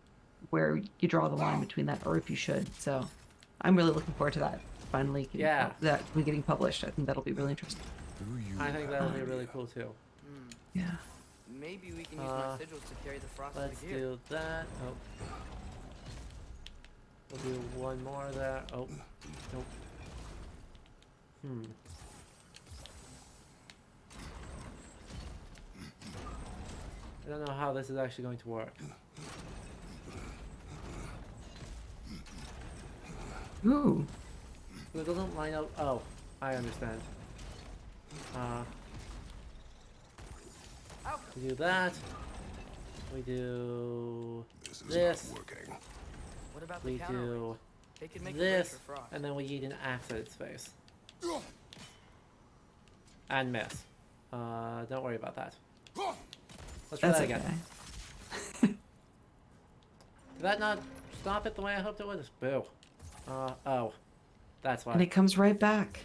you draw the line between that, or if you should. So, I'm really looking forward to that finally. Getting published. I think that'll be really interesting. I think that'll be really cool too. Yeah. Maybe we can use my sigils to carry the frost Let's to the gear. do that. Oh. We'll do one more there. Oh. Nope. I don't know how this is actually going to work. Ooh. It doesn't line up. Oh, I understand. We do that. We do this. What about We the counter do weights? They could make a this, break for frost. and then we eat an axe at its face. And miss. Don't worry about that. Let's try That's that again. okay. Did that not stop it the way I hoped it would? Boo. Oh. That's why. And it comes right back.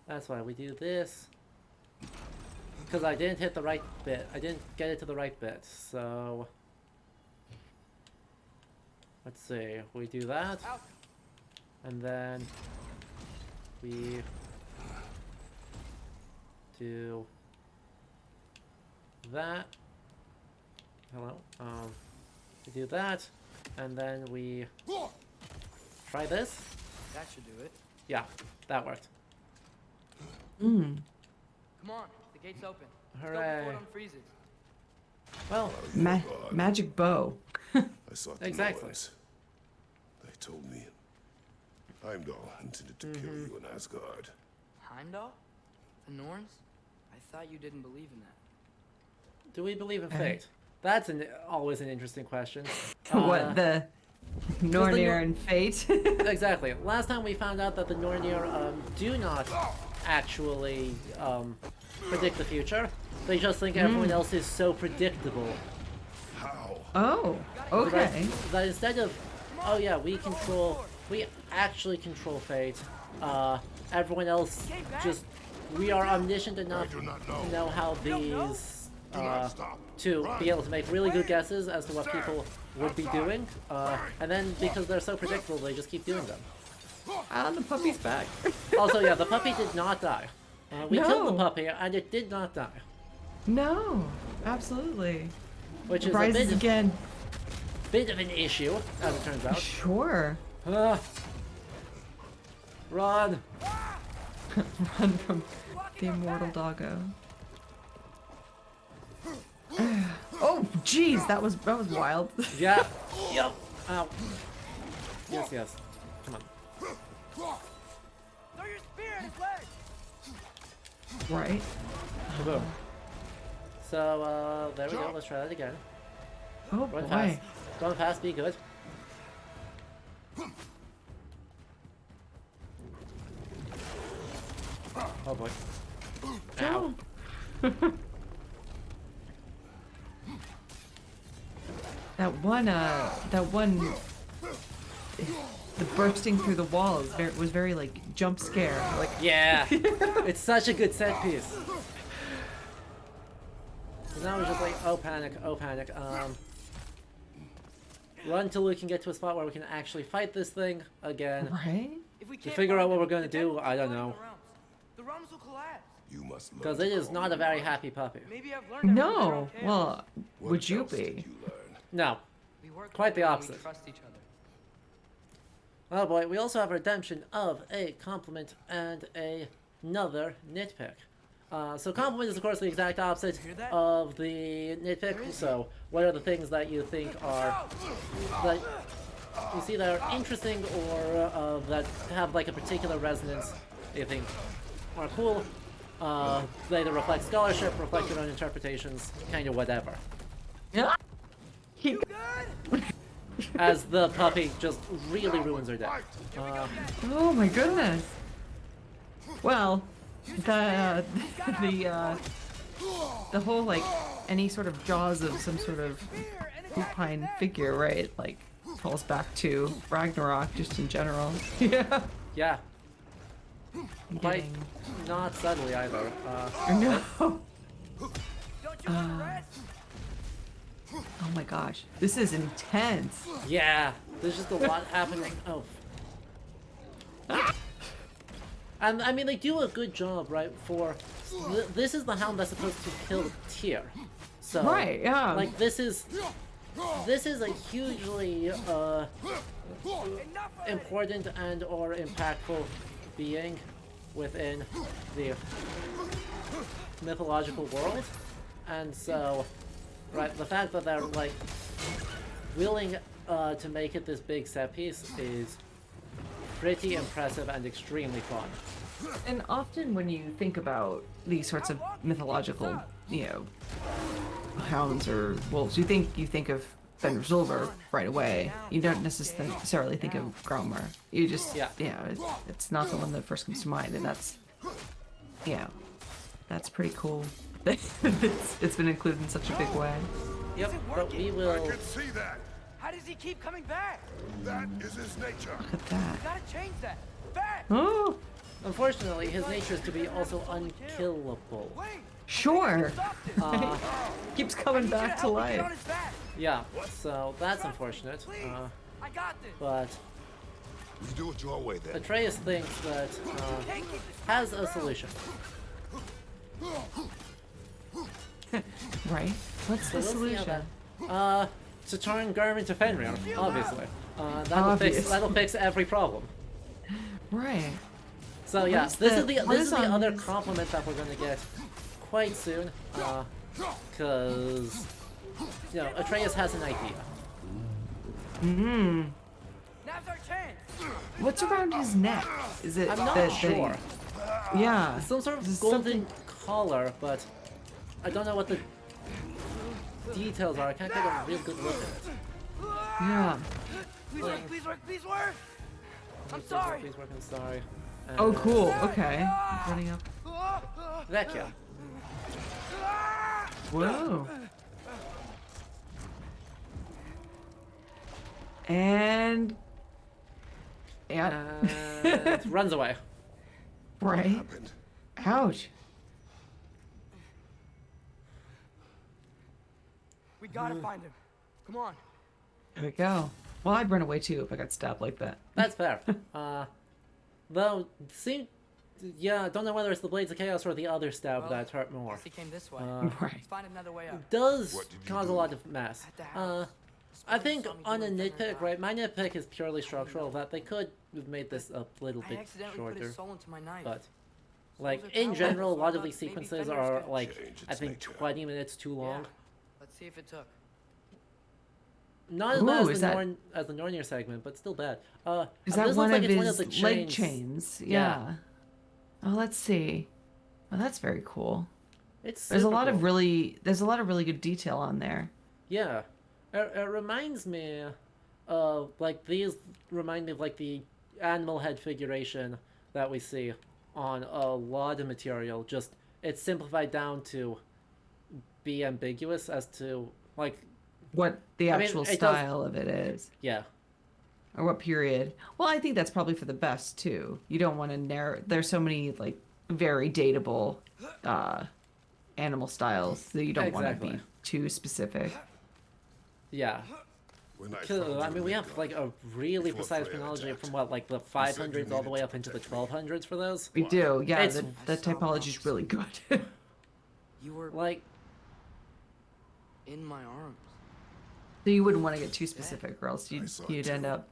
That's why we do this. Because I didn't hit the right bit. I didn't get it to the right bit, so... Let's see. We do that. And then... We... do... that. Hello. We do that. And then we... try this. That should do it. Yeah, that worked. Mm. Come on, the Gate's open. Let's go Hooray. before it unfreezes. Well, Magic bow. I sought the Exactly. noise. They told me Heimdall intended to kill you in Asgard. Heimdall? The Norns? I thought you didn't believe in that. do we believe in fate? That's always an interesting question. What, the Nornir Nor- and fate? Exactly. Last time we found out that the Nornir do not actually predict the future. They just think everyone else is so predictable. How? Oh, okay. That instead of, oh yeah, we actually control fate. Everyone else just, we are omniscient enough do not to know how these, to be able to make really good guesses as to what people would be doing. And then because they're so predictable, they just keep doing them. Ah, the puppy's back. Also, yeah, the puppy did not die. We killed the No. puppy, and it did not die. No, absolutely. Which is a Rises again. bit of an issue, as it turns out. Sure. Run! Run from the immortal doggo. Oh, jeez, that was wild. Yeah. Yep. Ow. Yes, yes. Come on. Throw your spear at his legs! Right. Boom. So, there we go. Let's try that again. Oh Going boy. fast. Going fast, be good. Oh boy. Ow. That one, the bursting through the walls was very like jump scare. Like, Yeah. It's such a good set piece. So now we're just like, oh panic, oh panic. Run till we can get to a spot where we can actually fight this thing again. right? If we To can't figure out find what him, we're gonna then do, we'll I don't find know. The realms will collapse. You must learn Because to it is call not a me very God. happy puppy. Maybe I've learned everything No. around chaos. Well, What would you else did be? you learn? No. We work Quite the together and opposite. We trust each other. Oh boy, we also have redemption of a compliment and another nitpick. So compliment is of course the exact opposite of the nitpick. So what are the things that you think are that you see that are interesting or that have like a particular resonance that you think are cool? They either reflect scholarship, reflect your own interpretations, kind of whatever. Yeah. As the puppy just really ruins her day. Oh my goodness. Well, the whole like any sort of jaws of some sort of lupine figure, right? Like calls back to Ragnarok just in general. Yeah. Yeah, quite Getting- not subtly either. No. Don't you want to rest? Oh my gosh, this is intense. Yeah, there's just a lot happening. Oh. And I mean, they do a good job, right? For this is the hound that's supposed to kill Tyr. So, Right, yeah. Like this is a hugely important and or impactful being within the mythological world, and so. Right, the fact that they're like willing to make it this big set piece is pretty impressive and extremely fun. And often when you think about these sorts of mythological, hounds or wolves, you think of Fenrir right away. You don't necessarily think of Grommer. You just, it's not the one that first comes to mind, and that's pretty cool. It's been included in such a big way. Yep, but we I will. can see that. How does he keep coming back? That is his nature. Look at that. Gotta change that. Back! Oh, Unfortunately, his nature is to be also unkillable. Wait! sure. Stopped it. Keeps coming back to Get on life. his back. Yeah, so that's unfortunate. Please. I got this. But You do it your way then. Atreus thinks that Can't keep this has a solution. Right? What's So the we'll see how solution? that- to turn Garm into Fenrir, obviously. Obvious. That'll fix every problem. Right. So yeah, is this the- is the what is other on- compliment that we're gonna get quite soon, because, you know, Atreus has an idea. Hmm. Now's our chance. What's around his neck? Is it? I'm not that sure. Yeah. Some sort Is of it golden collar, but I don't know what the details are. I can't get a real good look at it. Yeah. Please work, please work, please work. I'm sorry. Please work, I'm sorry. Oh, cool. Okay. Running up. Vecchia. Whoa. And yeah. And runs away. Right. happened? Ouch. We gotta find him. Come on. There we go. Well, I'd run away too if I got stabbed like that. That's fair. Though, yeah, I don't know whether it's the Blades of Chaos or the other stab Well, that hurt more. Guess he came this way. Right. Let's find another way up. Does What did you cause a do? lot of mess. At the house. I think saw me on a doing something nitpick, bad. right? My nitpick is purely structural, that they could have made this a little I bit accidentally put shorter. his soul into my knife. But, Souls like, are in powerful, general, a so lot I of thought these maybe sequences Fenrir's are, good. like, Change its I think nature. 20 minutes too long. Yeah. Let's see if it took. Not as Ooh, bad is as that- as the Nornir segment, but still bad. Is this that looks one like of it's one his of the leg chains. chains? Yeah. Yeah. Oh, let's see. Oh, that's very cool. It's There's a super lot cool. of really good detail on there. Yeah, it reminds me of, like, these remind me of, like, the animal head figuration that we see on a lot of material. Just, it's simplified down to be ambiguous as to, like, What the I mean, actual it does- style of it is. yeah. Or what period. Well, I think that's probably for the best too. You don't want to narrow. There's so many like very dateable animal styles that you don't want to Exactly. be too specific. Yeah. When I Because, found I you mean, in we the have, like, a garden, really before precise Freya chronology attacked, from, what, like, the you said 500s you all the way needed up to into the protect me. 1200s for those. We do, yeah. It's- The typology is really good. You were Like, in my arms. So you wouldn't want to get too specific, or else I saw it you'd end too. up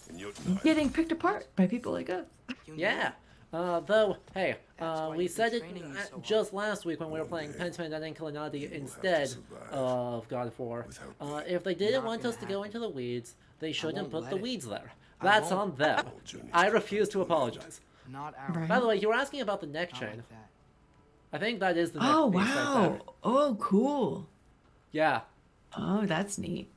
In your time, getting picked apart by people like us. You knew. yeah. Though, hey, That's why we you've said been it training me so just last week when we were playing day, Pentiment and Inclinati you will have to instead survive of God of War. without me. If they didn't Not want gonna us to go happen. into the weeds, they shouldn't won't put let the it. weeds there. I That's won't. on them. All journeys I lead refuse to to an end. apologize. Not ours. Right. By the way, you were asking about the neck Not chain. like that. I think that is the neck Oh piece right wow! there. Oh cool! Yeah. Oh, that's neat.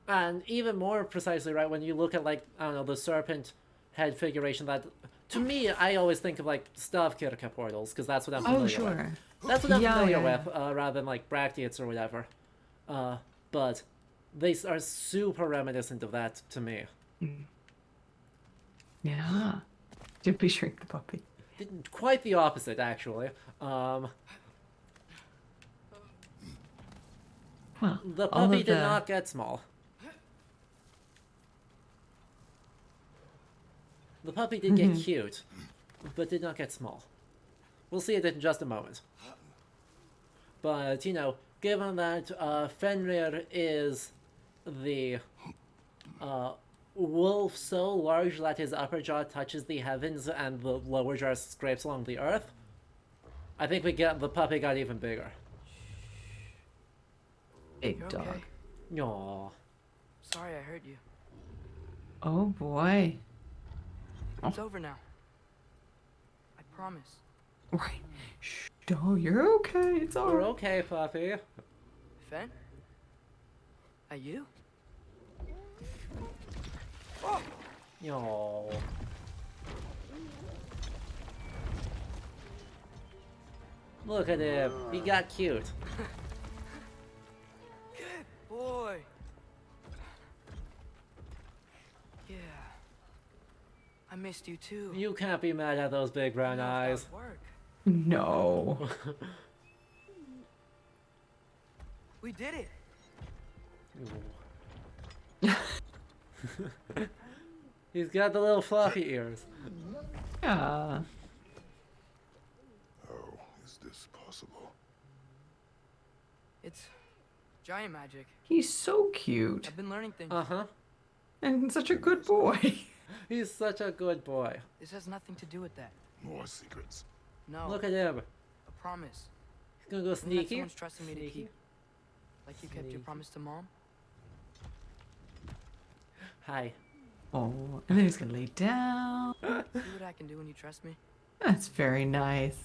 And even more precisely, right, when you look at, like, I don't know, the serpent head figuration, that, to me, I always think of, like, Stavkirke portals, because that's what I'm familiar Oh with. sure. That's what I'm Yeah, familiar yeah. with, rather than, like, Bracteates or whatever. But they are super reminiscent of that to me. Yeah. Did we shrink the puppy? Quite the opposite, actually. Well, The all puppy of did the- not get small. The puppy did get cute, but did not get small. We'll see it in just a moment. But, you know, given that Fenrir is the wolf so large that his upper jaw touches the heavens and the lower jaw scrapes along the earth, I think the puppy got even bigger. Big You're dog. okay. Aww. Sorry I hurt you. Oh boy. It's over now. I promise. Right. Shh. Oh, you're okay. It's all We're right. okay, puppy. Fen? Are you? Aww. Look at him. He got cute. Good boy. Yeah. I missed you too. You can't be mad at those big brown I know if eyes. that would work. No. We did it. He's got the little floppy ears. Yeah. How is this possible? It's giant magic. He's so cute. I've been learning things. Uh-huh. And such a good boy. He's such a good boy. This has nothing to do with that. More secrets. No. Look at him. A promise. He's gonna go Something that sneaky. someone's trusting me to Sneaky. keep. Like you kept your Sneaky. promise to Mom. Hi. Oh, and then he's gonna lay down. See what I can do when you trust me. That's very nice.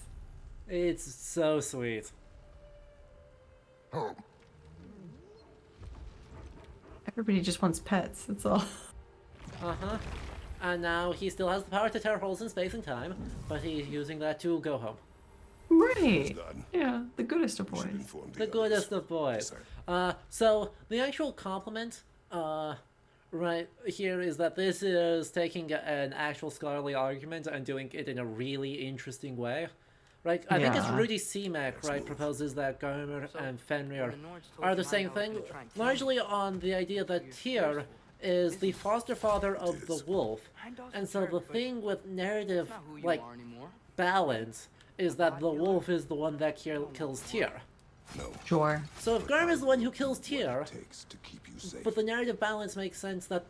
It's so sweet. Everybody just wants pets. That's all. Uh-huh. And now he still has the power to tear holes in space and time, but he's using that to go home. Right. done. Yeah, the goodest of You should boys. inform The others. goodest of boys. So the actual compliment, right here is that this is taking an actual scholarly argument and doing it in a really interesting way. Right, I think it's Yeah. Rudy Seamak, right, proposes that Garmer So, and Fenrir when the Nords told are you the my same dad was thing, gonna try and kill me, largely on the idea that you're Tyr forceful. is the foster father of the wolf, Mine doesn't and so hurt, the but thing with narrative, it's not who you like, are anymore. balance is that the wolf is the one that kills Tyr. No. Sure. So if Garm is the one who kills What Tyr, it takes to keep you safe. but the narrative balance makes sense that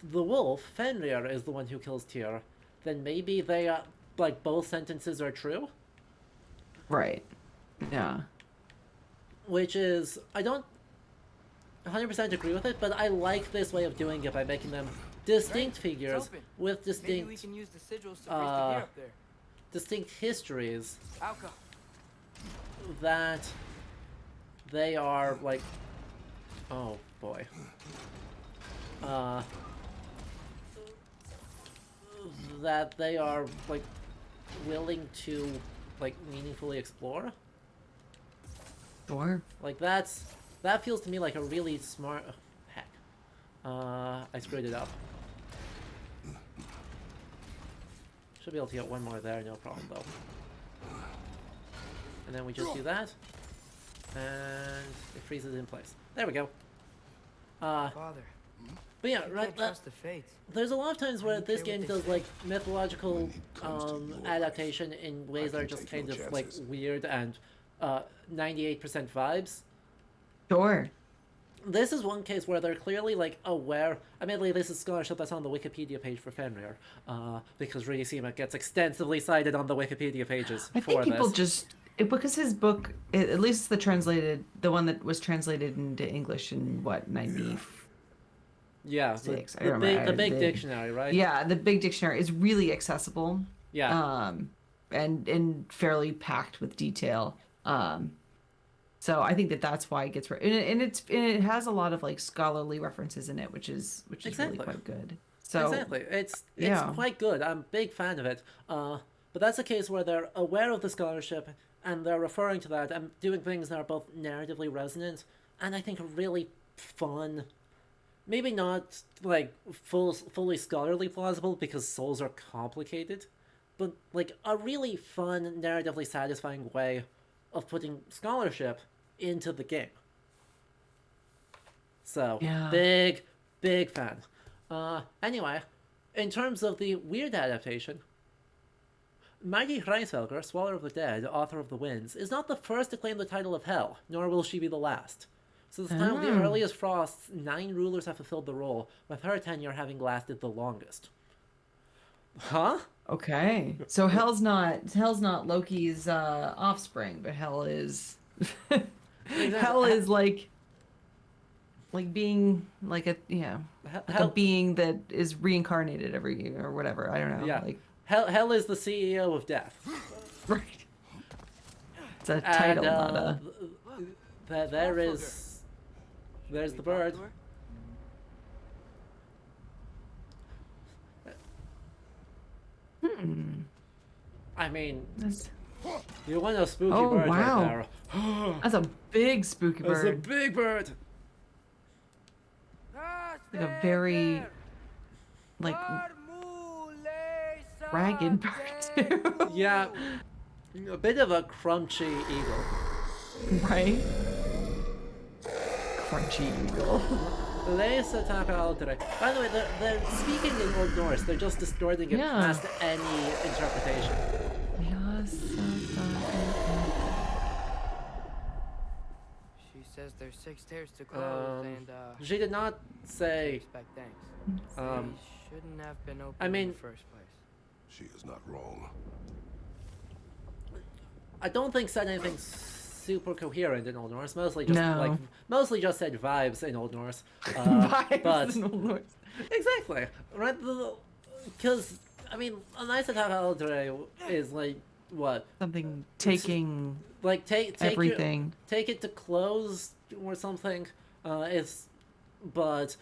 the wolf, Fenrir, is the one who kills Tyr, then maybe they are, like, both sentences are true? Right. Yeah. Which is, I don't 100% agree with it, but I like this way of doing it by making them distinct Right, figures it's open. with Maybe we distinct, can use the sigils to freeze the gear up there. distinct histories Alka. that they are, like, oh boy. That they are, like, willing to, like, meaningfully explore. Sure. Like, that feels to me like a really smart, oh, heck. I screwed it up. Should be able to get one more there, no problem though. And then we just do that. And it freezes in place. There we go. Father, But yeah, you right, can't trust the fates. there's a lot of times where don't this care what game they does say. like mythological When it comes to your life, adaptation in ways that are can just take kind no of like chances. weird and 98% vibes. Sure. This is one case where they're clearly like aware. Admittedly, this is scholarship that's on the Wikipedia page for Fenrir, because Rudy Seamak gets extensively cited on the Wikipedia pages I for think people this. just because his book, at least the one that was translated into English in what 90. Yeah, Six, I the remember, big the- dictionary, right? Yeah, the big dictionary is really accessible. Yeah. And fairly packed with detail. So I think that's why it gets and it has a lot of like scholarly references in it, which is Exactly. really quite good. So Exactly. It's yeah. quite good. I'm a big fan of it. But that's a case where they're aware of the scholarship and they're referring to that and doing things that are both narratively resonant and I think are really fun. Maybe not like fully scholarly plausible because souls are complicated, but like a really fun, narratively satisfying way of putting scholarship into the game. So, Yeah. big fan. Anyway, in terms of the weird adaptation, Maggie Hreisfelger, Swallower of the Dead, author of The Winds, is not the first to claim the title of Hell, nor will she be the last. Since the time of the earliest frosts, 9 rulers have fulfilled the role, with her tenure having lasted the longest. Huh? Okay. So Hell's not Loki's offspring, but Hell is Hell is like being like a like a being that is reincarnated every year or whatever. I don't know. Yeah. Like Hell is the CEO of death. right. It's a title, And, not a there's the bird. I mean, That's, you want a spooky Oh, bird wow. right there. that's a big spooky That's a bird. big bird. Like a very like ragged bird too. Yeah, a bit of a crunchy eagle. Right? Crunchy eagle. Leis attacker altere. By the way, they're speaking in Old Norse. They're just distorting it Yeah. past any interpretation. She says there's 6 stairs to close, and She did not say. expect thanks. They shouldn't have been open I mean- in the first place. She is not wrong. I don't think said anything super coherent in Old Norse. Mostly just No. mostly just said vibes in Old Norse. Vibes but in Old Norse. exactly, right? Because I mean, a nice attack is like what? Something taking Like take everything. take it to close or something. But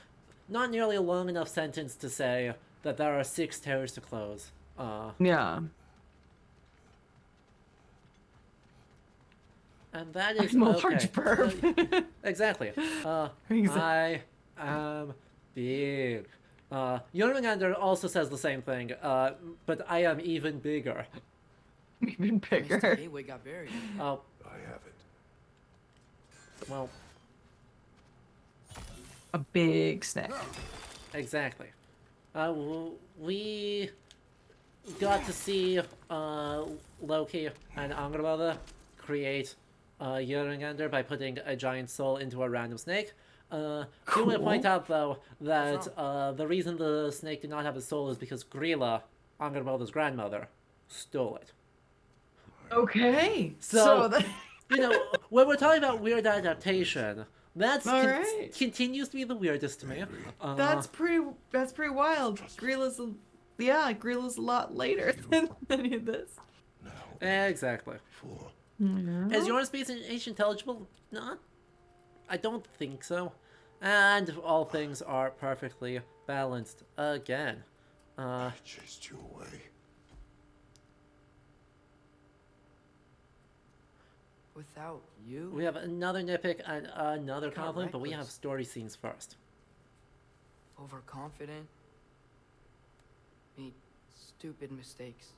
not nearly a long enough sentence to say that there are 6 tears to close. Yeah. And that is I'm a okay. large perv. Exactly. Exactly. I am big. Jormungandr also says the same thing, but I am even bigger. Even Mr. bigger. Gateway got buried. Oh, I have it. well, A big snake. exactly. We got to see Loki and Angrboda create Jormungandr by putting a giant soul into a random snake. Do want to point out, though, that the reason the snake did not have a soul is because Grilla, Angrboda's grandmother, stole it. Okay. So, that... You know, when we're talking about weird adaptation, that's Alright. continues to be the weirdest to me. That's pretty wild. Grilla's a lot later than any of this. Exactly. For Is your space ancient intelligible? Not. I don't think so. And all things are perfectly balanced again. I chased you away. Without you? We have another nitpick and another Kinda compliment, but we have reckless. story scenes first. Overconfident. Made stupid mistakes.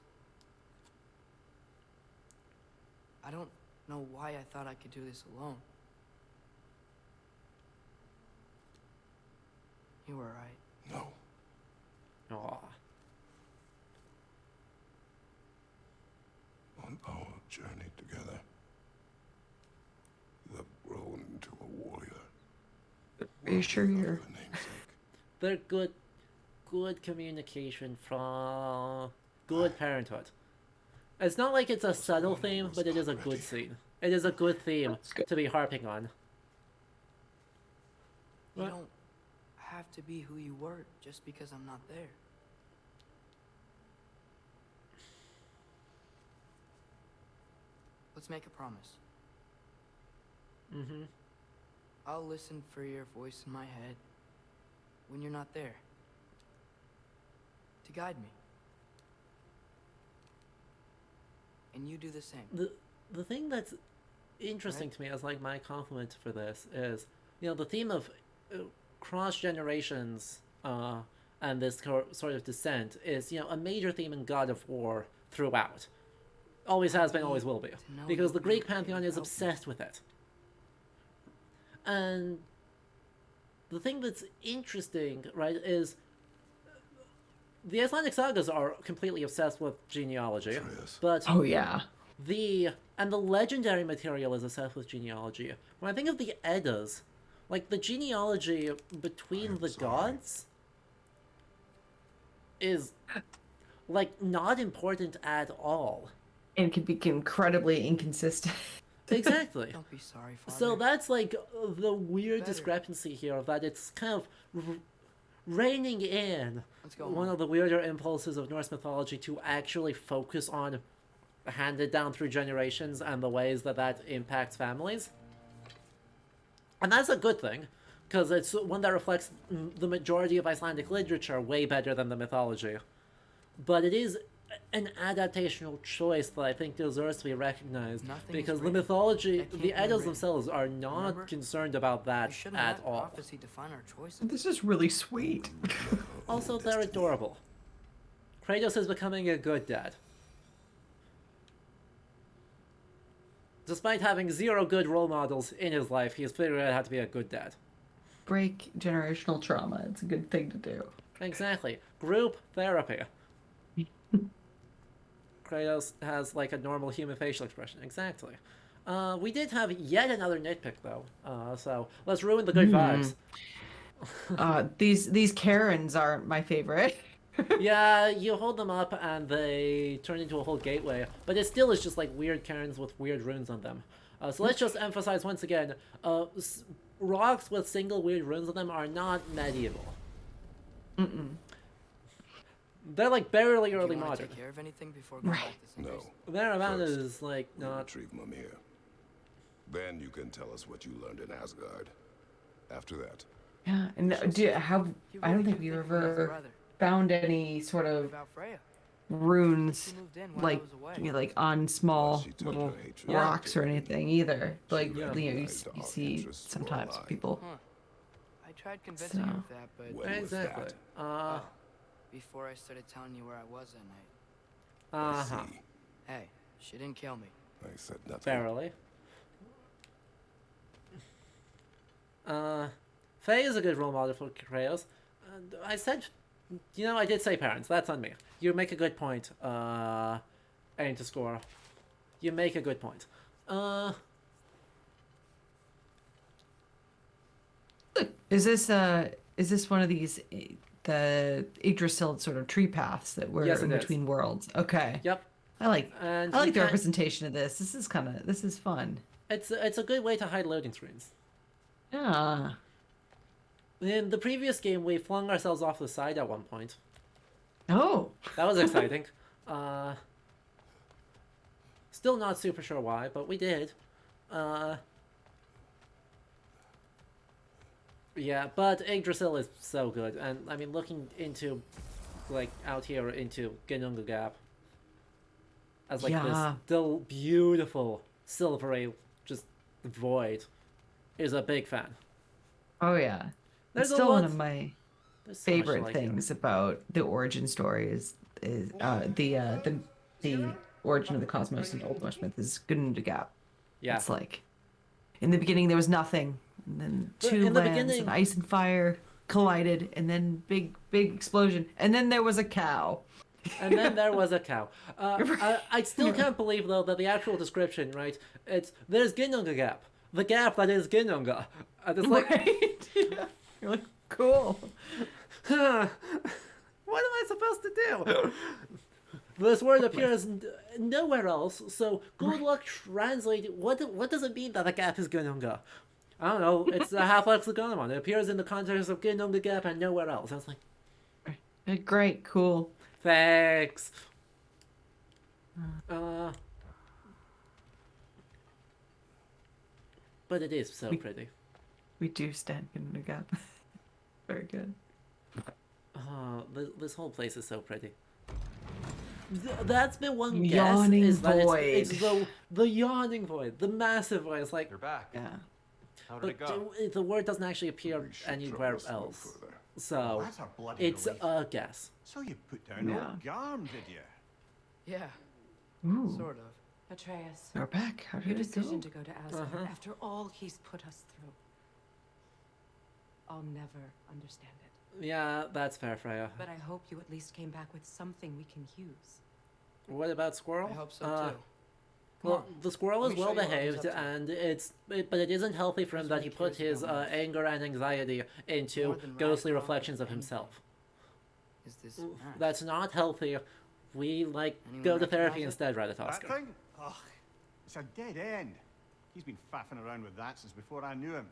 I don't know why I thought I could do this alone. You were right. No. Aw. On our journey together, you have grown into a warrior. Are you sure Worthy of you're... your namesake. They're good communication from good parenthood. It's not like it's a subtle theme, but it is a good scene. It is a good theme to be harping on. You What? don't have to be who you were just because I'm not there. Let's make a promise. Mm-hmm. I'll listen for your voice in my head when you're not there. To guide me. And you do the same. The thing that's interesting to me as like my compliment for this is, you know, the theme of cross generations and this sort of descent is, you know, a major theme in God of War throughout. Always has been, always will be, because the Greek pantheon is obsessed with it. And the thing that's interesting, right, is the Icelandic sagas are completely obsessed with genealogy, but Oh yeah. the legendary material is obsessed with genealogy. When I think of the Eddas, like the genealogy between the gods is like not important at all. And can be incredibly inconsistent. Exactly. Don't be sorry, Father. So that's like the weird Better. discrepancy here of that it's kind of reining in Let's go one home. of the weirder impulses of Norse mythology to actually focus on handed down through generations and the ways that that impacts families. And that's a good thing, because it's one that reflects the majority of Icelandic literature way better than the mythology. But it is an adaptational choice that I think deserves to be recognized, Nothing is because the written mythology, that can't the be Eddas unwritten. themselves are not Remember? concerned about We that shouldn't at let all. prophecy define our choices. This is really sweet. Also, they're adorable. Kratos is becoming a good dad. Despite having 0 good role models in his life, he has figured out how to be a good dad. Break generational trauma. It's a good thing to do. Exactly. Group therapy. Kratos has like a normal human facial expression. Exactly. We did have yet another nitpick though. So let's ruin the good vibes. These Karens aren't my favorite. Yeah, you hold them up and they turn into a whole gateway, but it still is just like weird cairns with weird runes on them. So let's just emphasize once again, rocks with single weird runes on them are not medieval. They're like barely early Do you want to modern. take care of anything before going back to No. Their amount First, is like We'll not. retrieve Mimir. Then you can tell us what you learned in Asgard. After that, Yeah, and I don't think we ever found any sort of about Freya. runes She moved in while I like was away. like on small she turned little her hatred rocks or into anything either. Like Yeah. you recognized our see interests were sometimes aligned. people. I tried convincing you So- of that, but When was Exactly. that? before I started telling you where I was that night. I Uh-huh. see. Hey, she didn't kill me. I said nothing. Barely. Faye is a good role model for Kratos. I said, I did say parents. That's on me. You make a good point. Aim to score. You make a good point. Is this one of these the Yggdrasil sort of tree paths that were Yes, in it is. between worlds? Okay. Yep. I like And I you like the can't- representation of this. This is fun. It's a good way to hide loading screens. Yeah. In the previous game, we flung ourselves off the side at one point. Oh. That was exciting. Still not super sure why, but we did. Yeah, but Yggdrasil is so good, and I mean, looking into, like, out here into Ginnunga Gap, as like Yeah. this still beautiful silvery just void, is a big fan. Oh yeah. There's It's a still lot- one of my There's so much to favorite like here. things about the origin story is the origin of the cosmos in Old Norse myth is Ginnunga Gap. Yeah. It's like in the beginning there was nothing, and then But two in the lands beginning- of ice and fire collided, and then big explosion, and then there was a cow. And then there was a cow. I still can't believe, though, that the actual description, right? There's Ginnunga Gap. The gap that is Ginnunga. And it's like, Right? Yeah. You're like, cool. what am I supposed to do? This word appears nowhere else, so good luck translating. What does it mean that the gap is Ginnunga? I don't know. It's a half lexicon. It appears in the context of Ginnunga Gap and nowhere else. I was like, Great, cool. thanks. But it is so pretty. We do stand Ginnunga Gap. Very good. Oh, this whole place is so pretty. That's been one guess. Yawning Is that void. It's the yawning void, the massive void. It's like, You're back. Yeah. How did but it go? the word doesn't actually appear We should anywhere travel no else. further. So That's a bloody it's relief. a guess. So you put down Yeah. old Garm, did you? Yeah, Ooh. sort of. Atreus, We're back. How your did it decision go? to go to Asgard after all he's put us through. I'll never understand it. Yeah, that's fair, Freya. But I hope you at least came back with something we can use. What about Squirrel? I hope so too. Well, the squirrel Let is me show well you what he's behaved, up to. and but it isn't healthy for him He's that really he put curious his about anger and anxiety into More than ghostly Ragnarok reflections of or himself. Is this That's not healthy. We Anyone go to therapy recognize it? instead, That Radatoska. thing? Ugh, it's a dead end. He's been faffing around with that since before I knew him.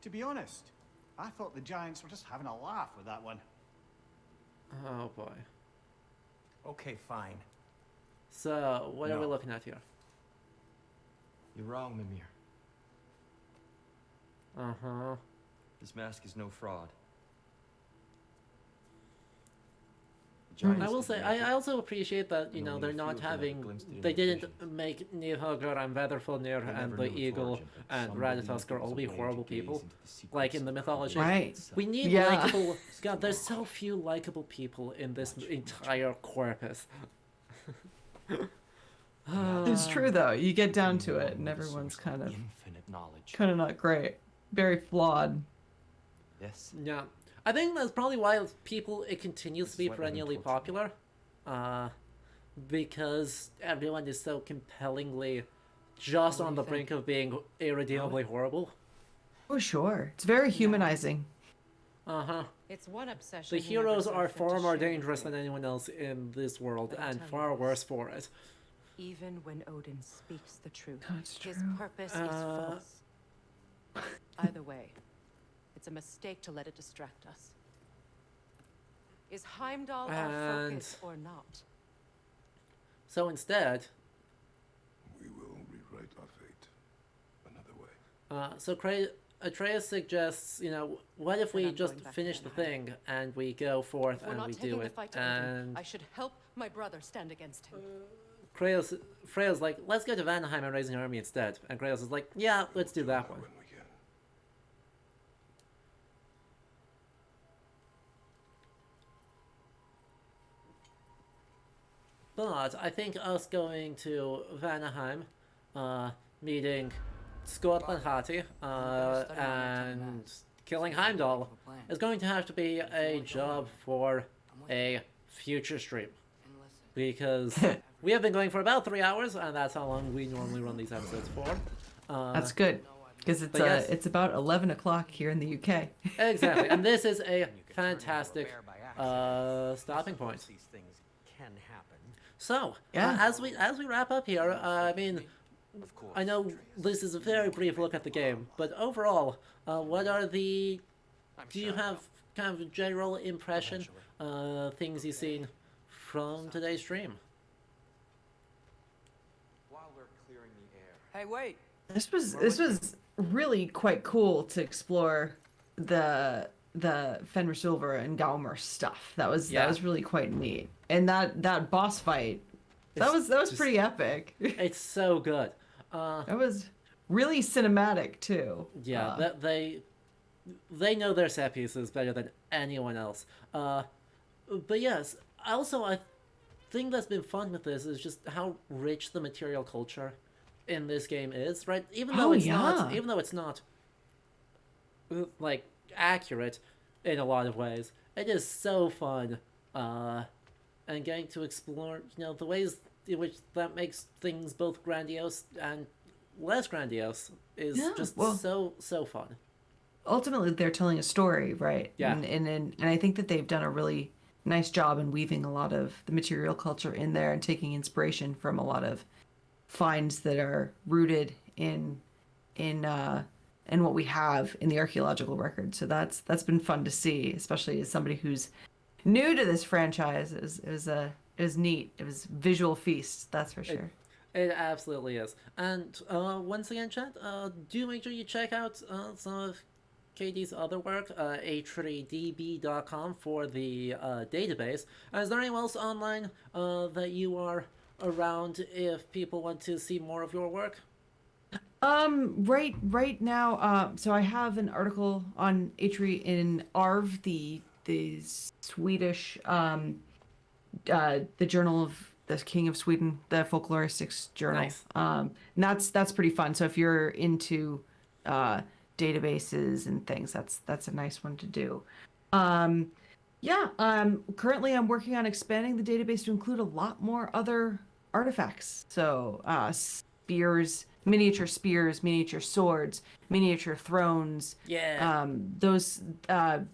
To be honest, I thought the giants were just having a laugh with that one. Oh boy. Okay, fine. So what are we No. looking at here? You're wrong, Mimir. Uh-huh. This mask is no fraud. I will say, I also appreciate that, And only they're a few not of them ever having, glimpsed it in they their didn't visions. make Nidhogger and Veatherfalnir They and never the knew its Eagle origin, but and some believed Radatosker there all was a be way to horrible gaze people, into the secrets like in the of mythology. Right. itself. We need Yeah. likable, God, there's so few likable people in this entire corpus. It's true though. You get down to it, and everyone's kind of Infinite knowledge. not great. Very flawed. Yes. Yeah, I think that's probably why it continues to This be is why they've been perennially torturing me. popular, because everyone is so compellingly just What do on you the think? brink of being irredeemably horrible. Oh sure. It's very humanizing. Uh-huh. It's one obsession. The he never heroes saw are fit far to more share dangerous with than me. anyone else in this world, But I'll and tell you far this. worse for it. Even when Odin speaks the truth, That's his true. purpose is false. Either way, it's a mistake to let it distract us. Is Heimdall our And- focus or not? So instead, We will rewrite our fate another way. so Atreus suggests, what if Then we I'm just going back to finish the Vanaheim. thing and we go forth If we're and not we taking do the it? fight to Odin, And I should help my brother stand against him. Freya's like, let's go to Vanaheim and raise an army instead. And Kratos is like, yeah, let's do that one. When we can. But I think us going to Vanaheim, meeting Scotland Hattie, and killing Heimdall is going to have to be a job for a future stream. Because we have been going for about 3 hours, and that's how long we normally run these episodes for. That's good, because but yes. it's about 11 o'clock here in the UK. Exactly, and this is a fantastic stopping point. These things can happen. So, Yeah. as we wrap up here, I mean, Of course. I know this is a very brief look at the game, but overall, what are the? Do you have kind of a general impression, things you've seen from today's stream? While we're clearing the air. Hey, wait! This was really quite cool to explore the Fenrir Silver and Galmer stuff. That was really quite neat. And that boss fight, that was just- pretty epic. It's so good. That was really cinematic too. Yeah, that they know their set pieces better than anyone else. But yes, also I think that's been fun with this is just how rich the material culture in this game is, right? Even though it's not like accurate in a lot of ways, it is so fun. And getting to explore, the ways in which that makes things both grandiose and less grandiose is so fun. Ultimately, they're telling a story, right? Yeah. And I think that they've done a really nice job in weaving a lot of the material culture in there and taking inspiration from a lot of finds that are rooted in what we have in the archaeological record. So that's been fun to see, especially as somebody who's new to this franchise. It was neat. It was visual feast, that's for sure. It absolutely is. And once again, chat, do make sure you check out some of KD's other work, a3db.com for the database. Is there anyone else online that you are around if people want to see more of your work? Right now, so I have an article on Atri in Arv, the Swedish, the Journal of the King of Sweden, the folkloristics journal. Nice. And that's pretty fun. So if you're into databases and things, that's a nice one to do. Currently I'm working on expanding the database to include a lot more other artifacts. So spears, miniature swords, miniature thrones. Yeah.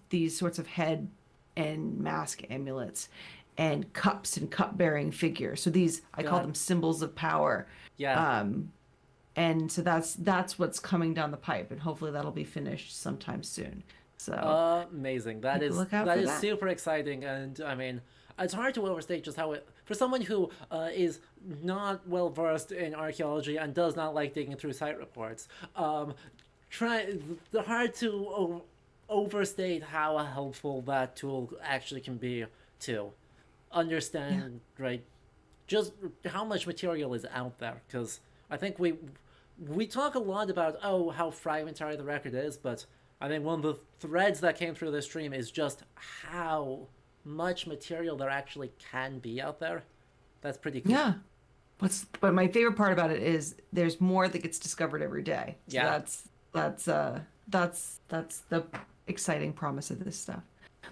These sorts of head and mask amulets, and cups and cup-bearing figures. So these, I call them symbols of power. Yeah. And so that's what's coming down the pipe, and hopefully that'll be finished sometime soon. So amazing. That keep a is lookout that for is that. super exciting, and I mean, it's hard to overstate just how it for someone who is not well versed in archaeology and does not like digging through site reports. Hard to overstate how helpful that tool actually can be to understand, right? Just how much material is out there, because I think we talk a lot about how fragmentary the record is, but I think one of the threads that came through this stream is just how much material there actually can be out there. That's pretty cool. Yeah. But my favorite part about it is there's more that gets discovered every day. So Yeah. that's the exciting promise of this stuff.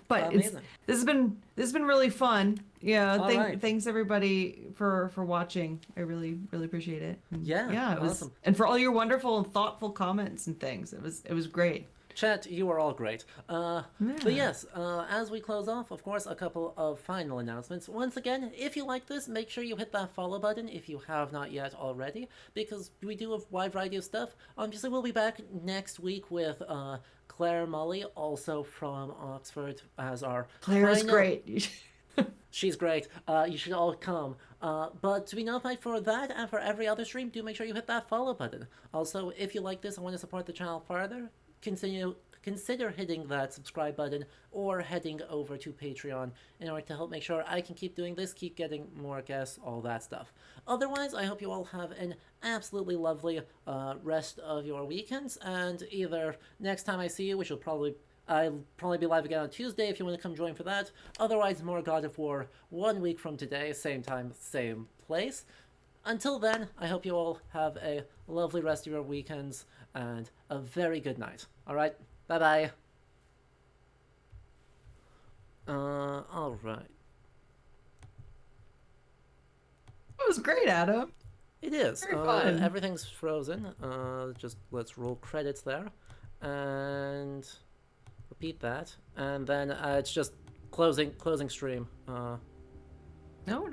But Amazing. this has been really fun. Yeah, All right. thanks everybody for watching. I really appreciate it. And Yeah, it was, awesome. and for all your wonderful and thoughtful comments and things. It was great. Chat, you are all great. But yes, as we close off, of course, a couple of final announcements. Once again, if you like this, make sure you hit that follow button if you have not yet already, because we do a wide variety of stuff. Obviously, we'll be back next week with Claire Mully, also from Oxford, as our Claire's final... great. She's great. You should all come. But to be notified for that and for every other stream, do make sure you hit that follow button. Also, if you like this and want to support the channel further, consider hitting that subscribe button or heading over to Patreon in order to help make sure I can keep doing this, keep getting more guests, all that stuff. Otherwise, I hope you all have an absolutely lovely rest of your weekends, and either next time I see you, which I'll probably be live again on Tuesday if you want to come join for that. Otherwise, more God of War 1 week from today, same time, same place. Until then, I hope you all have a lovely rest of your weekends and a very good night. Alright, bye-bye. Alright. That was great, Adam. It is. Very fun. Everything's frozen. Just let's roll credits there. And repeat that. And then it's just closing stream. No.